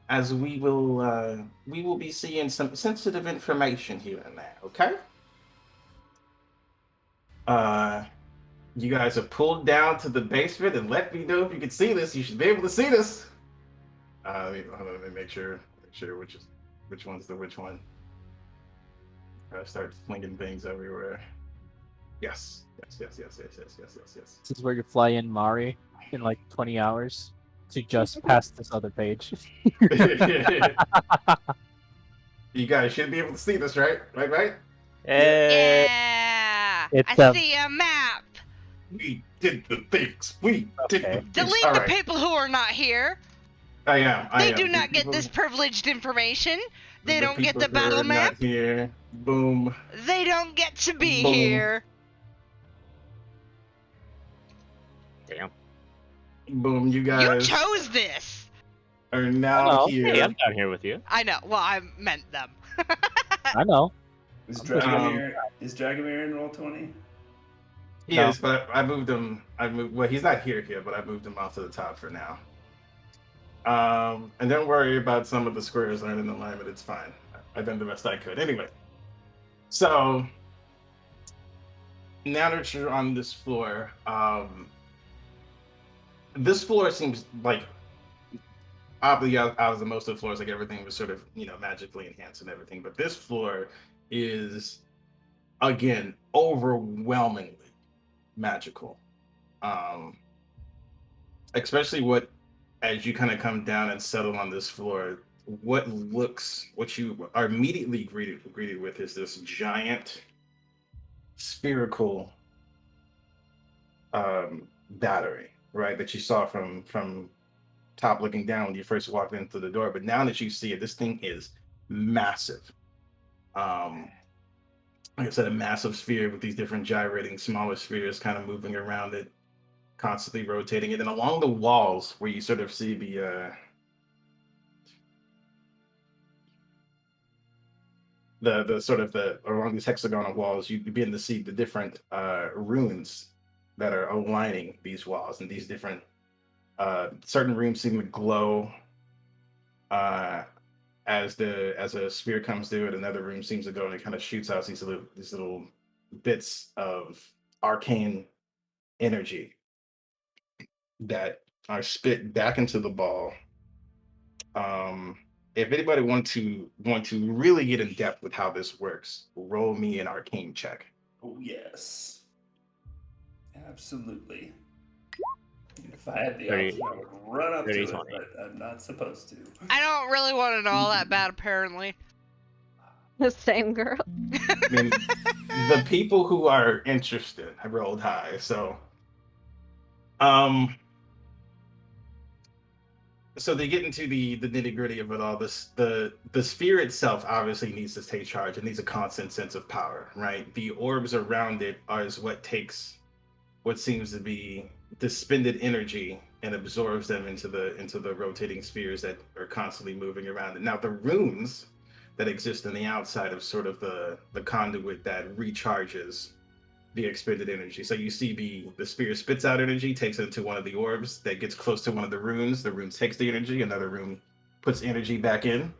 as we will be seeing some sensitive information here and there. Okay. You guys are pulled down to the basement, and let me know if you can see this. You should be able to see this. Hold on, let me make sure which one's the which one. I start flinging things everywhere. Yes. This is where you fly in Mari in like 20 hours to just pass this other page. You guys should be able to see this, right? Right? Yeah. It's, I see a map. We did the things. We did the things. Delete All the right. people who are not here. I am. They do not get this privileged information. They don't get the people who battle are map. not here. Boom. They don't get to be Boom. here. Damn. Boom. You You guys chose this. are now Hello. here. Hey, I'm down here with you. I know. Well, I meant them. I know. Is Um, Dragomir in Roll20? Yes, but I moved him. Well, he's not here, but I moved him off to the top for now. And don't worry about some of the squares aren't in alignment. It's fine. I've done the best I could. Anyway, so now that you're on this floor, this floor seems like obviously out of the most of the floors, like everything was sort of magically enhanced and everything. But this floor is again overwhelmingly magical. Especially as you kind of come down and settle on this floor, what you are immediately greeted with is this giant spherical battery, right? That you saw from top looking down when you first walked into the door. But now that you see it, this thing is massive. Like I said, a massive sphere with these different gyrating smaller spheres kind of moving around it. constantly rotating. And then along the walls where you sort of see the sort of the along these hexagonal walls, you begin to see the different runes that are aligning these walls, and these different certain rooms seem to glow uh, as a sphere comes through it. Another room seems to go and it kind of shoots out these little bits of arcane energy that are spit back into the ball. If anybody want to really get in depth with how this works, roll me an arcane check. Oh yes, absolutely. If I had the 30 option, I would run up 30, to 20. it, but I'm not supposed to. I don't really want to know all that bad, apparently. The same girl. I mean, the people who are interested have rolled high, so so they get into the nitty gritty of it all. The sphere itself obviously needs to take charge. It needs a constant sense of power, right? The orbs around it is what takes what seems to be dispended energy and absorbs them into the rotating spheres that are constantly moving around it. Now the runes that exist on the outside of sort of the conduit that recharges the expended energy. So you see the sphere spits out energy, takes it into one of the orbs that gets close to one of the runes. The rune takes the energy, another rune puts energy back in,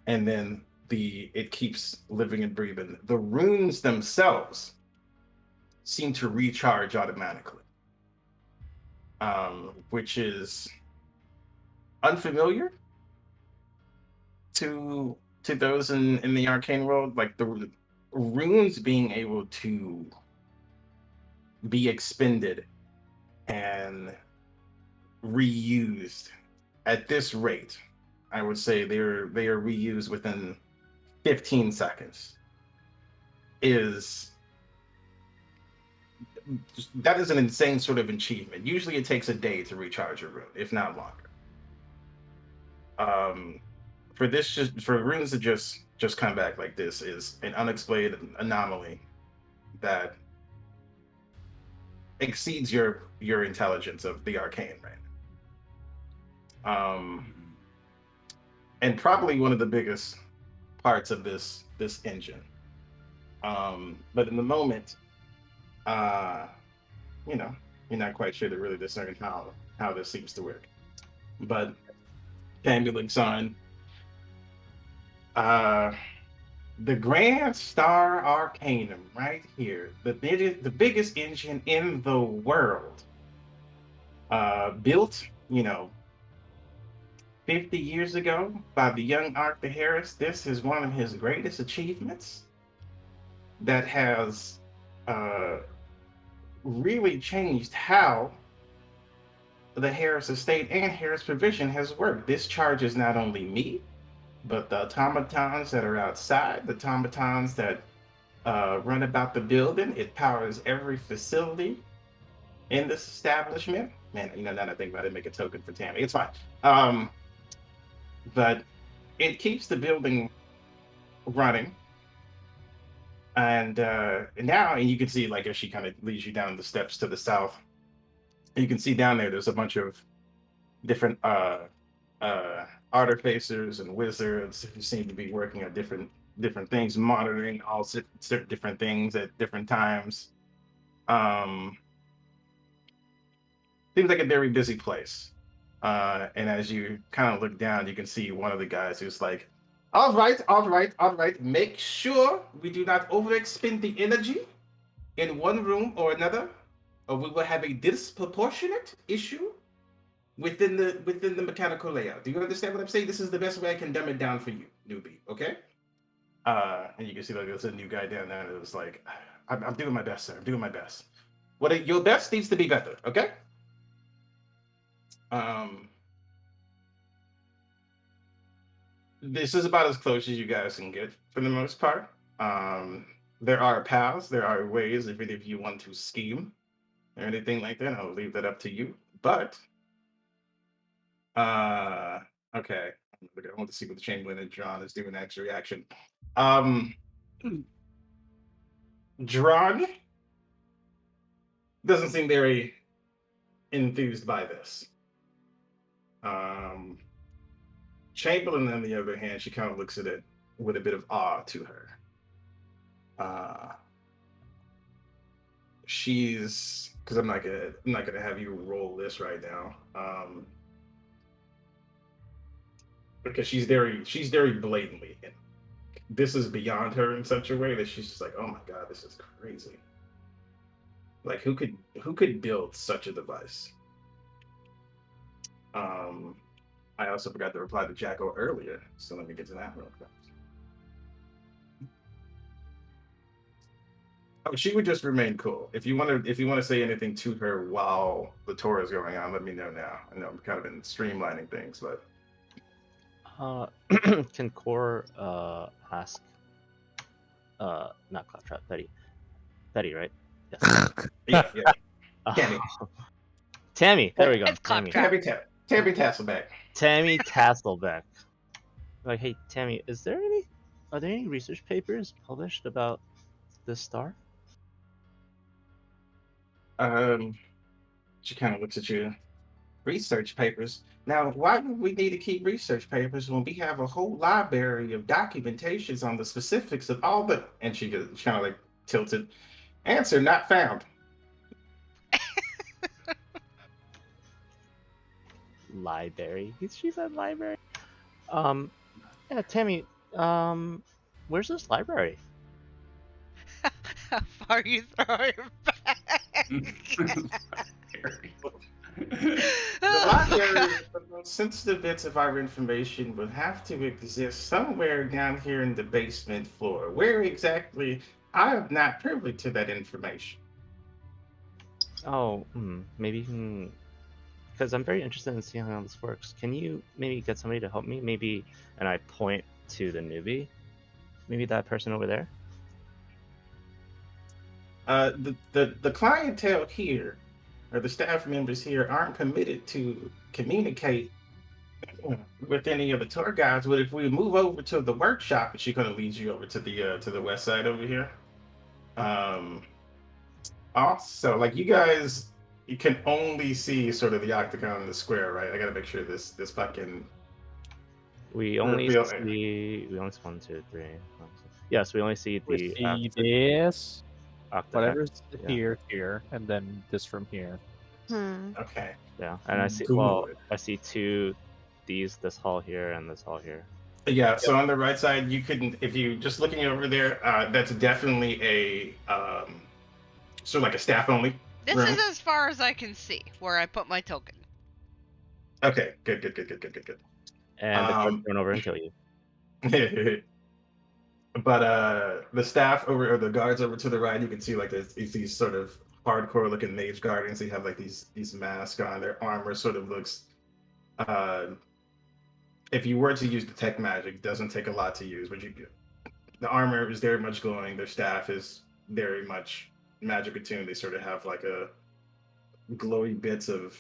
and then it keeps living and breathing. The runes themselves seem to recharge automatically, which is unfamiliar to those in the arcane world. Like the runes being able to be expended and reused at this rate, I would say they are reused within 15 seconds. That is an insane sort of achievement. Usually it takes a day to recharge a rune, if not longer. For runes to just come back like this is an unexplained anomaly that exceeds your intelligence of the arcane, right? And probably one of the biggest parts of this engine. But in the moment, you're not quite sure to really discern how this seems to work. But ambulance on the Grand Star Arcanum right here, the biggest engine in the world, built 50 years ago by the young Arthur Harris. This is one of his greatest achievements that has really changed how the Harris estate and Harris Provision has worked. This charges not only me, but the automatons that are outside, the automatons that run about the building. It powers every facility in this establishment. Man, now that I think about it, make a token for Tammy. It's fine. But it keeps the building running. And now you can see, like, as she kind of leads you down the steps to the south, you can see down there's a bunch of different artificers and wizards who seem to be working on different things, monitoring all certain different things at different times. Seems like a very busy place. And as you kind of look down, you can see one of the guys who's like, all right. Make sure we do not overexpend the energy in one room or another, or we will have a disproportionate issue within the mechanical layout. Do you understand what I'm saying? This is the best way I can dumb it down for you, newbie. Okay? And you can see like there's a new guy down there that was like, I'm doing my best, sir. I'm doing my best. Your best needs to be better. Okay? This is about as close as you guys can get for the most part. There are paths, there are ways if any of you want to scheme or anything like that. I'll leave that up to you. But okay. I want to see what the Chamberlain and John is doing next reaction. Dron doesn't seem very enthused by this. Chamberlain, on the other hand, she kind of looks at it with a bit of awe to her. She's because I'm not gonna have you roll this right now. Because she's very blatantly, and this is beyond her in such a way that she's just like, oh my god, this is crazy. Like who could build such a device? I also forgot to reply to Jacko earlier, so let me get to that real quick. Oh, she would just remain cool. If you want to say anything to her while the tour is going on, let me know now. I know I'm kind of been streamlining things, but Can Core ask not Claptrap, Betty, right? Yes. yeah. Uh, Tammy. Tammy, there we go. It's Tammy. Claptrap. Tammy Tasselback. Tammy Tasselbeck. Like, hey Tammy, are there any research papers published about this star? She kind of looks at you. Research papers. Now, why would we need to keep research papers when we have a whole library of documentations on the specifics of all the? And she kind of like tilted. Answer not found. Library. She said library. Yeah, Tammy. Where's this library? How far you throw it back? The library, the most sensitive bits of our information would have to exist somewhere down here in the basement floor. Where exactly? I am not privy to that information. Oh, maybe you can. Because I'm very interested in seeing how this works. Can you maybe get somebody to help me? Maybe, and I point to the newbie. Maybe that person over there. The clientele here, or the staff members here, aren't permitted to communicate with any of the tour guides. But if we move over to the workshop, she's going to lead you over to the west side over here. Also, like you guys, you can only see sort of the octagon and the square, right? I got to make sure this fucking. We only reveal- see 1, 2, 3. Yes, we only see We the see this, whatever's yeah. here, and then this from here. Okay. Yeah, and I see. Good. Well, I see two. This hall here and this hall here. Yeah, so on the right side, you couldn't, if you just looking over there, that's definitely a sort of like a staff only This room. is as far as I can see where I put my token. Okay, good. And the guards run over and kill you. But the staff over, or the guards over to the right, you can see like there's these sort of hardcore looking mage guardians. They have like these masks on. Their armor sort of looks. If you were to use detect magic, doesn't take a lot to use, but the armor is very much glowing. Their staff is very much magic attuned. They sort of have like a glowy bits of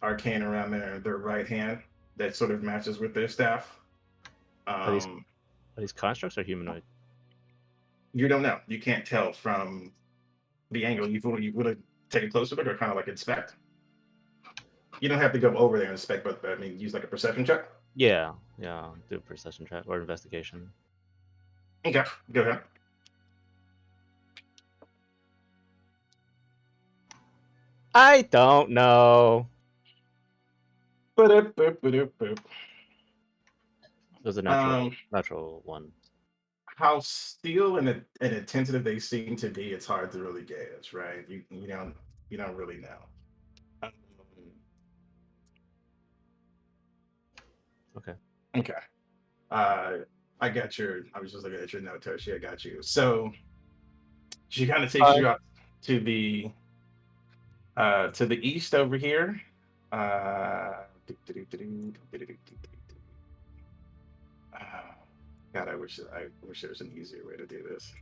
arcane around their right hand that sort of matches with their staff. Are these constructs or humanoid? You don't know. You can't tell from the angle. You would have take a closer look or kind of like inspect. You don't have to go over there and inspect, but I mean, use like a perception check. Yeah, do a perception check or investigation. Okay, go ahead. I don't know. Boop. It was a natural one. How still and attentive they seem to be, it's hard to really gauge, right? You don't really know. Okay. I got your. I was just looking at your note, Toshi. I got you. So she kind of takes you out to the east over here. God, I wish there was an easier way to do this.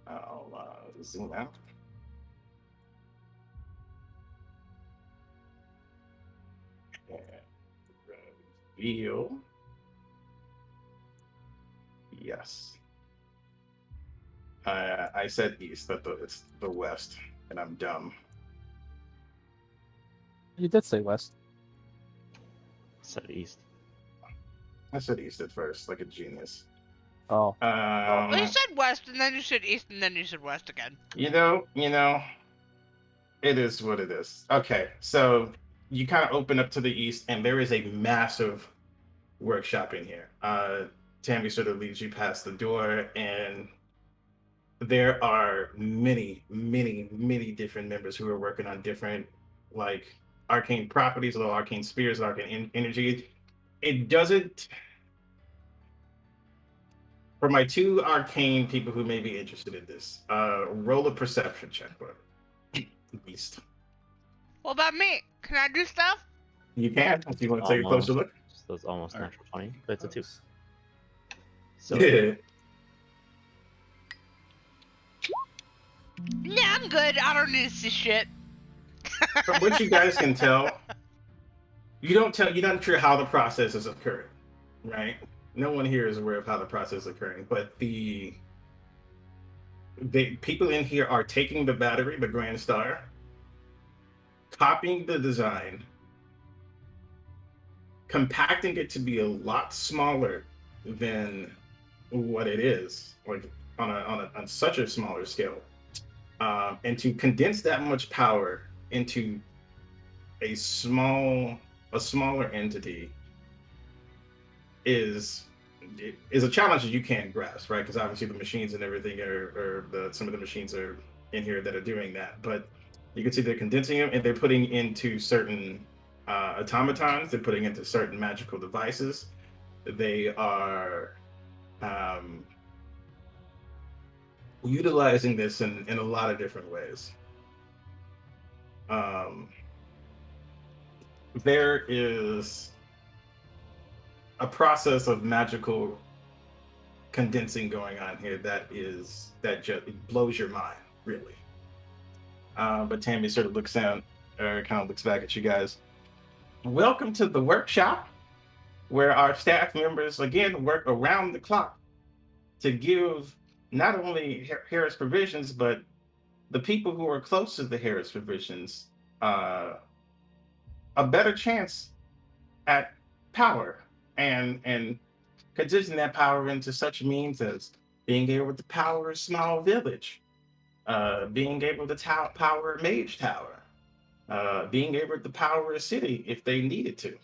I'll zoom out. And reveal. Yes. I said east, but it's the west, and I'm dumb. You did say west. Said east. I said east at first, like a genius. Oh, Well, you said west, and then you said east, and then you said west again. you know, it is what it is. Okay, so you kind of open up to the east, and there is a massive workshop in here. Tammy sort of leads you past the door, and there are many, many, many different members who are working on different, like, arcane properties, little arcane spheres, arcane energy. It doesn't. For my two arcane people who may be interested in this, roll a perception check for Beast. What about me? Can I do stuff? You can if you want to take a closer look. Just those almost Alright. natural 20, but it's a 2. Close. So Yeah. Yeah, I'm good. I don't need to see shit. From what you guys can tell, you're not sure how the process is occurring, right? No one here is aware of how the process is occurring, but the people in here are taking the battery, the Grand Star, copying the design, compacting it to be a lot smaller than what it is, like on such a smaller scale, and to condense that much power into a smaller entity is a challenge that you can't grasp, right? Because obviously the machines and everything some of the machines are in here that are doing that, but you can see they're condensing them and they're putting into certain automatons, they're putting into certain magical devices. They are utilizing this in a lot of different ways. There is a process of magical condensing going on here that just blows your mind, really. But Tammy sort of looks down, or kind of looks back at you guys. Welcome to the workshop, where our staff members again work around the clock to give not only Harris Provisions, but the people who are close to the Harris Provisions a better chance at power and condensing that power into such means as being able to power a small village, being able to power a mage tower, being able to power a city if they needed to.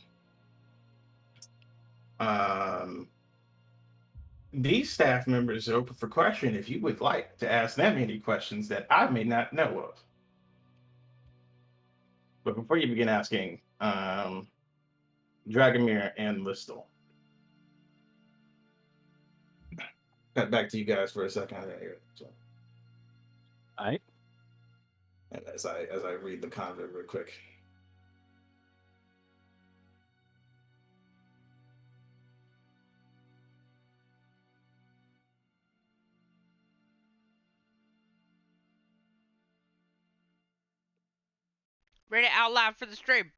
These staff members are open for question if you would like to ask them any questions that I may not know of. But before you begin asking, Dragomir and Listel. Cut back to you guys for a second here. So, alright. and as I read the convent real quick. Read it out loud for the stream.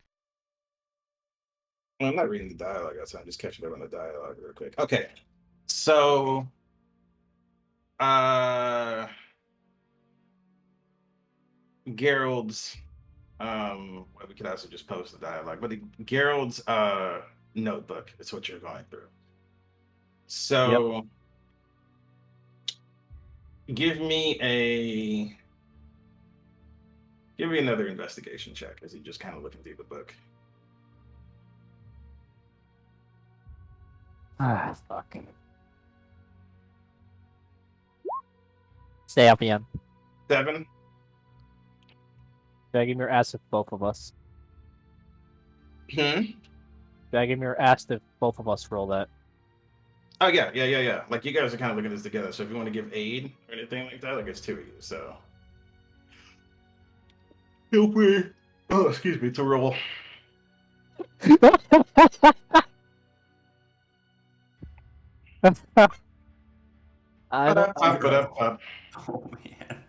Well, I'm not reading the dialogue outside. I'm just catching up on the dialogue real quick. Okay. So Gerald's well, we could also just post the dialogue, but Gerald's notebook is what you're going through. So give me another investigation check as you just kind of looking through the book. Ah, fuck. Stay up, Ian. 7. Dragomir asked if both of us. Hmm. Dragomir asked if both of us roll that. Oh yeah. Like you guys are kind of looking at this together. So if you want to give aid or anything like that, like it's 2 of you. So feel free. Oh, excuse me, to roll. I don't. Oh man.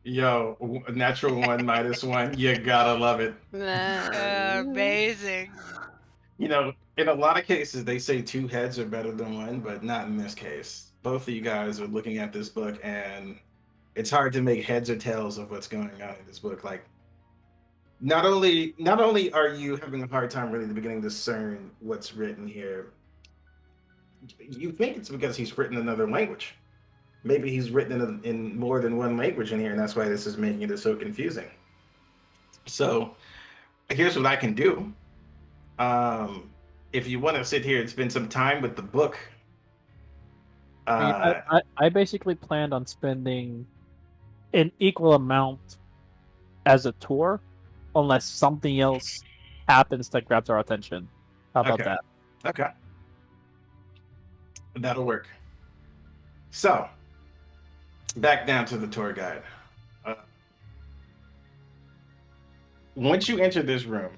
Yo, natural 1 minus 1. You gotta love it. Amazing. You know, in a lot of cases, they say 2 heads are better than 1, but not in this case. Both of you guys are looking at this book, and it's hard to make heads or tails of what's going on in this book. Like, not only are you having a hard time really beginning to discern what's written here, you think it's because he's written another language. Maybe he's written in more than one language in here, and that's why this is making it so confusing. So here's what I can do. If you want to sit here and spend some time with the book, I basically planned on spending an equal amount as a tour, unless something else happens that grabs our attention. How about Okay. that? okay, that'll work. So back down to the tour guide. Once you enter this room,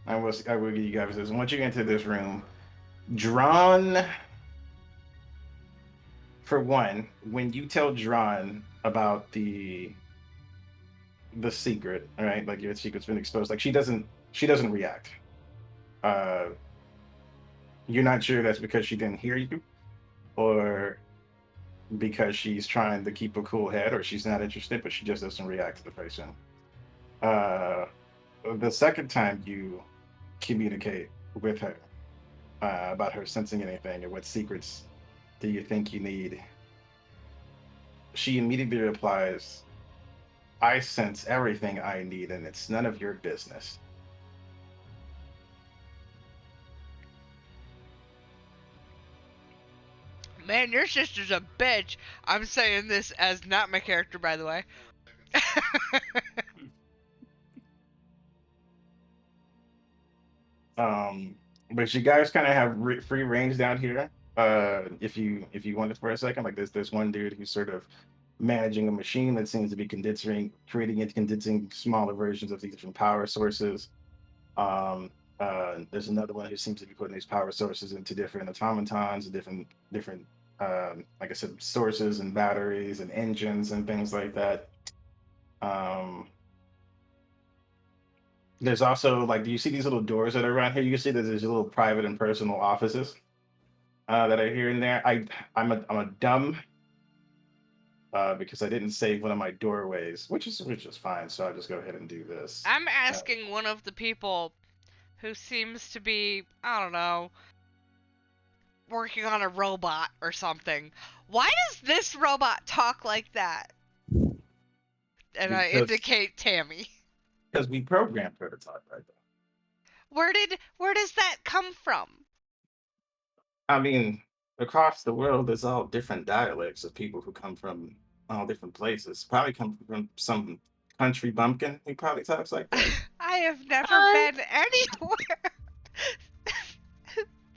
I will give you guys this. Once you enter this room, Drawn, for one, when you tell Drawn about the secret, all right, like your secret's been exposed, like she doesn't react. You're not sure that's because she didn't hear you, or because she's trying to keep a cool head, or she's not interested, but she just doesn't react to the person. The second time you communicate with her about her sensing anything, or what secrets do you think you need, she immediately replies, I sense everything I need, and it's none of your business. Man, your sister's a bitch. I'm saying this as not my character, by the way. But you guys kind of have free range down here. If you want it for a second, like there's one dude who's sort of managing a machine that seems to be creating and condensing smaller versions of these different power sources. There's another one who seems to be putting these power sources into different automatons, different like I said, sources and batteries and engines and things like that. There's also, like, do you see these little doors that are around here? You can see that there's little private and personal offices that are here and there. I'm a dumb because I didn't save one of my doorways, which is fine. So I'll just go ahead and do this. I'm asking one of the people who seems to be, I don't know, working on a robot or something. Why does this robot talk like that? And I Because- indicate Tammy. Because we programmed her to talk like that. Where does that come from? I mean, across the world, there's all different dialects of people who come from all different places. Probably come from some country bumpkin who probably talks like that. I have never What? been anywhere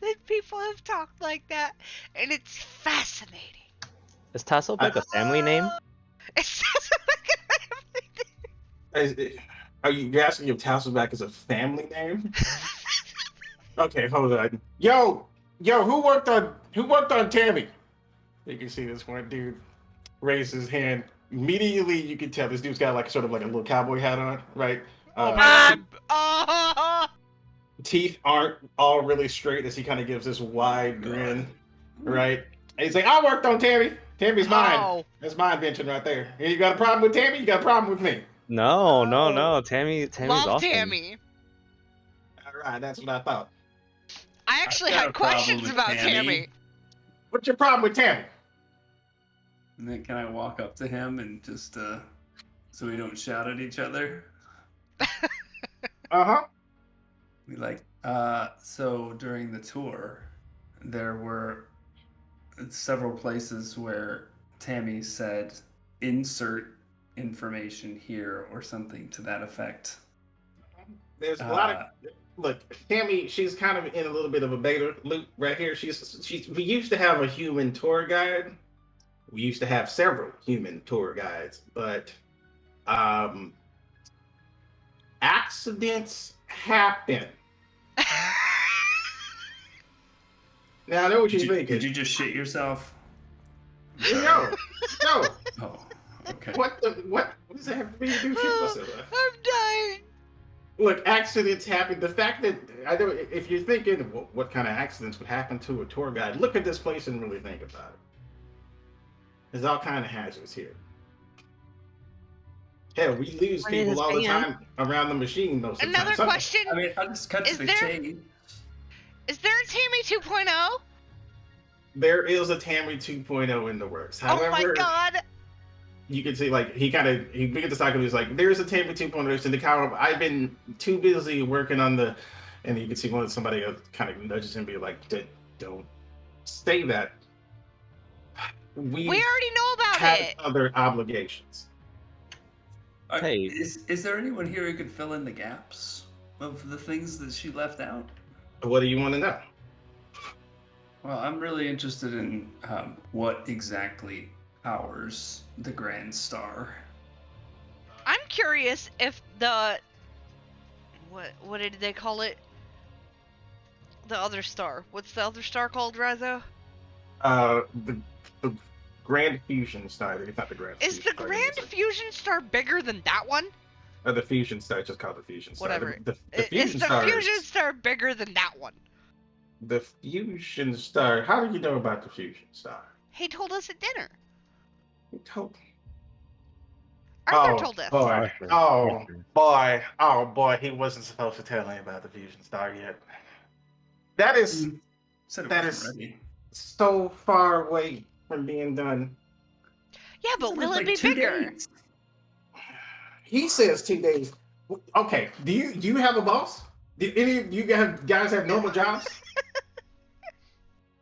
that people have talked like that, and it's fascinating. Is Tasselbeck a family name? It sounds like a family name. Are you asking if Tasselback is a family name? Okay, hold on. Yo, who worked on Tammy? You can see this one dude raise his hand. Immediately, you can tell this dude's got like sort of like a little cowboy hat on, right? Teeth aren't all really straight as he kind of gives this wide grin, right? And he's like, I worked on Tammy. Tammy's mine. Oh. That's my invention right there. And you got a problem with Tammy? You got a problem with me. No. Tammy's Love awesome. Tammy. All right, that's what I thought. I actually got had a problem questions with about Tammy. Tammy. What's your problem with Tammy? And then can I walk up to him and just so we don't shout at each other? Uh-huh. Be like, so during the tour, there were several places where Tammy said, insert information here or something to that effect. There's a lot of look, Tammy, she's kind of in a little bit of a beta loop right here. We used to have a human tour guide. We used to have several human tour guides, but accidents happen. Now I know what you're thinking. Did you just shit yourself? No. Oh, okay. What does that have to be to do shit myself? I'm dying. Look, accidents happen. The fact that I know, if you're thinking what kind of accidents would happen to a tour guide, look at this place and really think about it. There's all kind of hazards here. Hell, we lose What is people all the fan? time around the machine. Most of the Another time. question: I mean, I'll just cut to Is the there- chase. Is there a Tammy 2.0? There is a Tammy 2.0 in the works. However, Oh my god! you can see like he we get the cycle. He's like, there's a Tammy 2.0 in the car. I've been too busy working on the, and you can see somebody kind of nudges him, be like, don't say that. We already know about have it. other obligations. Hey. Is there anyone here who could fill in the gaps of the things that she left out? What do you want to know? Well, I'm really interested in what exactly powers the Grand Star. I'm curious if the what did they call it? The other star. What's the other star called, Razo? The Grand Fusion Star. It's not the Grand. Is the Fusion Star, Grand it's Fusion Star bigger than that one? the Fusion Star. It's just called the Fusion Star. Whatever. The Is Fusion the Star. Fusion Star bigger than that one? The Fusion Star. How do you know about the Fusion Star? He told us at dinner. Who told? Arthur told us. Boy. Arthur. Oh Arthur. boy. Oh boy. He wasn't supposed to tell me about the Fusion Star yet. That is Said it That wasn't is- ready. so far away from being done. Yeah, but Isn't will it like be 2 bigger? days? He says 2 days. Okay. Do you have a boss? Do any of you guys have normal jobs?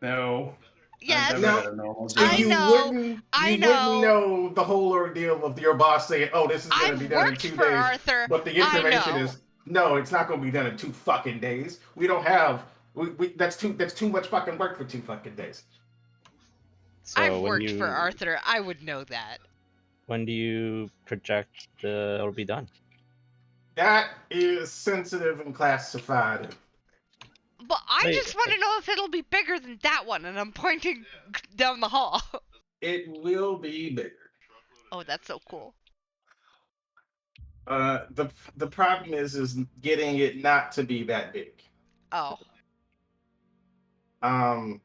No. Yes. I've No. never had a normal So job. I you know, wouldn't I you know. wouldn't know the whole ordeal of your boss saying, "Oh, this is going to I've be done in worked 2 for days," Arthur. but the I information know. is no, it's not going to be done in 2 fucking days. We don't have that's too much fucking work for 2 fucking days. So I've when worked for you- Arthur. I would know that. When do you project it'll be done? That is sensitive and classified. But I Wait, just want to know if it'll be bigger than that one, and I'm pointing down the hall. It will be bigger. Oh, that's so cool. The problem is getting it not to be that big. Oh, Um,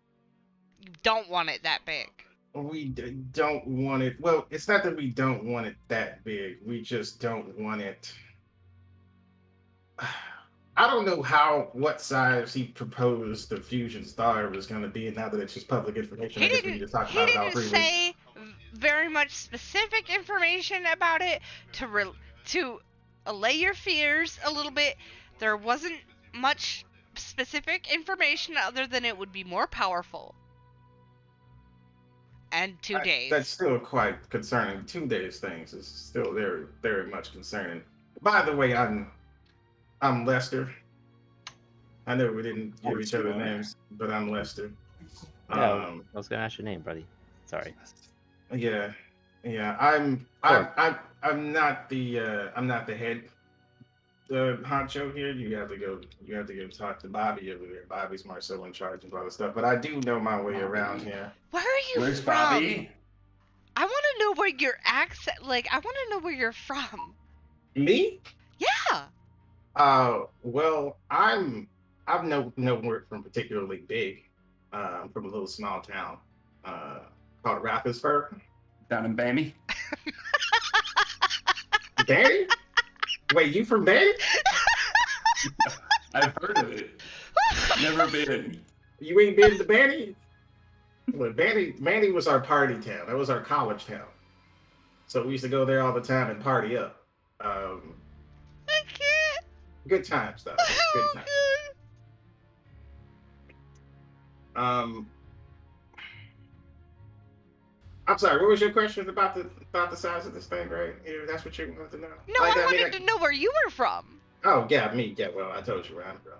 you don't want it that big. we don't want it. Well, it's not that we don't want it that big. We just don't want it. I don't know what size he proposed the fusion star was going to be. Now that it's just public information, He I guess we need to didn't. talk He about it all didn't freely. say very much specific information about it to allay your fears a little bit. There wasn't much specific information other than it would be more powerful. And 2 days. That's still quite concerning. 2 days things is still very, very much concerning. By the way, I'm Lester. I know we didn't give course each other you are. names, but I'm Lester. Yeah, I was gonna ask your name, buddy. Sorry. Yeah. I'm not the head honcho here. You have to go talk to Bobby over there. Bobby's more so in charge of all the stuff, but I do know my way around here. Where are you Where's from? Bobby? I want to know where your accent. I want to know where you're from. Me? Yeah. Well, I'm nowhere from particularly big. I'm from a little small town called Rapidsburg. Down in Bammy? Barry? Wait, you from Barry? I've heard of it. Never been. You ain't been to Barry? Well, Barry was our party town. That was our college town. So we used to go there all the time and party up. I can't. Good times, though. Good times. I'm sorry. What was your question about the size of this thing, right? If that's what you wanted to know. No, Like, I mean, wanted to know where you were from. Oh yeah, me. Yeah, well, I told you where I'm from.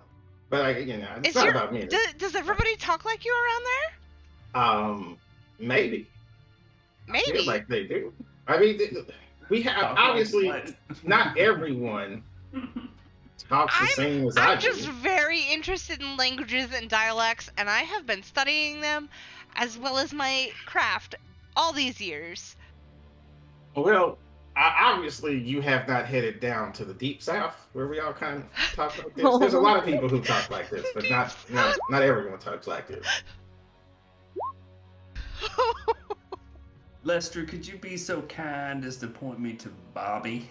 But like, it's Is not your- about me. Does everybody talk like you around there? Maybe. I Maybe. feel like they do. I mean, we have obviously not everyone talks the same as I I'm just do. very interested in languages and dialects, and I have been studying them as well as my craft all these years. Well, obviously you have not headed down to the deep south where we all kind of talk like this. There's a lot of people who talk like this, but not everyone talks like this. Lester, could you be so kind as to point me to Bobby?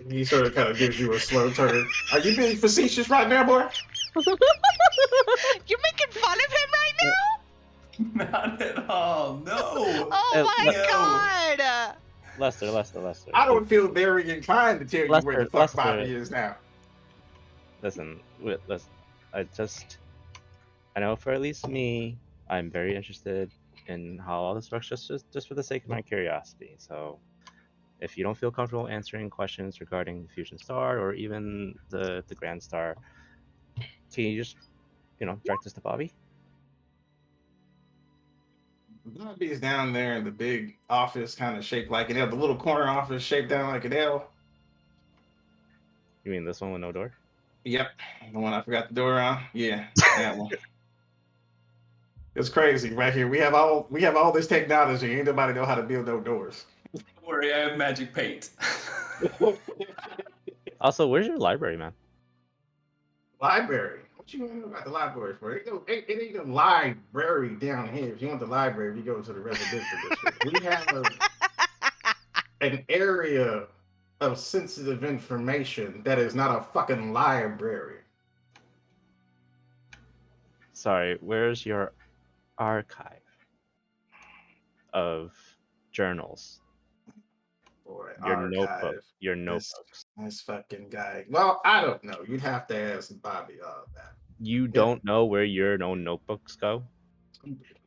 He sort of kind of gives you a slow turn. Are you being facetious right now, boy? You're making fun of him right now? Not at all. No. Oh my no. god! Lester. I don't feel very inclined to tell you where the fuck Bobby is now. Listen, I know for at least me, I'm very interested in how all this works just for the sake of my curiosity. So if you don't feel comfortable answering questions regarding the Fusion Star or even the Grand Star, can you just, direct us to Bobby? Bobby's down there in the big office, kind of shaped like an L. The little corner office shaped down like an L. You mean this one with no door? Yep, the one I forgot the door on. Yeah, that one. It's crazy right here. We have all this technology. Ain't nobody know how to build no doors. Don't worry, I have magic paint. Also, where's your library, man? Library. What you want to know about the library for? It ain't a library down here. If you want the library, you go to the residential district. We have an area of sensitive information that is not a fucking library. Sorry, where's your archive of journals? Boy, Your notebooks. This fucking guy. Well, I don't know. You'd have to ask Bobby all that. You don't know where your own notebooks go?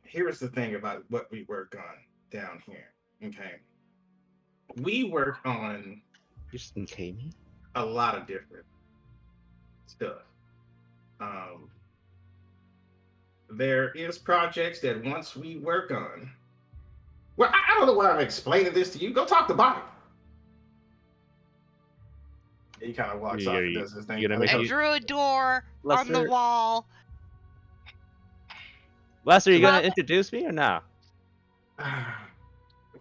Here's the thing about what we work on down here. Okay. We work on You just okay me? a lot of different stuff. There is projects that once we work on. Well, I don't know why I'm explaining this to you. Go talk to Bobby. He kind of walks off and does his thing. I drew a door on the wall. Lester, are you gonna introduce me or not?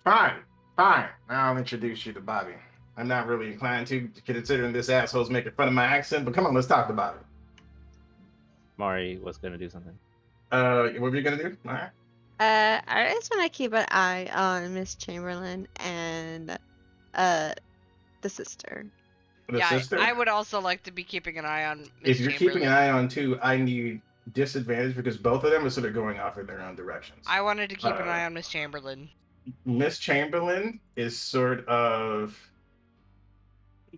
Fine. Now I'll introduce you to Bobby. I'm not really inclined to, considering this asshole's making fun of my accent, but come on, let's talk about it. Mari was gonna do something. What were you gonna do? All right. I just want to keep an eye on Miss Chamberlain and the sister. The sister? I would also like to be keeping an eye on Miss If you're Chamberlain. keeping an eye on two, I need disadvantage because both of them are sort of going off in their own directions. I wanted to keep an eye on Miss Chamberlain. Miss Chamberlain is sort of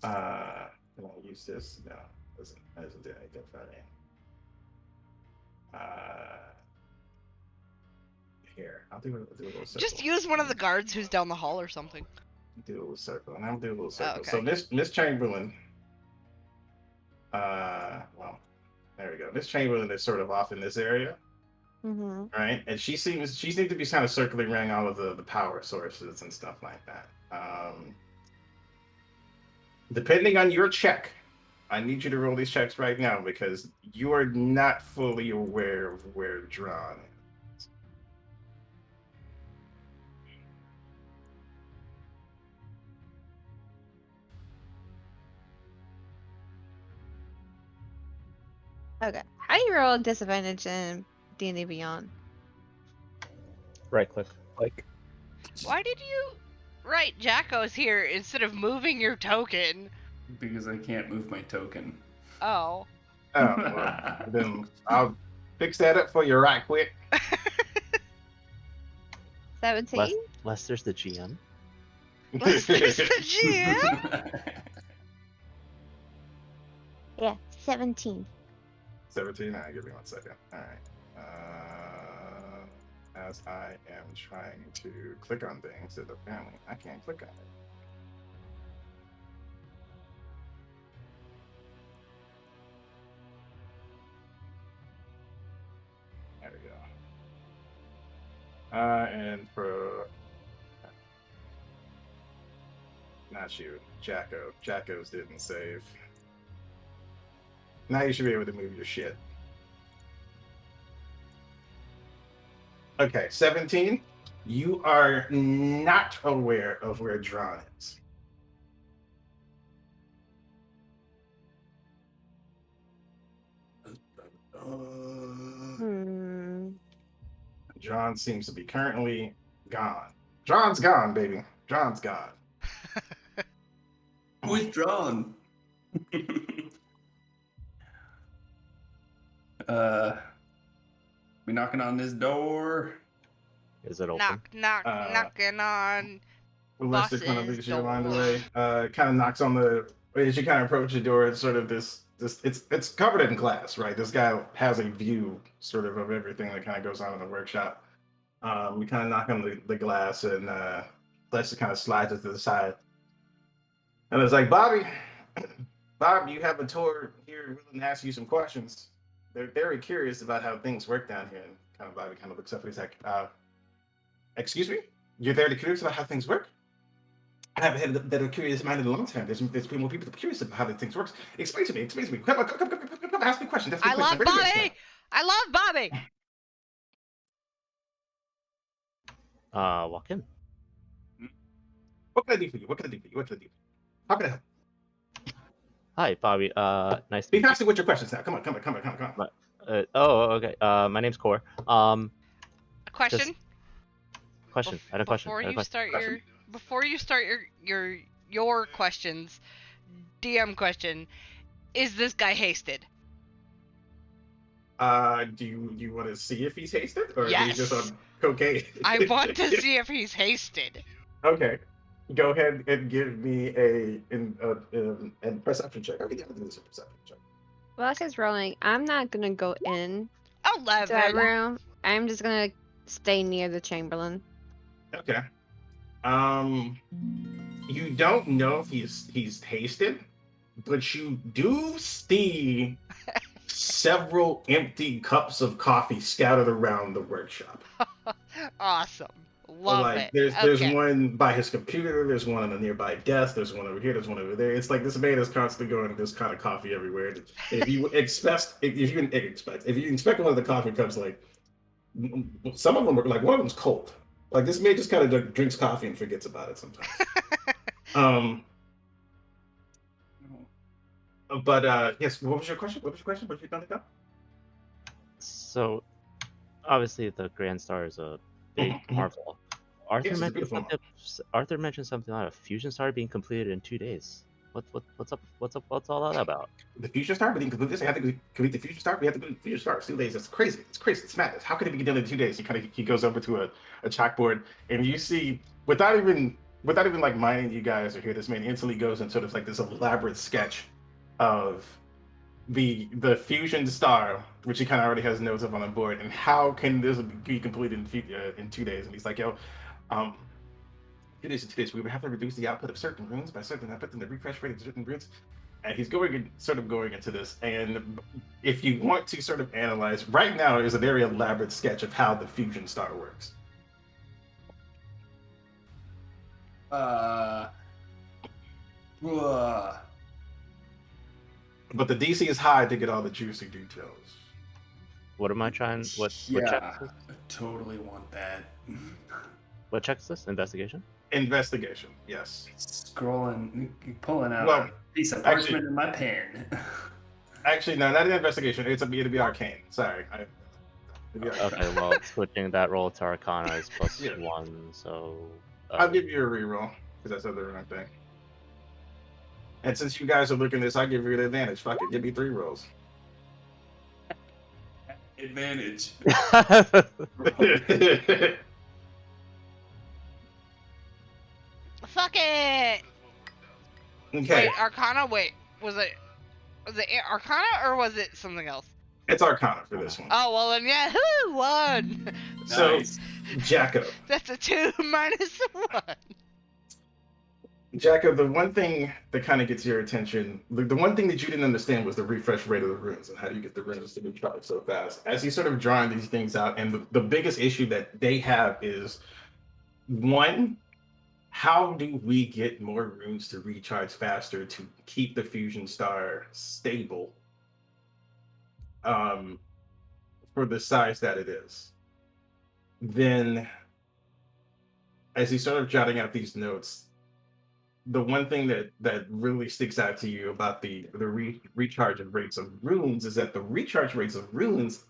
can I use this? No, doesn't do anything funny. Here, I'll do a little circle. Just use one of the guards who's down the hall or something. Do a little circle, and I'll do a little circle. okay. So Miss Chamberlain, well, there we go. Miss Chamberlain is sort of off in this area, right? And she seems to be kind of circling around all of the power sources and stuff like that. Depending on your check, I need you to roll these checks right now because you are not fully aware of where Dron is. Okay. How do you roll disadvantage in D&D Beyond? Right click. Why did you write Jacko's here instead of moving your token? Because I can't move my token. Oh. Oh, well, then I'll fix that up for you right quick. 17? Lester's the GM. Lester's the GM? Yeah, 17. 17. All right, give me 1 second. All right. As I am trying to click on things that apparently I can't click on it. There we go. And for not you, Jacko. Jacko's didn't save. Now you should be able to move your shit. Okay, 17. You are not aware of where Dron is. Dron seems to be currently gone. Dron's gone, baby. Dron's gone. Withdrawn. We knocking on this door. Is it open? Knocking on. Lester kind of Boss's leaves your mind door. away. Kind of knocks on the. As you kind of approach the door, it's sort of this. It's covered in glass, right? This guy has a view, sort of everything that kind of goes on in the workshop. We kind of knock on the glass, and Lester kind of slides it to the side, and it's like, Bobby, Bob, you have a tour here, willing to ask you some questions. They're very curious about how things work down here. And kind of Bobby kind of looks up and he's like, "Excuse me, you're there to curious about how things work? I haven't had that are curious mind in a long time. There's been more people that are curious about how things works. Explain to me. Explain to me. Come, ask me questions. I love Bobby. I love Bobby. Walk in. What can I do for you? What can I do for you? What can I do? How can I help? Hi, Bobby. Nice to Be meet you. faster with your questions now. Come on. Okay. My name's Core. A question. Question. I had a question. Before you start your questions, DM question: is this guy hasted? Do you want to see if he's hasted or Yes. if he's just on cocaine? I want to see if he's hasted. Okay. Go ahead and give me a perception check. I think I have to do this a perception check. While she's rolling, I'm not gonna go in to that 11. room. I'm just gonna stay near the Chamberlain. Okay. You don't know if he's hasted, but you do see several empty cups of coffee scattered around the workshop. Awesome. Love Like it. there's Okay. one by his computer, there's one on a nearby desk, there's one over here, there's one over there. It's like this man is constantly going this kind of coffee everywhere. If you inspect one of the coffee cups, like some of them are like one of them's cold. Like this man just kind of drinks coffee and forgets about it sometimes. But yes, what was your question? What did you think of? So, obviously, the Grand Star is a big marvel. Arthur Yes, it's a mentioned beautiful something. Arthur mentioned something about a fusion star being completed in 2 days. What's up? What's all that about? The future star, but he can complete this. I have to complete the future star. We have to complete the future star. 2 days. That's crazy. It's crazy. It's madness. How could it be done in 2 days? He goes over to a chalkboard, and you see without even like minding you guys or hear this man instantly goes and sort of like this elaborate sketch of the fusion star, which he kind of already has notes of on the board, and how can this be completed in 2 days? And he's like, yo, 2 days. We would have to reduce the output of certain runes by certain output and the refresh rate of certain runes. And he's going into this. And if you want to sort of analyze, right now is a very elaborate sketch of how the fusion star works. But the DC is high to get all the juicy details. What am I trying? What Yeah, check? I totally want that. What check is this? Investigation. Investigation, yes. Scrolling, pulling out Well, a piece of actually- parchment in my pen. Actually, no, not an investigation. It'll be arcane. Sorry. It'd be arcane. Okay, well, switching that roll to Arcana is plus Yeah. 1, so. I'll give you a reroll because that's the wrong thing. And since you guys are looking at this, I'll give you an advantage. Fuck it, give me 3 rolls. Advantage. Fuck it. Okay, Wait, Arcana. Wait, was it Arcana or was it something else? it's Arcana for this one. Oh well, then yeah, who won? So, Nice. Jacko, That's a 2 minus 1. the one thing that kind of gets your attention, the one thing that you didn't understand was the refresh rate of the runes and how do you get the runes to recharge so fast. As he's sort of drawing these things out, and the biggest issue that they have is, one, how do we get more runes to recharge faster to keep the fusion star stable for the size that it is? Then, as he's sort of jotting out these notes, the one thing that really sticks out to you about the recharge of rates of runes is that the recharge rates of runes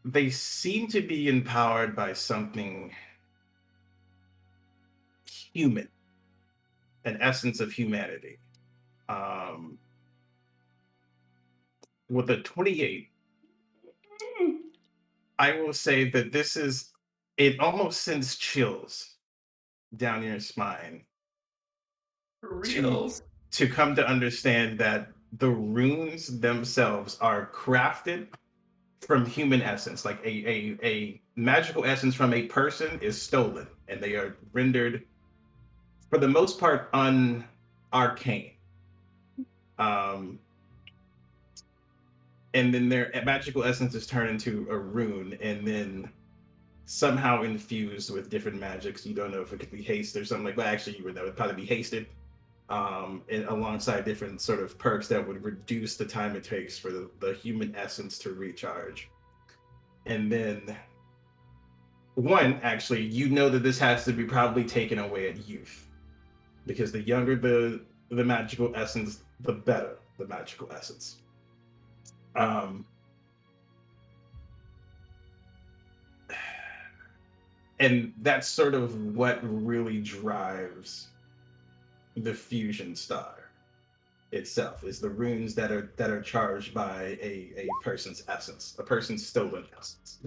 they seem to be empowered by something human. an essence of humanity. With a 28, I will say that it almost sends chills down your spine For reals. to come to understand that the runes themselves are crafted from human essence. Like a magical essence from a person is stolen, and they are rendered, for the most part, unarcane. And then their magical essence is turned into a rune, and then somehow infused with different magics. You don't know if it could be haste or something like that. Actually, you would know it'd probably be hasted. And alongside different sort of perks that would reduce the time it takes for the human essence to recharge. And then actually, you know that this has to be probably taken away at youth, because the younger the magical essence, the better the magical essence. And that's sort of what really drives the fusion star itself, is the runes that are charged by a person's essence, a person's stolen essence.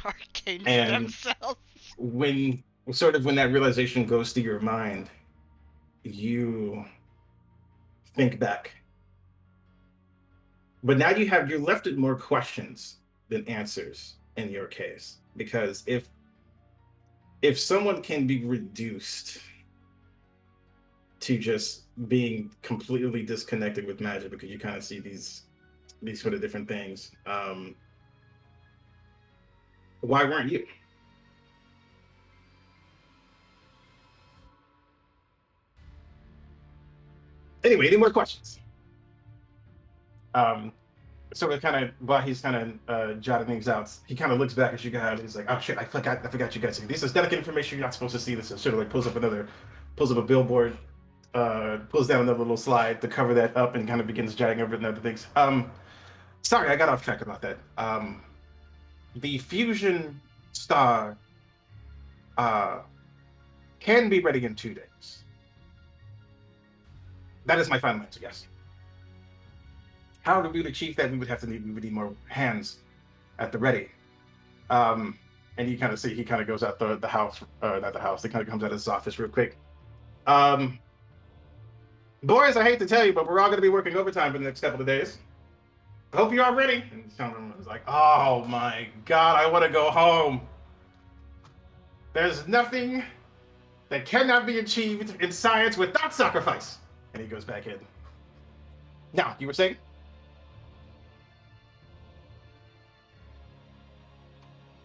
Arcane And stem cells. when that realization goes through your mind, you think back. But now you're left with more questions than answers in your case. Because if someone can be reduced to just being completely disconnected with magic, because you kind of see these sort of different things, why weren't you? Anyway, any more questions? So it kind of, while he's kind of jotting things out, he kind of looks back at you guys. He's like, "Oh shit, I forgot you guys. This is delicate information. You're not supposed to see this." And sort of like pulls up a billboard, pulls down another little slide to cover that up, and kind of begins jotting over and other things. Sorry, I got off track about that. The fusion star can be ready in 2 days. That is my final answer. Yes. How do we achieve that? We would need more hands at the ready. And you kind of see he kind of goes out the house, not the house. He kind of comes out of his office real quick. Boys, I hate to tell you, but we're all going to be working overtime for the next couple of days. I hope you're all ready. And someone was like, "Oh my god, I want to go home. There's nothing that cannot be achieved in science without sacrifice." And he goes back in. Now, you were saying?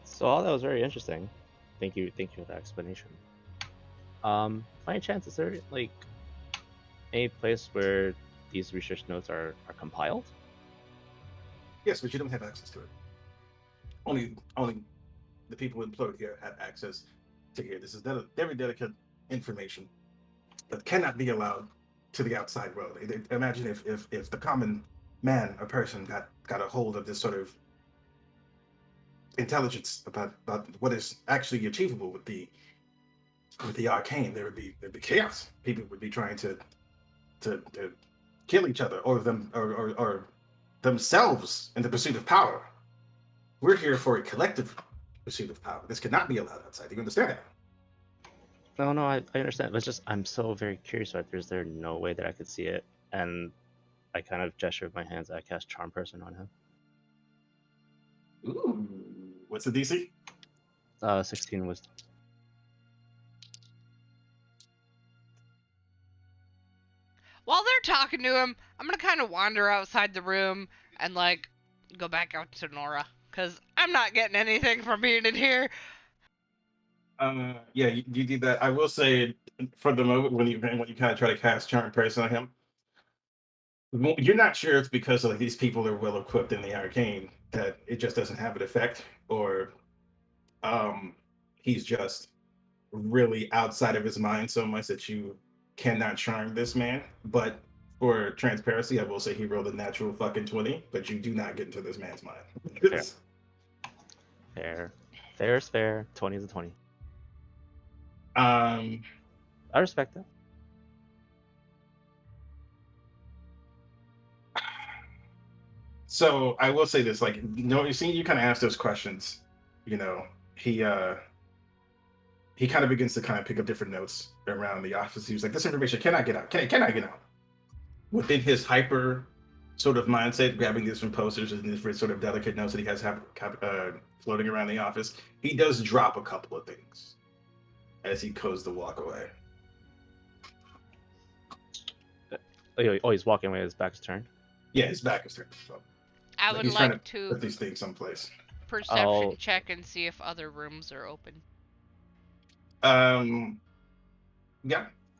So all that was very interesting. Thank you for that explanation. By any chance, is there like any place where these research notes are compiled? Yes, but you don't have access to it. Only the people employed here have access to here. This is very delicate information that cannot be allowed to the outside world. Imagine if the common man or person got a hold of this sort of intelligence about what is actually achievable with the arcane, there'd be chaos. People would be trying to kill each other or themselves in the pursuit of power. We're here for a collective pursuit of power. This cannot be allowed outside. Do you understand that? No, I understand. But it's just I'm so very curious about is there no way that I could see it? And I kind of gesture with my hands. I cast Charm Person on him. Ooh. What's the DC? 16 wisdom. While they're talking to him, I'm gonna kind of wander outside the room and like go back out to Nora, because I'm not getting anything from being in here. Yeah, you did that. I will say, for the moment when you kind of try to cast Charm Person on him, you're not sure it's because like these people are well equipped in the arcane that it just doesn't have an effect, or he's just really outside of his mind so much that you cannot charm this man. But for transparency, I will say he rolled a natural fucking 20, but you do not get into this man's mind. Fair is fair. 20 is a 20. I I respect that. So I will say this, like, you see, you kind of ask those questions. He kind of begins to kind of pick up different notes around the office. He was like, "This information cannot get out. Can I get out?" Within his hyper sort of mindset, grabbing these from posters and different sort of delicate notes that he has floating around the office, he does drop a couple of things as he goes to walk away. Oh, he's walking away. His back's turned. Yeah, his back is turned. So I would he's trying like to put these things someplace. perception I'll- check and see if other rooms are open. Yeah,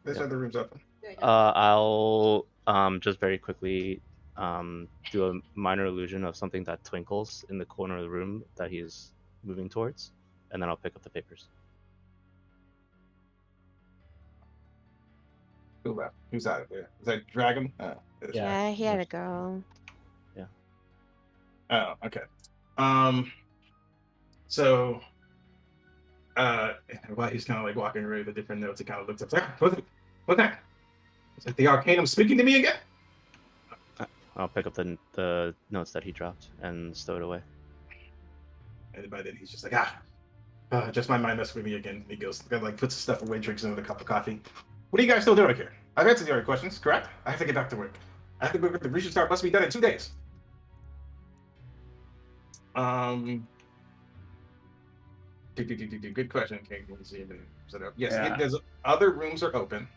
there's Yeah. other rooms open. I'll just very quickly do a minor illusion of something that twinkles in the corner of the room that he's moving towards, and then I'll pick up the papers. Who left? Who's out of there? Is that Dragon? Yeah. Yeah, he had to go. Oh, okay. So, while he's kind of like walking around the different notes, he kind of looks up. What's that? Is that the Arcanum speaking to me again? I'll pick up the notes that he dropped and stow it away. And by then he's just like, just my mind messing with me again. And he goes, like, puts his stuff away, drinks another cup of coffee. What are you guys still doing here? I've answered the other questions, correct? I have to get back to work. I have to go get the research start. Must be done in 2 days. Good question. Okay, let's see if it set up. Yes, Yeah. there's other rooms are open.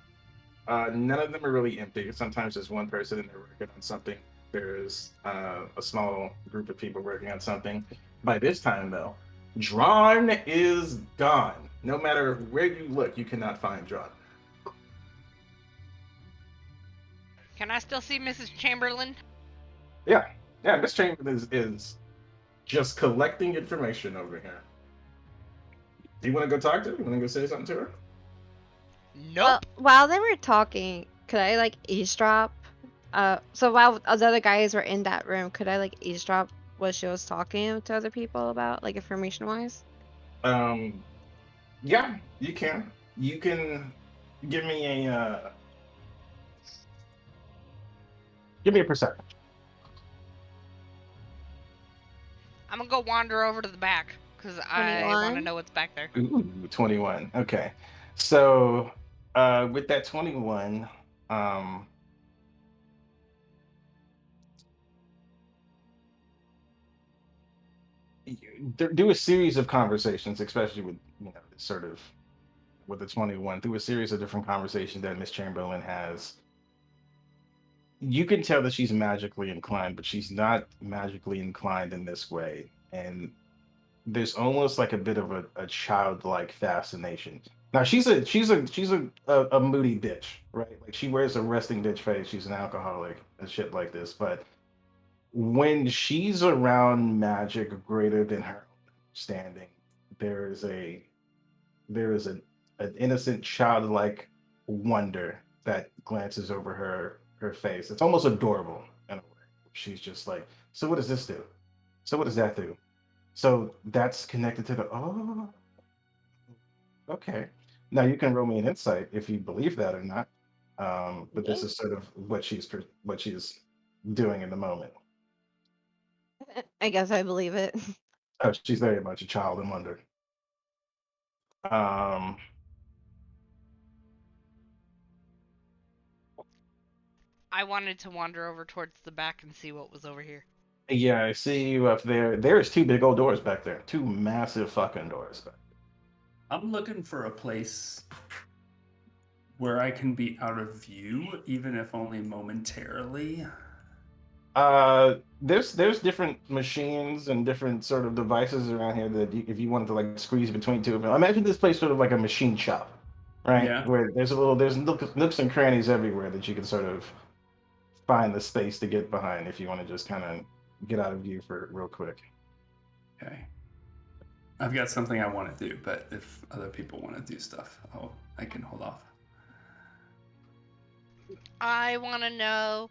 None of them are really empty. Sometimes there's one person and they're working on something. There's a small group of people working on something. By this time, though, Drawn is gone. No matter where you look, you cannot find Drawn. Can I still see Mrs. Chamberlain? Yeah, Miss Chamberlain is just collecting information over here. Do you want to go talk to her? You want to go say something to her? Nope. Well, while they were talking, could I like eavesdrop? So while the other guys were in that room, could I like eavesdrop what she was talking to other people about, like information wise? Yeah, you can. You can give me a perception. I'm gonna go wander over to the back because I want to 21? know what's back there. Ooh, 21. Okay. So, with that 21, do a series of conversations, especially with, sort of with the 21, through a series of different conversations that Miss Chamberlain has. You can tell that she's magically inclined, but she's not magically inclined in this way. And there's almost like a bit of a childlike fascination. Now she's a moody bitch, right? Like she wears a resting bitch face. She's an alcoholic and shit like this. But when she's around magic greater than her standing, there is an innocent childlike wonder that glances over her face. It's almost adorable in a way. She's just like, so what does this do? So what does that do? So that's connected to okay. Now you can roll me an insight if you believe that or not. But this is sort of what she's doing in the moment. I guess I believe it. Oh, she's very much a child in wonder. I wanted to wander over towards the back and see what was over here. Yeah, I see you up there. There's 2 big old doors back there. 2 massive fucking doors back there. I'm looking for a place where I can be out of view, even if only momentarily. There's different machines and different sort of devices around here that if you wanted to like squeeze between 2 of them. Imagine this place sort of like a machine shop, right? Yeah. Where there's nooks and crannies everywhere that you can sort of find the space to get behind if you want to just kind of get out of view for real quick. Okay. I've got something I want to do, but if other people want to do stuff, I can hold off. I want to know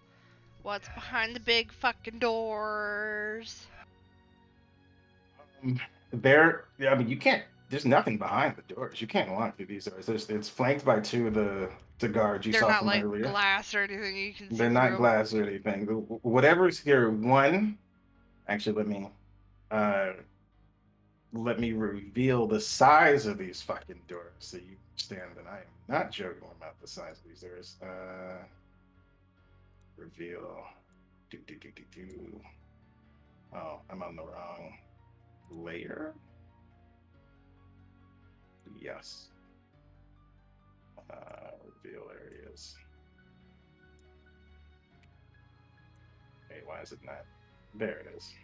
what's behind the big fucking doors. I mean, you can't. There's nothing behind the doors. You can't walk through these doors. It's flanked by 2 of the guards you They're saw not from like earlier. glass or anything you can see They're not through. glass or anything. Whatever's here, 1, Actually, let me reveal the size of these fucking doors so you understand that I am not joking about the size of these doors. Reveal. Do. Oh, I'm on the wrong layer. Yes. Reveal areas. Hey, why is it not? There it is.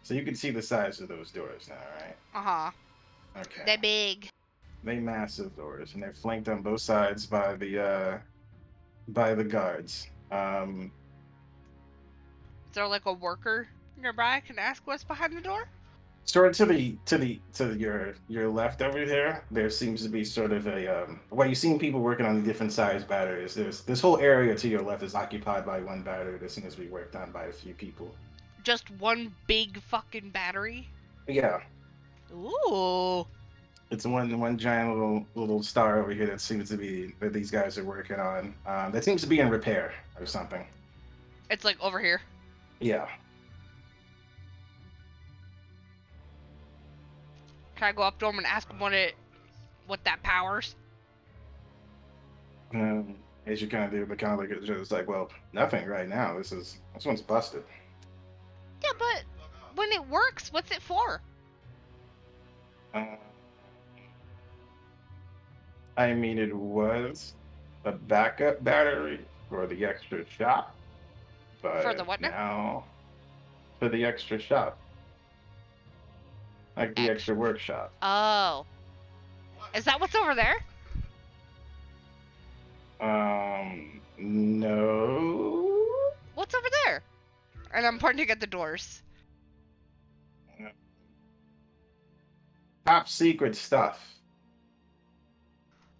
So you can see the size of those doors now, right? Uh-huh. Okay. They're big. They massive doors, and they're flanked on both sides by the guards. Is there like a worker nearby I can ask what's behind the door? Sort of to your left over there seems to be sort of a well, you've seen people working on different size batteries. There's this whole area to your left is occupied by one battery that seems to be worked on by a few people. Just one big fucking battery? Yeah, Ooh. it's one giant little star over here that seems to be that these guys are working on. That seems to be in repair or something. It's like over here. Yeah. Can I go up to him and ask him what that powers? As you kind of do, but kind of like it's like, well, nothing right now. This one's busted. Yeah, but when it works, what's it for? I mean, it was a backup battery for the extra shot, but For the what now? now for the extra shot, like the extra workshop. Oh. Is that what's over there? No. What's over there? And I'm pointing at the doors. Top secret stuff.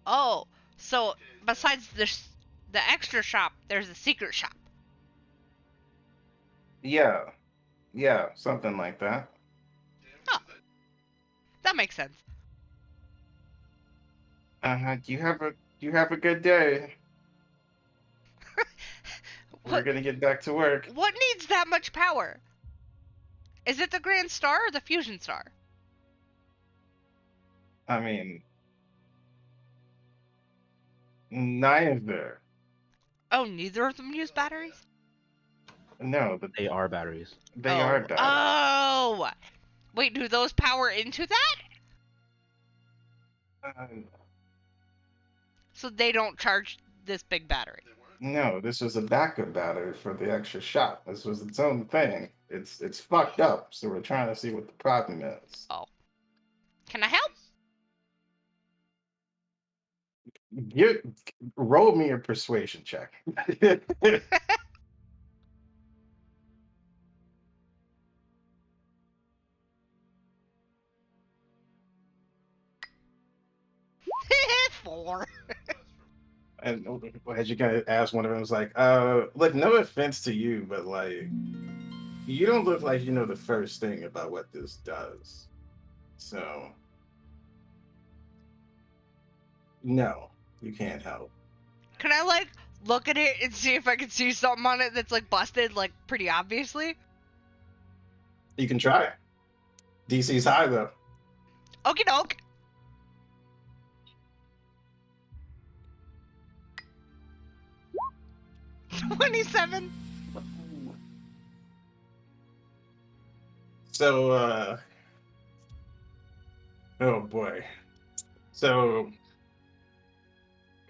Oh, so besides the extra shop, there's a secret shop. Yeah, something like that. Oh, that makes sense. You have a good day. We're What, gonna get back to work. what needs that much power? Is it the Grand Star or the Fusion Star? I mean, neither. Oh, neither of them use batteries? No, but They are batteries. they are batteries. Oh! Wait, do those power into that? So they don't charge this big battery? No, this was a backup battery for the extra shot. This was its own thing. It's fucked up, so we're trying to see what the problem is. Oh. Can I help? Roll me a persuasion check. 4. And as you kind of ask one of them, was like, look, no offense to you, but like, you don't look like you know the first thing about what this does. So, no, you can't help. Can I, like, look at it and see if I can see something on it that's, like, busted, like, pretty obviously? You can try. DC's high, though. Okie doke. $27. So, oh boy. So,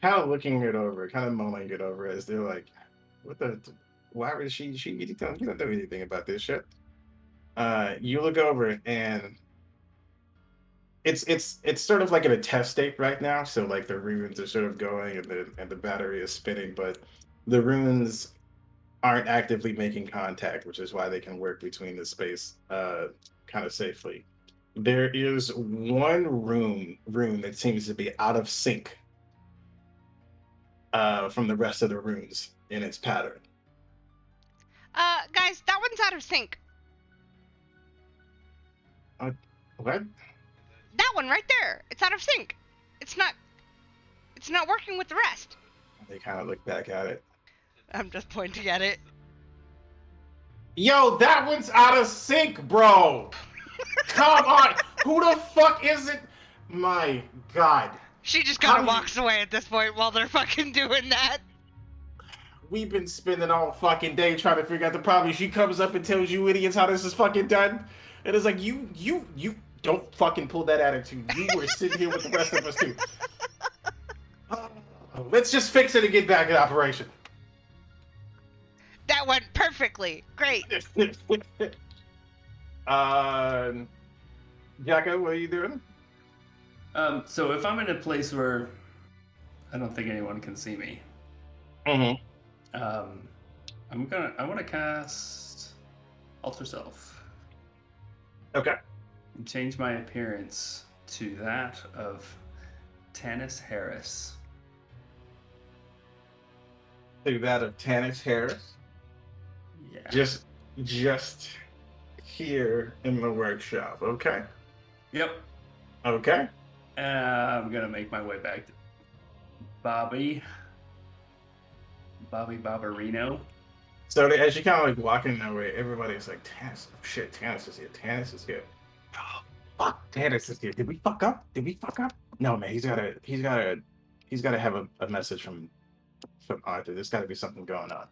kind of looking it over, kind of mulling it over as they're like, what the, why was she you don't know anything about this shit. You look over and it's sort of like in a test state right now. So like the runes are sort of going and the battery is spinning, but the runes aren't actively making contact, which is why they can work between the space kind of safely. There is one rune that seems to be out of sync from the rest of the runes in its pattern. Guys, that one's out of sync. What? That one right there. It's out of sync. It's not working with the rest. They kind of look back at it. I'm just pointing at it. Yo, that one's out of sync, bro. Come on. Who the fuck is it? My God. She just How kind of do you- walks away at this point while they're fucking doing that. We've been spending all fucking day trying to figure out the problem. She comes up and tells you idiots how this is fucking done. And it's like, you don't fucking pull that attitude. You were sitting here with the rest of us too. Let's just fix it and get back in operation. That went perfectly. Great. Jacko, what are you doing? So if I'm in a place where I don't think anyone can see me, Mm-hmm. I want to cast Alter Self Okay. and change my appearance to that of Tanis Harris. Do that of Tanis Harris. Yeah. Just here in the workshop, okay? Yep. Okay. I'm gonna make my way back to Bobby Barbarino. So as you kind of like walking that way, everybody's like, Tanis, oh shit, Tanis is here. Tanis is here. Oh, fuck, Tanis is here. Did we fuck up? No, man, he's gotta have a message from Arthur. There's gotta be something going on.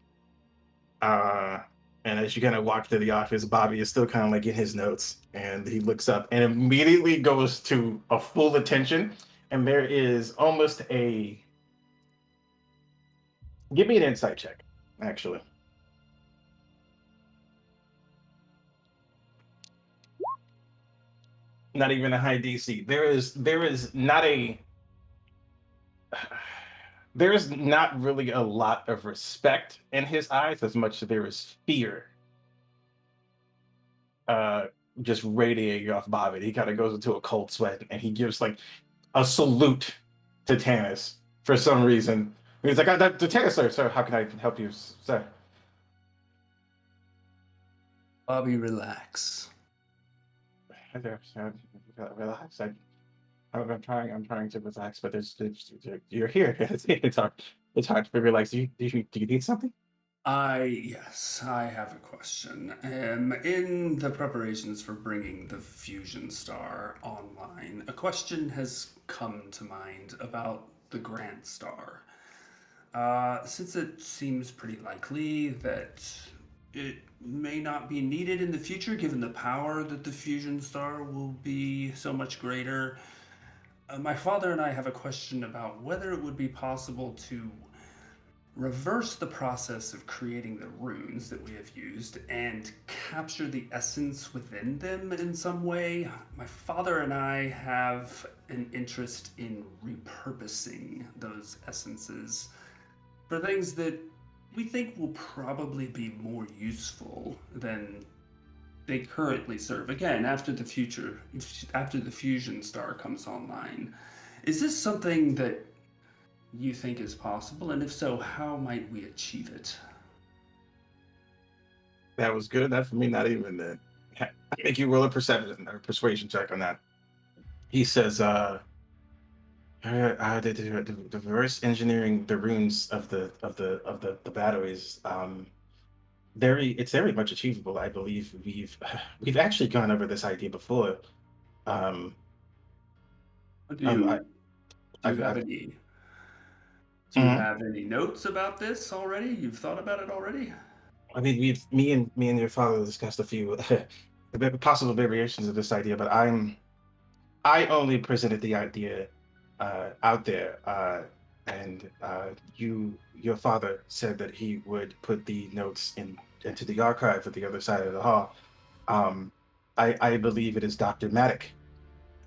And as you kind of walk to the office, Bobby is still kind of like in his notes, and he looks up and immediately goes to a full attention, and there is almost a. Give me an insight check, actually. Not even a high DC. There is not a. There is not really a lot of respect in his eyes as much as there is fear. Just radiating off Bobby. He kind of goes into a cold sweat and he gives like a salute to Tanis for some reason. And he's like, "To Tanis, sir, how can I help you, sir?" Bobby, relax. Relax. I'm trying to relax, but you're here. It's hard to relax. Do you need something? Yes, I have a question. In the preparations for bringing the Fusion Star online, a question has come to mind about the Grand Star. Since it seems pretty likely that it may not be needed in the future, given the power that the Fusion Star will be so much greater, my father and I have a question about whether it would be possible to reverse the process of creating the runes that we have used and capture the essence within them in some way. My father and I have an interest in repurposing those essences for things that we think will probably be more useful than they currently serve. Again, after the Fusion Star comes online. Is this something that you think is possible? And if so, how might we achieve it? That was good enough for me. Not even to make you roll a perception or persuasion check on that. He says, the reverse engineering the runes of the batteries. It's very much achievable. I believe we've actually gone over this idea before. Do you have any notes about this already? You've thought about it already? I mean, me and your father discussed a few possible variations of this idea, but I only presented the idea out there, and your father said that he would put the notes into the archive at the other side of the hall. I believe it is Dr. Maddock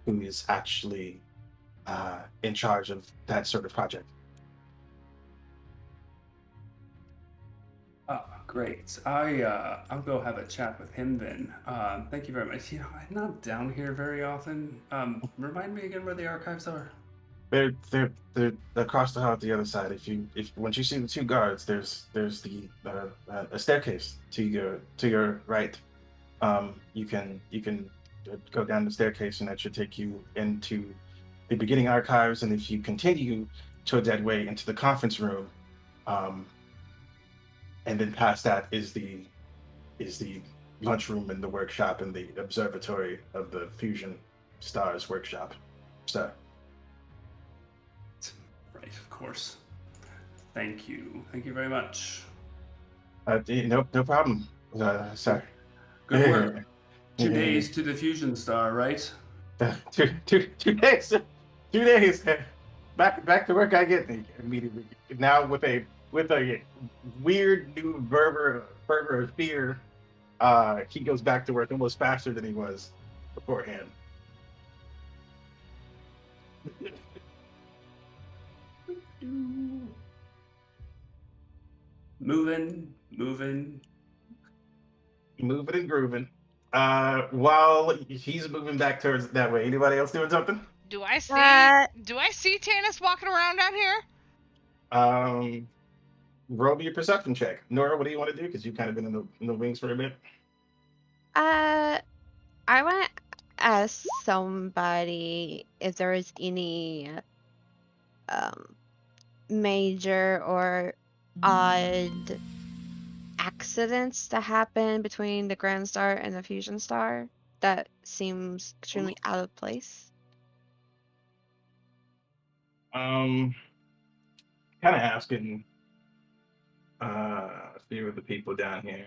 who is actually in charge of that sort of project. Oh, great. I'll go have a chat with him then. Thank you very much. You know, I'm not down here very often. Remind me again where the archives are. They're across the hall at the other side. Once you see the two guards, there's the a staircase to your right. You can go down the staircase, and that should take you into the beginning archives. And if you continue toward that way into the conference room, and then past that is the is the lunchroom and the workshop and the observatory of the Fusion Stars workshop. So, Right, of course. Thank you. Thank you very much. no problem. Sorry. Good work. 2 Yeah. days to the fusion star, right? 2 days. 2 days. Back to work. I get immediately now with a weird new fervor of fear. He goes back to work almost faster than he was beforehand. Moving. Moving and grooving. While he's moving back towards that way, anybody else doing something? Do I see? Uh, Do I see Tannis walking around down here? Roll me a perception check. Nora, what do you want to do? Because you've kind of been in the wings for a bit. I want to ask somebody if there is any major or odd accidents that happen between the Grand Star and the Fusion Star that seems extremely out of place. Kind of asking a few of the people down here.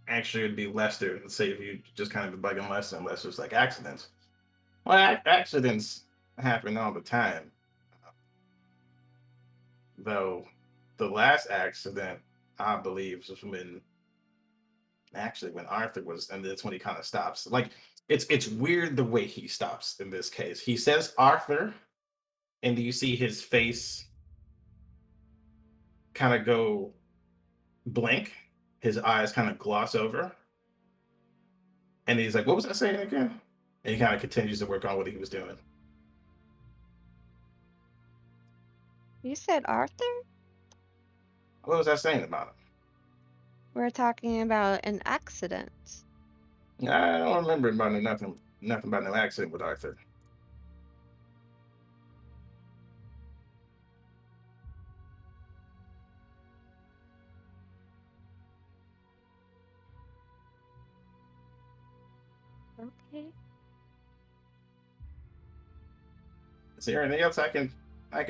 Actually, it'd be Lester. Let's say if you just kind of bugging Lester, and Lester's like accidents. Well, accidents happen all the time. Though the last accident, I believe, was when Arthur was, and that's when he kind of stops. Like it's weird the way he stops in this case. He says Arthur, and you see his face kind of go blank. His eyes kind of gloss over. And he's like, what was I saying again? And he kind of continues to work on what he was doing. You said Arthur? What was I saying about him? We're talking about an accident. I don't remember about nothing about no accident with Arthur. Okay. Is there anything else I can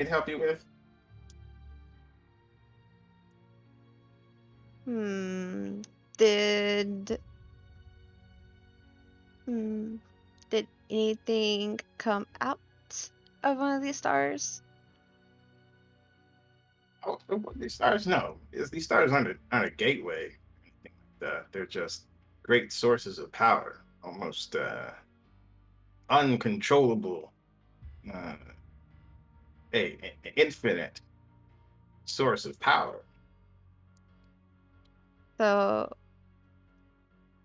help you with? Did anything come out of one of these stars? Oh, these stars, no. These stars aren't a gateway. They're just great sources of power, almost uncontrollable, a infinite source of power. So,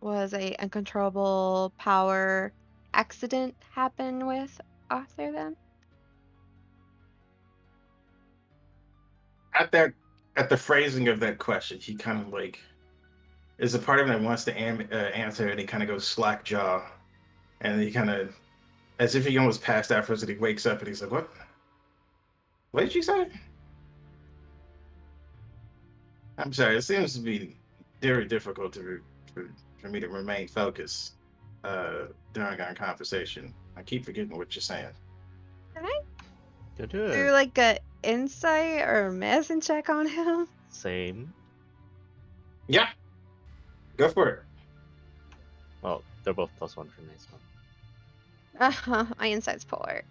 was a uncontrollable power accident happen with Arthur then? At the phrasing of that question, he kind of like is a part of him that wants to answer, and he kind of goes slack jaw, and he kind of, as if he almost passed out for us, and he wakes up and he's like, "What? What did you say?" I'm sorry. It seems to be very difficult for me to remain focused during our conversation. I keep forgetting what you're saying. Can I Good. do like a insight or medicine check on him? Same. Yeah, go for it. Well, they're both +1 for me, so My insight's poor.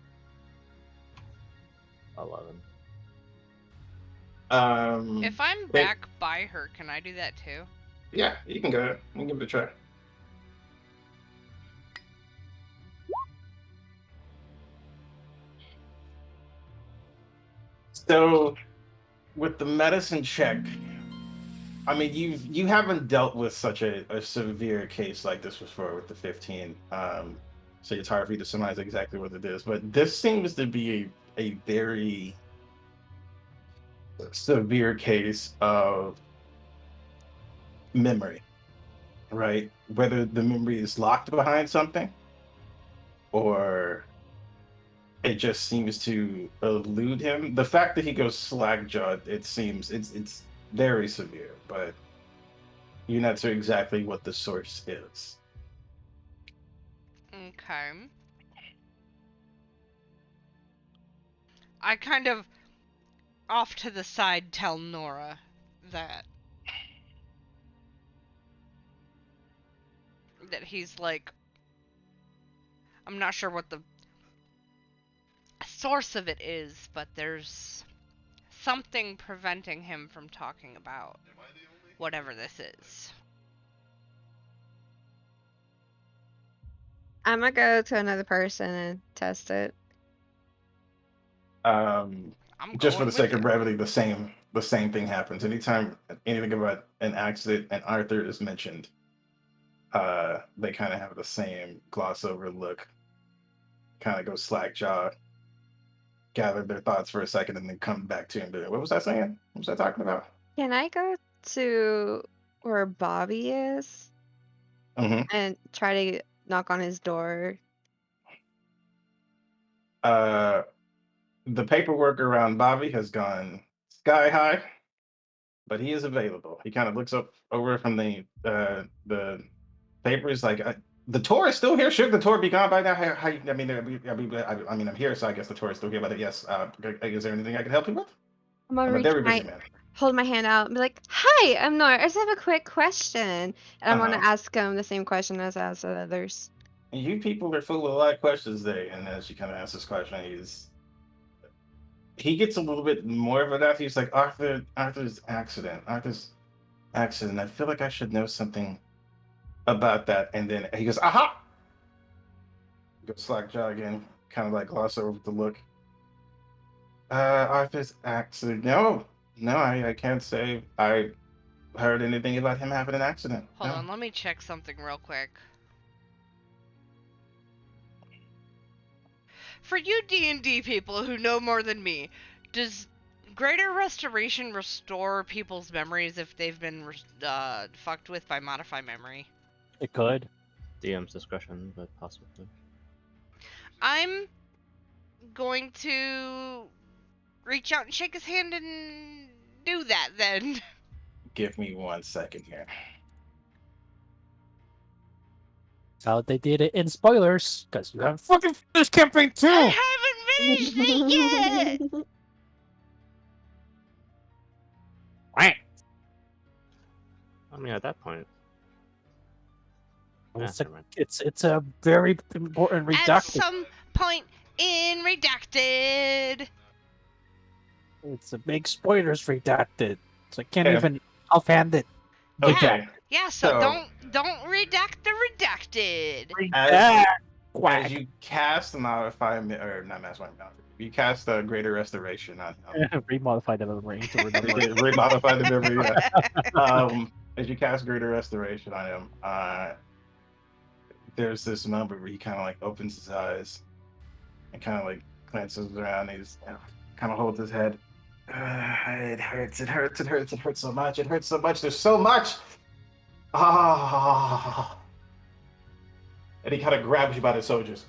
11. If I'm back by her, can I do that too? Yeah, you can go ahead. You can give it a try. So, with the medicine check, I mean, you haven't dealt with such a severe case like this before with the 15. So it's hard for you to surmise exactly what it is. But this seems to be a very severe case of memory, right? Whether the memory is locked behind something or it just seems to elude him. The fact that he goes slack jawed, it seems it's very severe, but You're not sure exactly what the source is. Okay. I kind of off to the side tell Nora that he's like, I'm not sure what the source of it is, but there's something preventing him from talking about whatever this is. I'm gonna go to another person and test it. I'm Just for going the sake with of brevity, the same thing happens. Anytime anything about an accident and Arthur is mentioned, they kind of have the same gloss over look, kind of go slack jaw, gather their thoughts for a second, and then come back to him. What was I saying? What was I talking about? Can I go to where Bobby is Mm-hmm. and try to knock on his door? The paperwork around Bobby has gone sky high, but he is available. He kind of looks up over from the papers, like the tour is still here. Should the tour be gone by now? I mean, I'm here, so I guess the tour is still here. But yes, is there anything I can help you with? I'm gonna I'm a reach very busy man. hold my hand out and be like, "Hi, I'm Nora. I just have a quick question." And I'm gonna Uh-huh. ask him the same question as I asked the others. And you people are full of a lot of questions there. And as she kind of asks this question, he gets a little bit more of that. He's like, Arthur's accident. I feel like I should know something about that. And then he goes, aha! Goes slack jaw again, kind of like gloss over the look. Arthur's accident. No, I can't say I heard anything about him having an accident. Hold No. on, let me check something real quick. For you D&D people who know more than me, does Greater Restoration restore people's memories if they've been fucked with by Modify Memory? It could. DM's discretion, but possibly. I'm going to reach out and shake his hand and do that then. Give me 1 second here. How they did it in spoilers, because you haven't fucking finished campaign 2! I haven't finished it yet! Right. I mean, at that point, It's, never mind. it's a very important At redacted. some point in Redacted. It's a big spoilers redacted. So I can't Yeah. even offhand it. Yeah. Okay. Yeah, so So- don't redact the redacted. As you cast Modify, or not Modify, you cast a Greater Restoration on him. Remodify the memory to remember. Remodify the memory. Yeah. As you cast Greater Restoration on him, there's this moment where he kind of like opens his eyes and kind of like glances around. And he's kind of holds his head. It hurts so much. There's so much. Ah. And he kind of grabs you by the shoulders.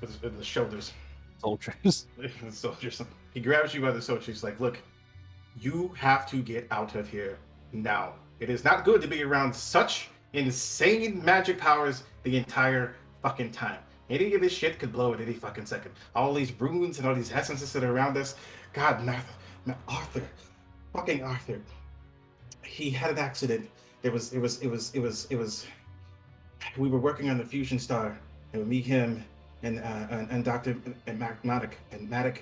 Soldiers. The soldiers. He grabs you by the shoulders. He's like, look, you have to get out of here now. It is not good to be around such insane magic powers the entire fucking time. Any of this shit could blow at any fucking second. All these runes and all these essences that are around us. God, Arthur. Fucking Arthur. He had an accident. It was we were working on the fusion star. And me, him, and Dr. and Matic. And Matic,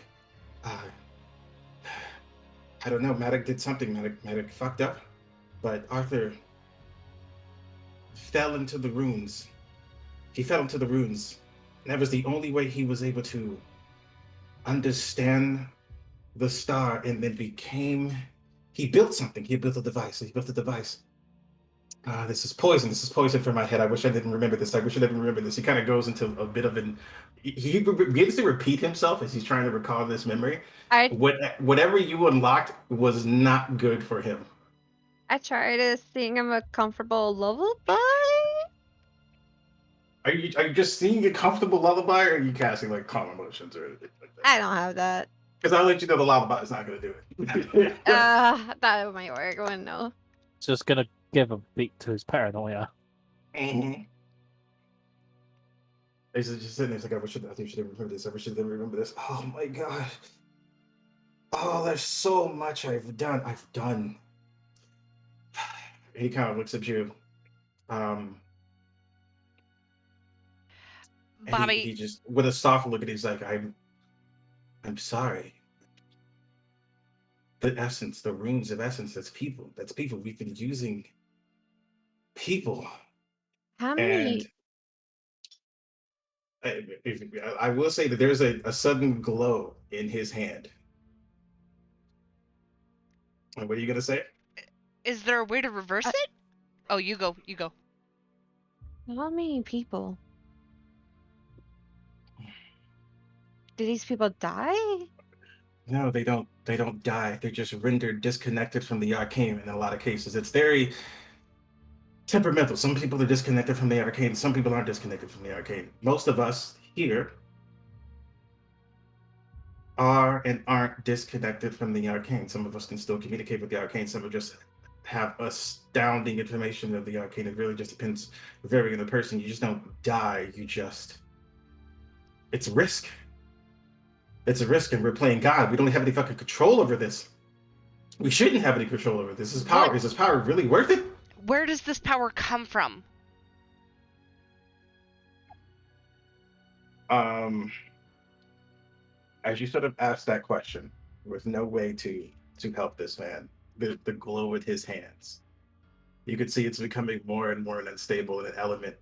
I don't know, Matic did something. Matic fucked up. But Arthur fell into the runes. He fell into the runes. And that was the only way he was able to understand the star, and then he built something. He built a device. This is poison. This is poison for my head. I wish I didn't remember this. He kind of goes into a bit of he begins to repeat himself as he's trying to recall this memory. Whatever you unlocked was not good for him. I try to sing him a comfortable lullaby. Are you just singing a comfortable lullaby, or are you casting like calm emotions or anything like that? I don't have that. Because I'll let you know the lullaby is not going to do it. That might work. I wouldn't know. It's just gonna give a beat to his paranoia. Mm-hmm. He's just sitting there, he's like, I think you should remember this. I wish you didn't remember this. Oh my god. Oh, there's so much I've done. He kind of looks at you. And Bobby, he just with a soft look at he's like, I'm sorry. The essence, the runes of essence, that's people. That's people. We've been using people. How And many? I will say that there's a sudden glow in his hand. And what are you gonna say? is there a way to reverse I- it? Oh, you go. You go. How many people? Did these people die? No, they don't. They don't die. They're just rendered disconnected from the arcane. In a lot of cases, it's very temperamental. Some people are disconnected from the arcane. Some people aren't disconnected from the arcane. Most of us here are and aren't disconnected from the arcane. Some of us can still communicate with the arcane. Some of us have astounding information of the arcane. It really just depends, very on the person. You just don't die. You just. It's a risk. It's a risk, and we're playing God. We don't have any fucking control over this. We shouldn't have any control over this. Is power? What? Is this power really worth it? Where does this power come from? As you sort of ask that question, with no way to help this man, the glow in his hands, you could see it's becoming more and more unstable, and an element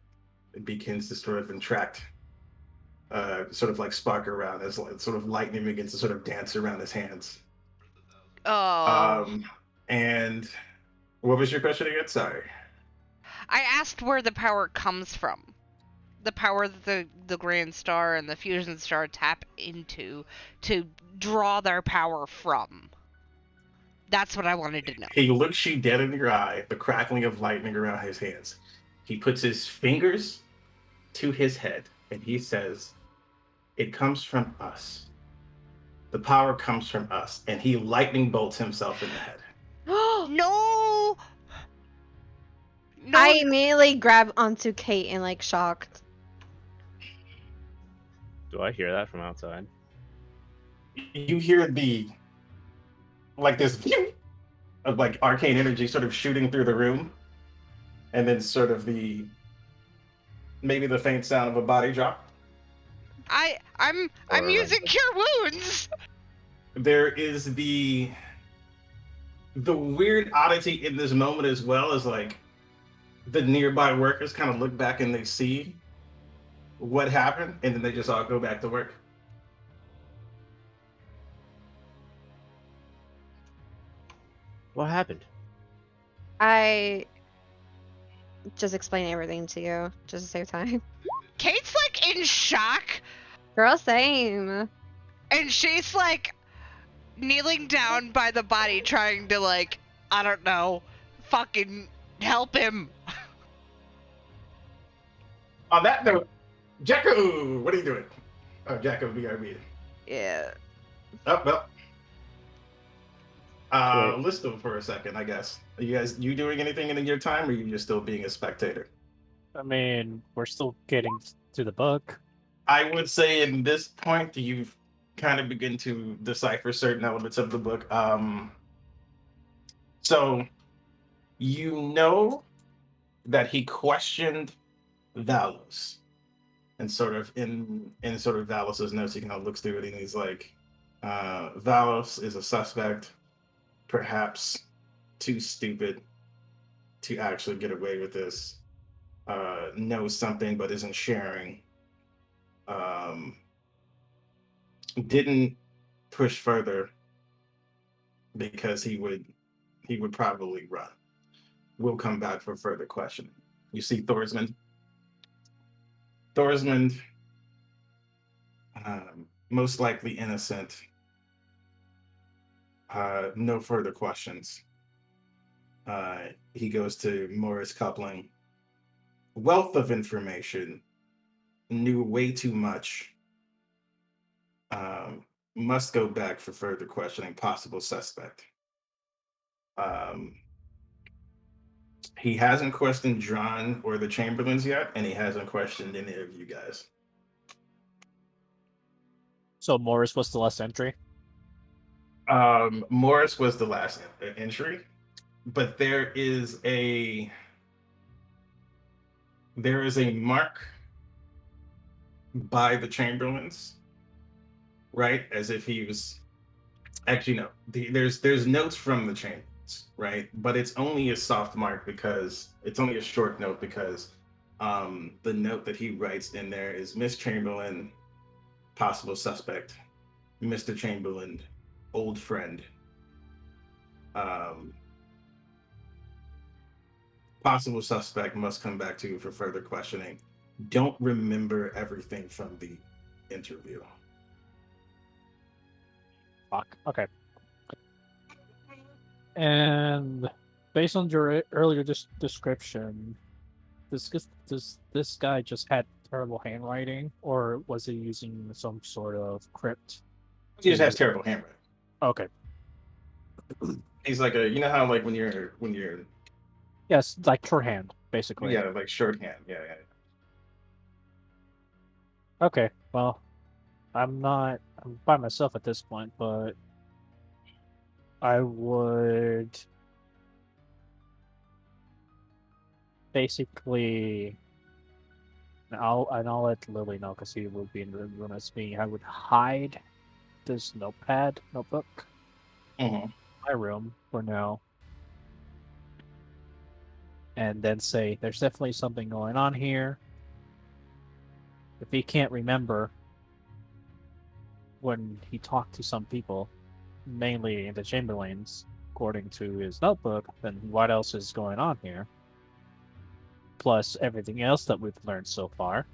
begins to sort of contract, sort of like spark around as sort of lightning begins to sort of dance around his hands. Oh. And what was your question again? Sorry. I asked where the power comes from. The power that the Grand Star and the Fusion Star tap into to draw their power from. That's what I wanted to know. He looks you dead in your eye, the crackling of lightning around his hands. He puts his fingers to his head and he says, "It comes from us. The power comes from us." And he lightning bolts himself in the head. No! No! I immediately grab onto Kate and like shocked. Do I hear that from outside? You hear the like this of like arcane energy sort of shooting through the room, and then sort of the maybe the faint sound of a body drop. I'm Or- using Cure Wounds! There is the weird oddity in this moment as well as like the nearby workers kind of look back and they see what happened, and then they just all go back to work. What happened? I just explain everything to you, just to save time. Kate's like in shock, Girl, same. and she's like kneeling down by the body trying to like, I don't know, fucking help him. On that note, Jacko, what are you doing? Oh, Jacko, BRB. Yeah. Oh, well. Wait. List them for a second, I guess. Are you doing anything in your time, or are you just still being a spectator? I mean, we're still getting to the book. I would say in this point, you've kind of begin to decipher certain elements of the book. So you know that he questioned Valos, and sort of in sort of Valos's notes, he kind of looks through it and he's like, Valos is a suspect, perhaps too stupid to actually get away with this. Knows something but isn't sharing. Didn't push further because he would probably run. We'll come back for further questioning. You see Thorsmond. Thorsmond, most likely innocent. No further questions. He goes to Morris Coupling. Wealth of information. Knew way too much. Must go back for further questioning. Possible suspect. He hasn't questioned Dron or the Chamberlains yet, and he hasn't questioned any of you guys. So Morris was the last entry. Morris was the last entry, but there is a mark by the Chamberlains, right? As if he was actually no. There's notes from the Chamberlains, right? But it's only a soft mark because it's only a short note because the note that he writes in there is Miss Chamberlain, possible suspect, Mr. Chamberlain, old friend. Possible suspect must come back to you for further questioning. Don't remember everything from the interview. Fuck. Okay. And based on your earlier description, this guy just had terrible handwriting, or was he using some sort of crypt? He just has terrible handwriting. Okay. He's like you know how like when you're Yes, like shorthand, basically. yeah, like shorthand. Yeah. Okay, well, I'm by myself at this point, but I would basically, and I'll let Lily know because he will be in the room as me. I would hide this notebook, in my room for now, and then say there's definitely something going on here. If he can't remember when he talked to some people, mainly the Chamberlains, according to his notebook, then what else is going on here? Plus everything else that we've learned so far.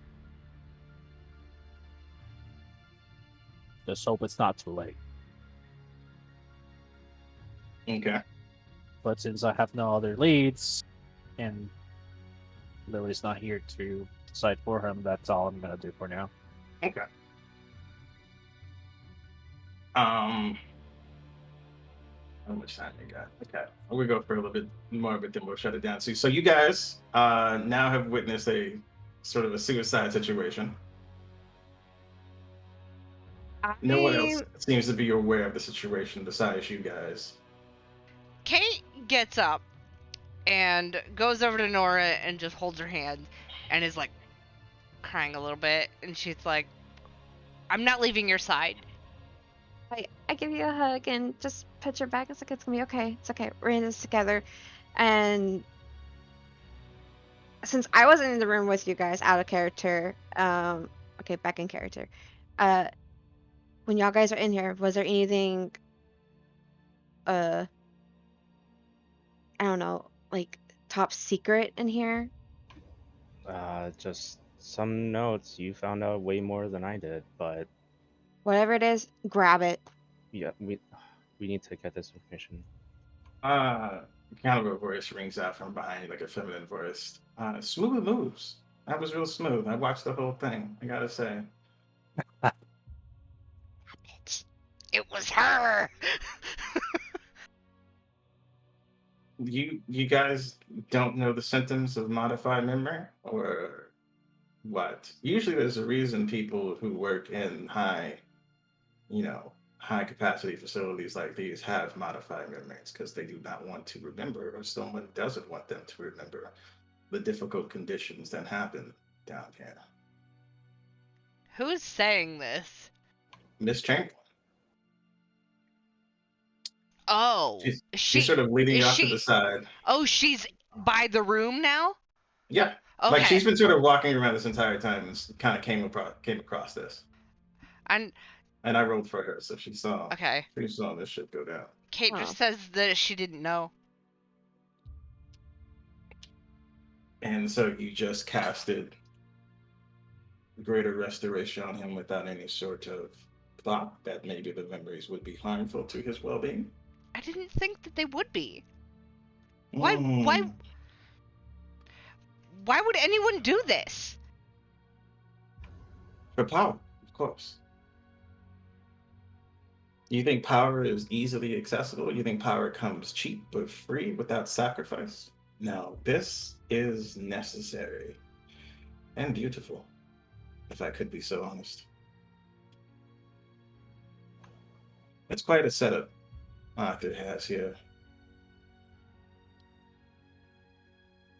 Just hope it's not too late. Okay. But since I have no other leads, and Lily's not here to decide for him, that's all I'm gonna do for now. Okay. How much time you got? Okay. We'll go for a little bit more of it, then we'll shut it down. So you guys now have witnessed a sort of a suicide situation. No one else seems to be aware of the situation besides you guys. Kate gets up and goes over to Nora and just holds her hand and is like crying a little bit, and she's like, I'm not leaving your side. I give you a hug and just put your back. It's like, it's gonna be okay. It's okay. We're in this together. And since I wasn't in the room with you guys, out of character, okay, back in character. When y'all guys are in here, was there anything, I don't know, like top secret in here? Just some notes. You found out way more than I did, but Whatever it is, grab it. yeah, we need to get this information. Kind of a voice rings out from behind you, like a feminine voice. Smooth moves. That was real smooth. I watched the whole thing, I gotta say. It was her. You guys don't know the symptoms of modified memory, or what? Usually there's a reason people who work in high capacity facilities like these have modified memories, because they do not want to remember, or someone doesn't want them to remember the difficult conditions that happen down here. Who's saying this? Miss Chamberlain. Oh, She's sort of leading you off to the side. Oh, she's by the room now? Yeah. Okay. Like she's been sort of walking around this entire time and kind of came across this. And I rolled for her, so she saw. Okay. She saw this shit go down. Kate just says that she didn't know. And so you just casted greater restoration on him without any sort of thought that maybe the memories would be harmful to his well-being? I didn't think that they would be. Hmm. Why would anyone do this? For power, of course. You think power is easily accessible? You think power comes cheap but free without sacrifice? No, this is necessary and beautiful, if I could be so honest. It's quite a setup Arthur has here.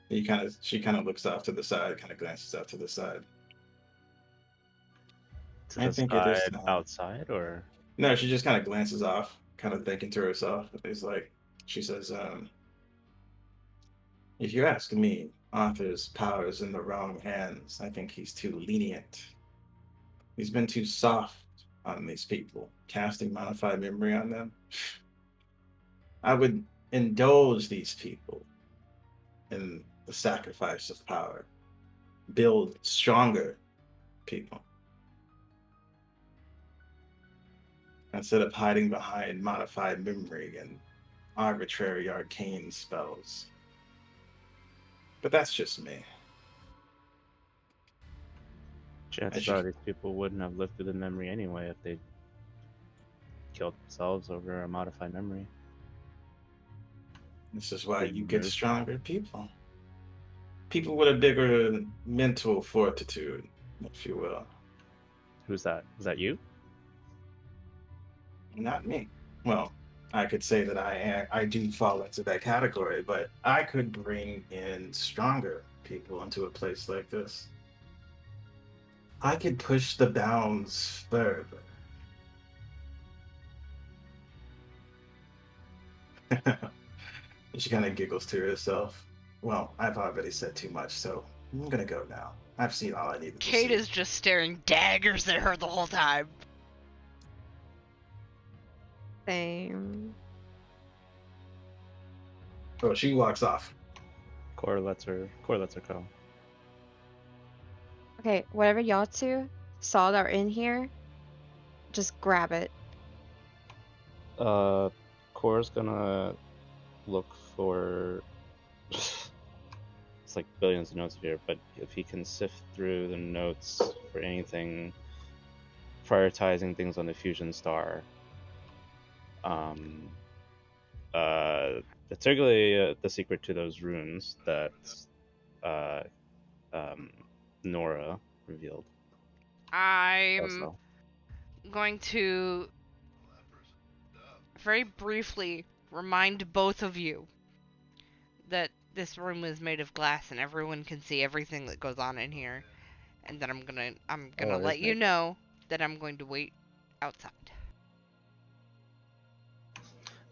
She kind of looks off to the side, kind of glances off to the side. To I the think it is side time. outside, or No, she just kind of glances off, kind of thinking to herself. It's like she says, "If you ask me, Arthur's power is in the wrong hands. I think he's too lenient. He's been too soft on these people, casting modified memory on them. I would indulge these people in the sacrifice of power, build stronger people, instead of hiding behind modified memory and arbitrary arcane spells. But that's just me." chances you- are these people wouldn't have lived through the memory anyway if they killed themselves over a modified memory. This is why Big you get nerd. stronger people. People with a bigger mental fortitude, if you will. Who's that? Is that you? Not me. Well, I could say that I do fall into that category, but I could bring in stronger people into a place like this. I could push the bounds further. She kind of giggles to herself. Well, I've already said too much, so I'm gonna go now. I've seen all I needed to Kate see. is just staring daggers at her the whole time. Same. Oh, she walks off. Core lets her go. Okay, whatever y'all two saw that are in here, just grab it. Core's gonna look for. It's like billions of notes here, but if he can sift through the notes for anything, prioritizing things on the fusion star. Particularly the secret to those runes that Nora revealed. I'm Also. going to very briefly remind both of you that this room is made of glass and everyone can see everything that goes on in here, and that I'm gonna Oh, it is let you made. know that I'm going to wait outside.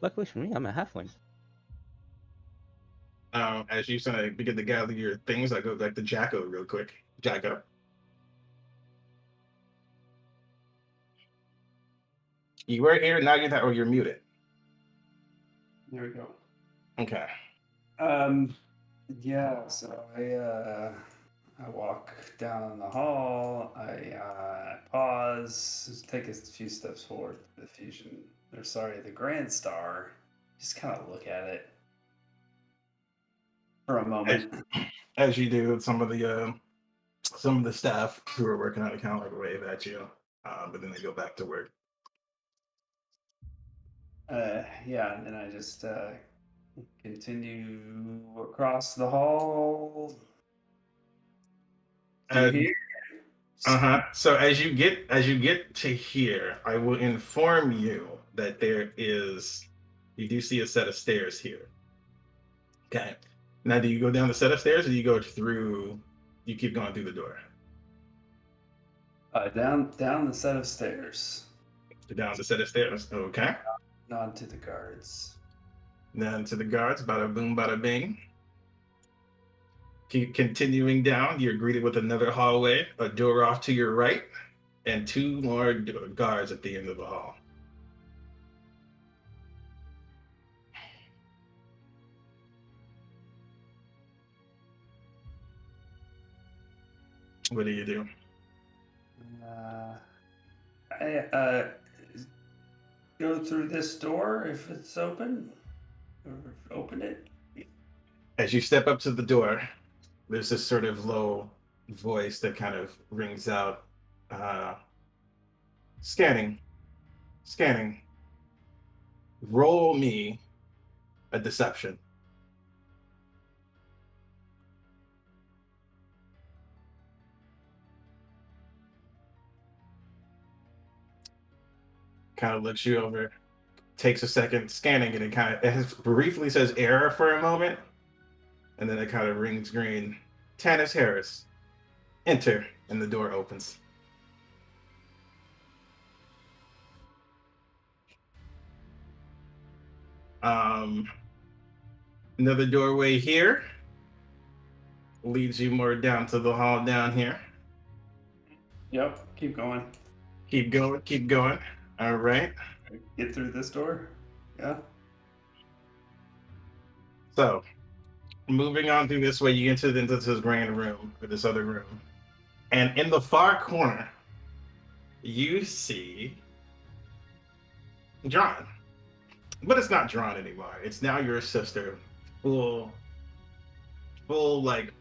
Luckily for me, I'm a halfling. As you sort of begin to gather your things, I go back to Jacko real quick. Jacko. You were here, now you're not, or you're muted. There we go. Okay. Yeah, so I walk down the hall, I pause, take a few steps forward to the fusion, or sorry, the Grand Star, just kind of look at it for a moment. As you do, some of the staff who are working on the counter wave at you, but then they go back to work. Yeah, and then I just continue across the hall. Do you hear? So as you get to here, I will inform you that you do see a set of stairs here. Okay. Now, do you go down the set of stairs, or do you go through? You keep going through the door. Down the set of stairs. Down the set of stairs. Okay. Nod to the guards. Then to the guards. Bada boom, bada bing. Keep continuing down. You're greeted with another hallway, a door off to your right, and two more guards at the end of the hall. What do you do? I go through this door if it's open, or open it. As you step up to the door, there's this sort of low voice that kind of rings out. Scanning. Roll me a deception. kind of looks you over, takes a second scanning, and it briefly says error for a moment, and then it kind of rings green. Tannis Harris, enter, and the door opens. Another doorway here leads you more down to the hall down here. Yep, keep going. Keep going, keep going. All right. Get through this door. Yeah. So, moving on through this way, you enter into this grand room, or this other room. And in the far corner, you see John. But it's not drawn anymore. It's now your sister, full like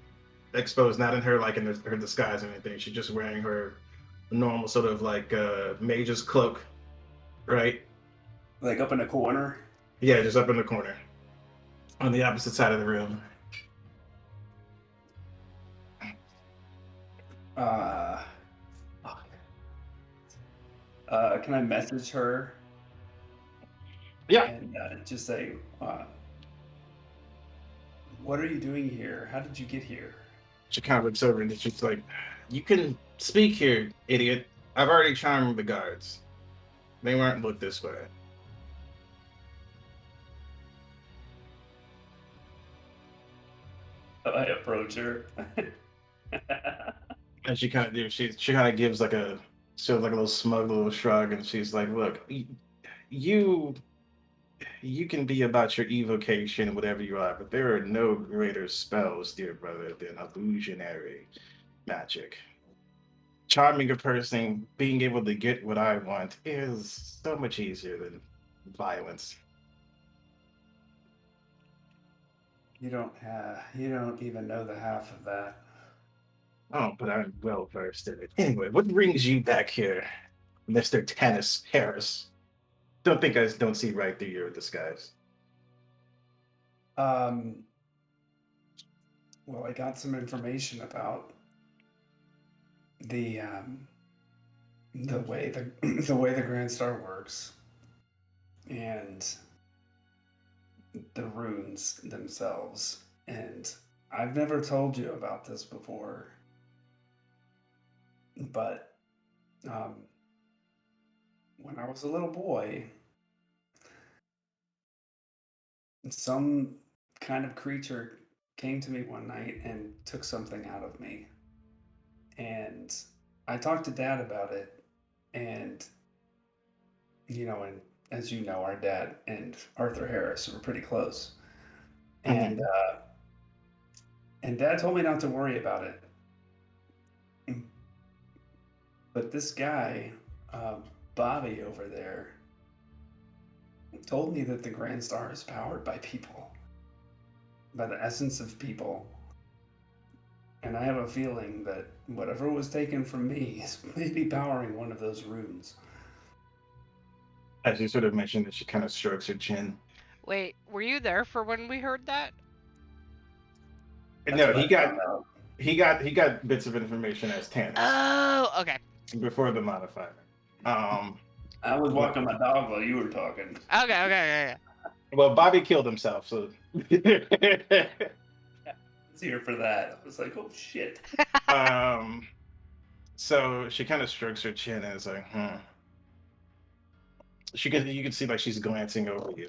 exposed, not in her like in her disguise or anything. She's just wearing her normal sort of like mage's cloak, right? Like up in a corner. Yeah, just up in the corner, on the opposite side of the room. Can I message her? Yeah. And just say, what are you doing here? How did you get here? She kind of looks over and she's like, "You can speak here, idiot. I've already charmed the guards. They won't look this way." I approach her. And she kind of gives like a little smug little shrug, and she's like, "Look, you can be about your evocation, whatever you are, but there are no greater spells, dear brother, than illusionary magic. Charming a person, being able to get what I want, is so much easier than violence." You don't even know the half of that. Oh, but I'm well versed in it. Anyway, what brings you back here, Mr. Tannis Harris? Don't see right through your disguise. Well, I got some information about the way the Grand Star works, and the runes themselves. And I've never told you about this before, but when I was a little boy, some kind of creature came to me one night and took something out of me. And I talked to Dad about it, and and as you know, our dad and Arthur Harris were pretty close. And Dad told me not to worry about it. But this guy, Bobby over there, told me that the Grand Star is powered by people, by the essence of people. And I have a feeling that whatever was taken from me is maybe powering one of those runes. As you sort of mentioned, that she kind of strokes her chin. Wait, were you there for when we heard that? No, he got bits of information as Tannis. Oh, okay. Before the modifier. I was walking my dog while you were talking. Okay. Well, Bobby killed himself, so. It's here for that. I was like, oh shit. So she kind of strokes her chin and is like, you can see like she's glancing over you.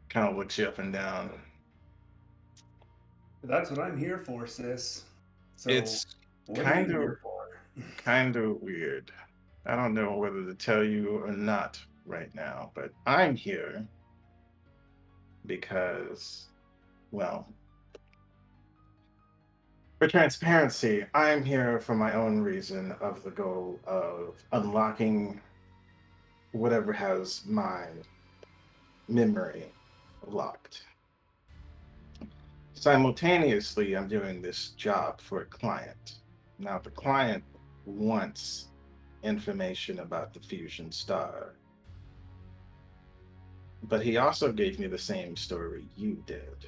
Kind of looks you up and down. That's what I'm here for, sis. So It's kind of weird. I don't know whether to tell you or not right now, but I'm here because, well, for transparency, I'm here for my own reason of the goal of unlocking whatever has my memory locked. Simultaneously, I'm doing this job for a client. Now, the client wants information about the fusion star, but he also gave me the same story you did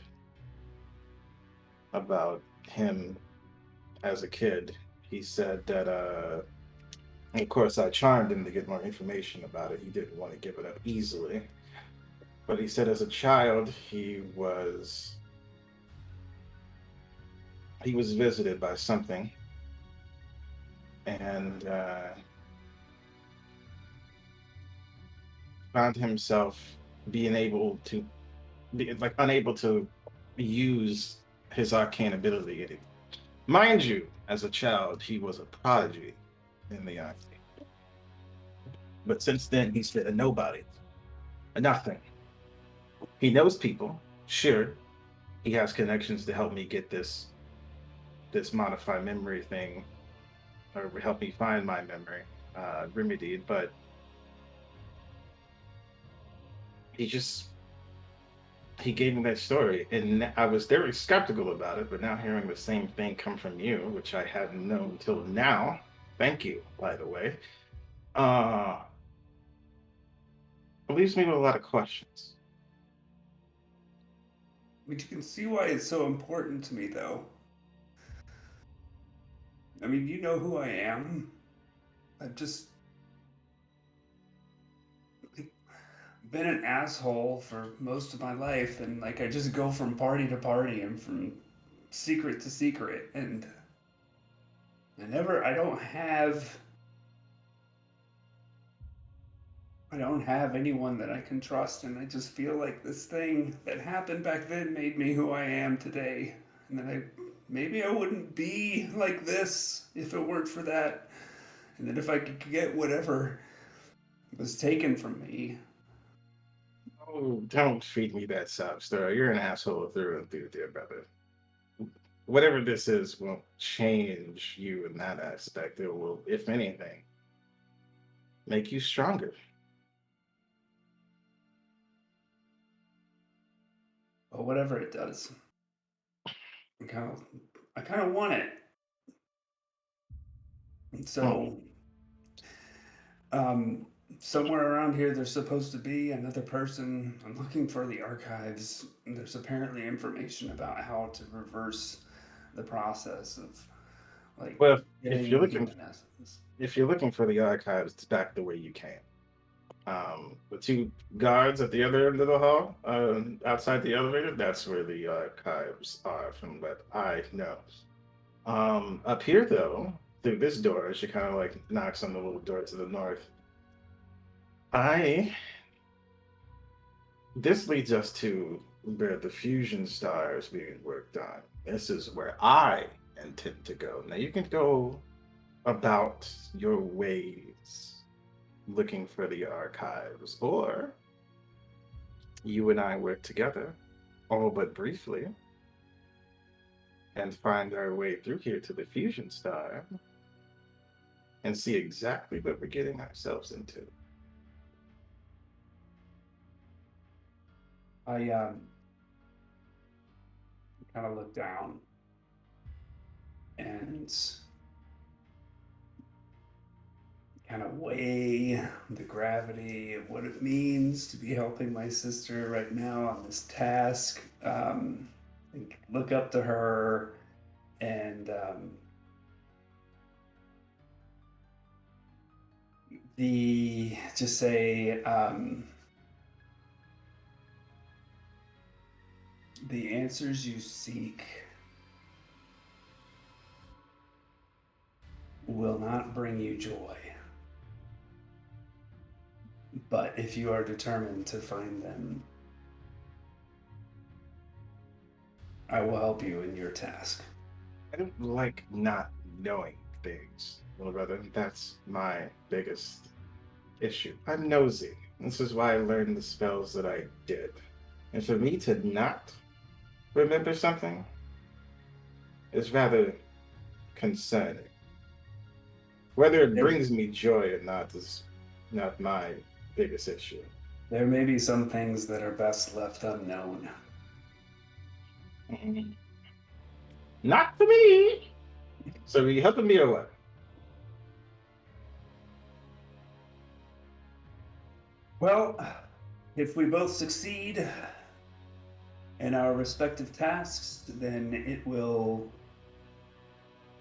about him as a kid. He said that And of course, I charmed him to get more information about it. He didn't want to give it up easily. But he said as a child, he was visited by something, and found himself being able to be like unable to use his arcane ability. Mind you, as a child, he was a prodigy in the arts. But since then, he's been a nobody, a nothing. He knows people, sure. He has connections to help me get this modified memory thing, or help me find my memory remedied. But he gave me that story, and I was very skeptical about it. But now hearing the same thing come from you, which I hadn't known until now, thank you, by the way, it leaves me with a lot of questions. But you can see why it's so important to me, though. I mean, you know who I am. I've just been an asshole for most of my life, and like I just go from party to party and from secret to secret, and I don't have anyone that I can trust, and I just feel like this thing that happened back then made me who I am today, and that maybe I wouldn't be like this if it weren't for that, and that if I could get whatever was taken from me. Oh, don't treat me that sob story. You're an asshole through and through, dear brother. Whatever this is won't change you in that aspect. It will, if anything, make you stronger. But whatever it does, I kind of want it. So, somewhere around here, there's supposed to be another person. I'm looking for the archives. And there's apparently information about how to reverse the process of, like, Well, getting if you're the looking, human essence. if you're looking for the archives, it's back the way you came. The two guards at the other end of the hall, outside the elevator, that's where the archives are, from what I know. Up here, though, through this door, she kind of like knocks on the little door to the north. This leads us to where the fusion star is being worked on. This is where I intend to go. Now you can go about your ways looking for the archives, or you and I work together, all but briefly, and find our way through here to the fusion star and see exactly what we're getting ourselves into. I kind of look down and kind of weigh the gravity of what it means to be helping my sister right now on this task. Look up to her and just say, the answers you seek will not bring you joy. But if you are determined to find them, I will help you in your task. I don't like not knowing things, little brother. That's my biggest issue. I'm nosy. This is why I learned the spells that I did. And for me to not remember something is rather concerning. Whether it brings me joy or not is not my biggest issue. There may be some things that are best left unknown. Not for me. So are you helping me or what? Well, if we both succeed in our respective tasks, then it will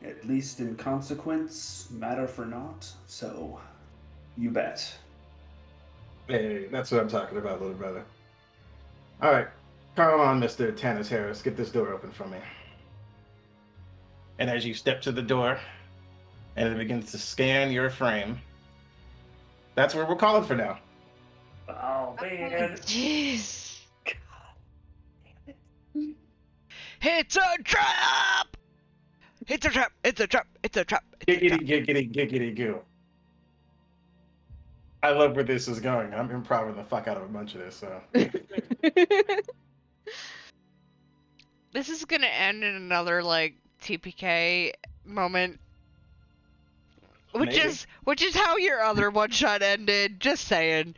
at least in consequence, matter for naught. So, you bet. Hey, that's what I'm talking about, little brother. All right, come on, Mr. Tannis Harris, get this door open for me. And as you step to the door, and it begins to scan your frame, that's where we're calling for now. Oh man. Jeez. It's a trap! It's a trap! It's a trap! It's a trap! It's a trap! Giggity goo. I love where this is going. I'm improving the fuck out of a bunch of this, so. This is gonna end in another like TPK moment. Which Maybe. is how your other one shot ended, just saying.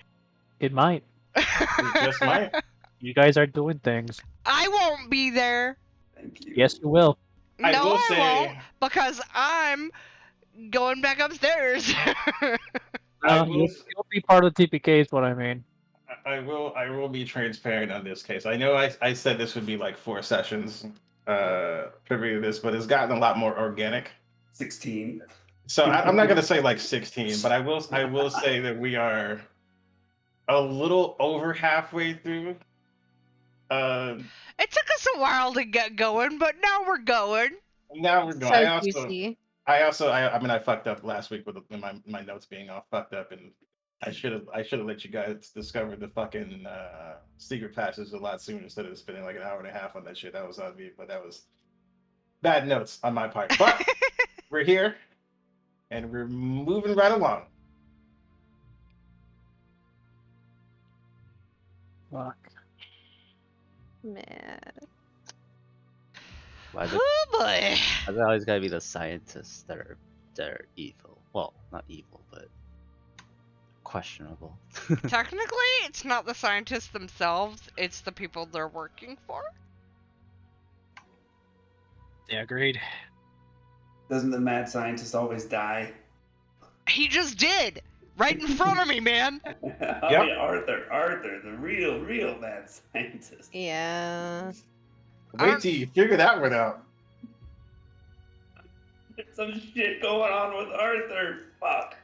It might. It just might. You guys are doing things. I won't be there. Thank you. Yes, you will. I No, will I say, won't, because I'm going back upstairs. I will, You'll be part of the TPK is what I mean. I will be transparent on this case. I know I said this would be like 4 sessions, privy to this, but it's gotten a lot more organic. 16. So I'm not gonna say like 16, but I will say that we are a little over halfway through. It took us a while to get going, but now we're going. Now we're going. So juicy. I mean, I fucked up last week with my notes being all fucked up, and I should have let you guys discover the fucking secret passages a lot sooner instead of spending like an hour and a half on that shit. That was on me, but that was bad notes on my part. But we're here, and we're moving right along. Fuck. Man. Why is Oh boy. it always gotta be the scientists that are evil? Well, not evil, but questionable. Technically, it's not the scientists themselves, it's the people they're working for. Yeah, agreed. Doesn't the mad scientist always die? He just did! Right in front of me, man! Yeah, Arthur, the real mad scientist. Yeah. Wait till you figure that one out. There's some shit going on with Arthur. Fuck.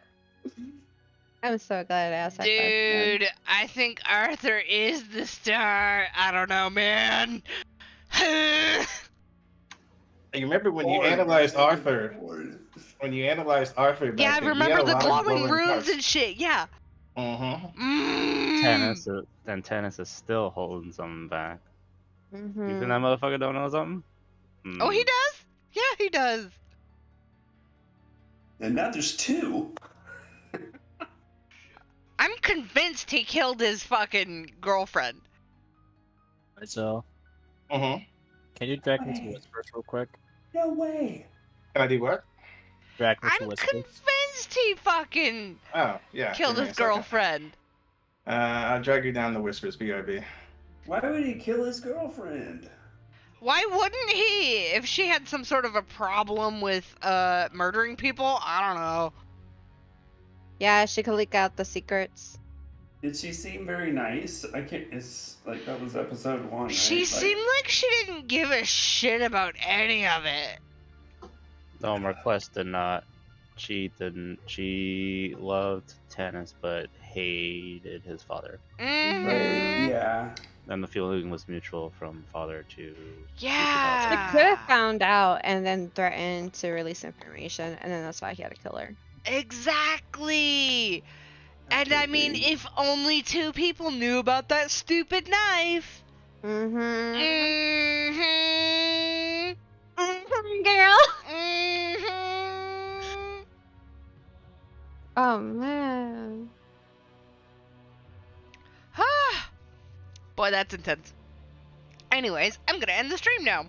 I'm so glad I asked that question. Dude, I think Arthur is the star. I don't know, man. You remember when you Lord, analyzed Arthur? Lord. When you analyzed Arthur, back Yeah, I then, he remember had a the lot of glowing runes parts. and shit, yeah. Mm-hmm. Tannis is still holding something back. You think Mhm. that motherfucker don't know something? Oh, he does? Yeah, he does. And now there's 2. I'm convinced he killed his fucking girlfriend. So, Mm-hmm. can you drag me to Whispers real quick? No way. Can I do what? Drag me to I'm Whispers. convinced he fucking Oh, yeah. killed give me his a second. girlfriend. I'll drag you down the Whispers, BRB. Why would he kill his girlfriend? Why wouldn't he? If she had some sort of a problem with murdering people, I don't know. Yeah, she could leak out the secrets. Did she seem very nice? I can't. It's like that was episode 1. Right? She Like, seemed like she didn't give a shit about any of it. No, Marquest did not. She didn't. She loved Tannis, but hated his father. Mhm. Right, yeah. And the feeling was mutual from father to. Yeah. She could have found out and then threatened to release information, and then that's why he had to kill her. Exactly. And I mean, Absolutely. if only 2 people knew about that stupid knife. Mm-hmm. Mhm. Girl. Mhm. Oh man. Boy, that's intense. Anyways, I'm gonna end the stream now.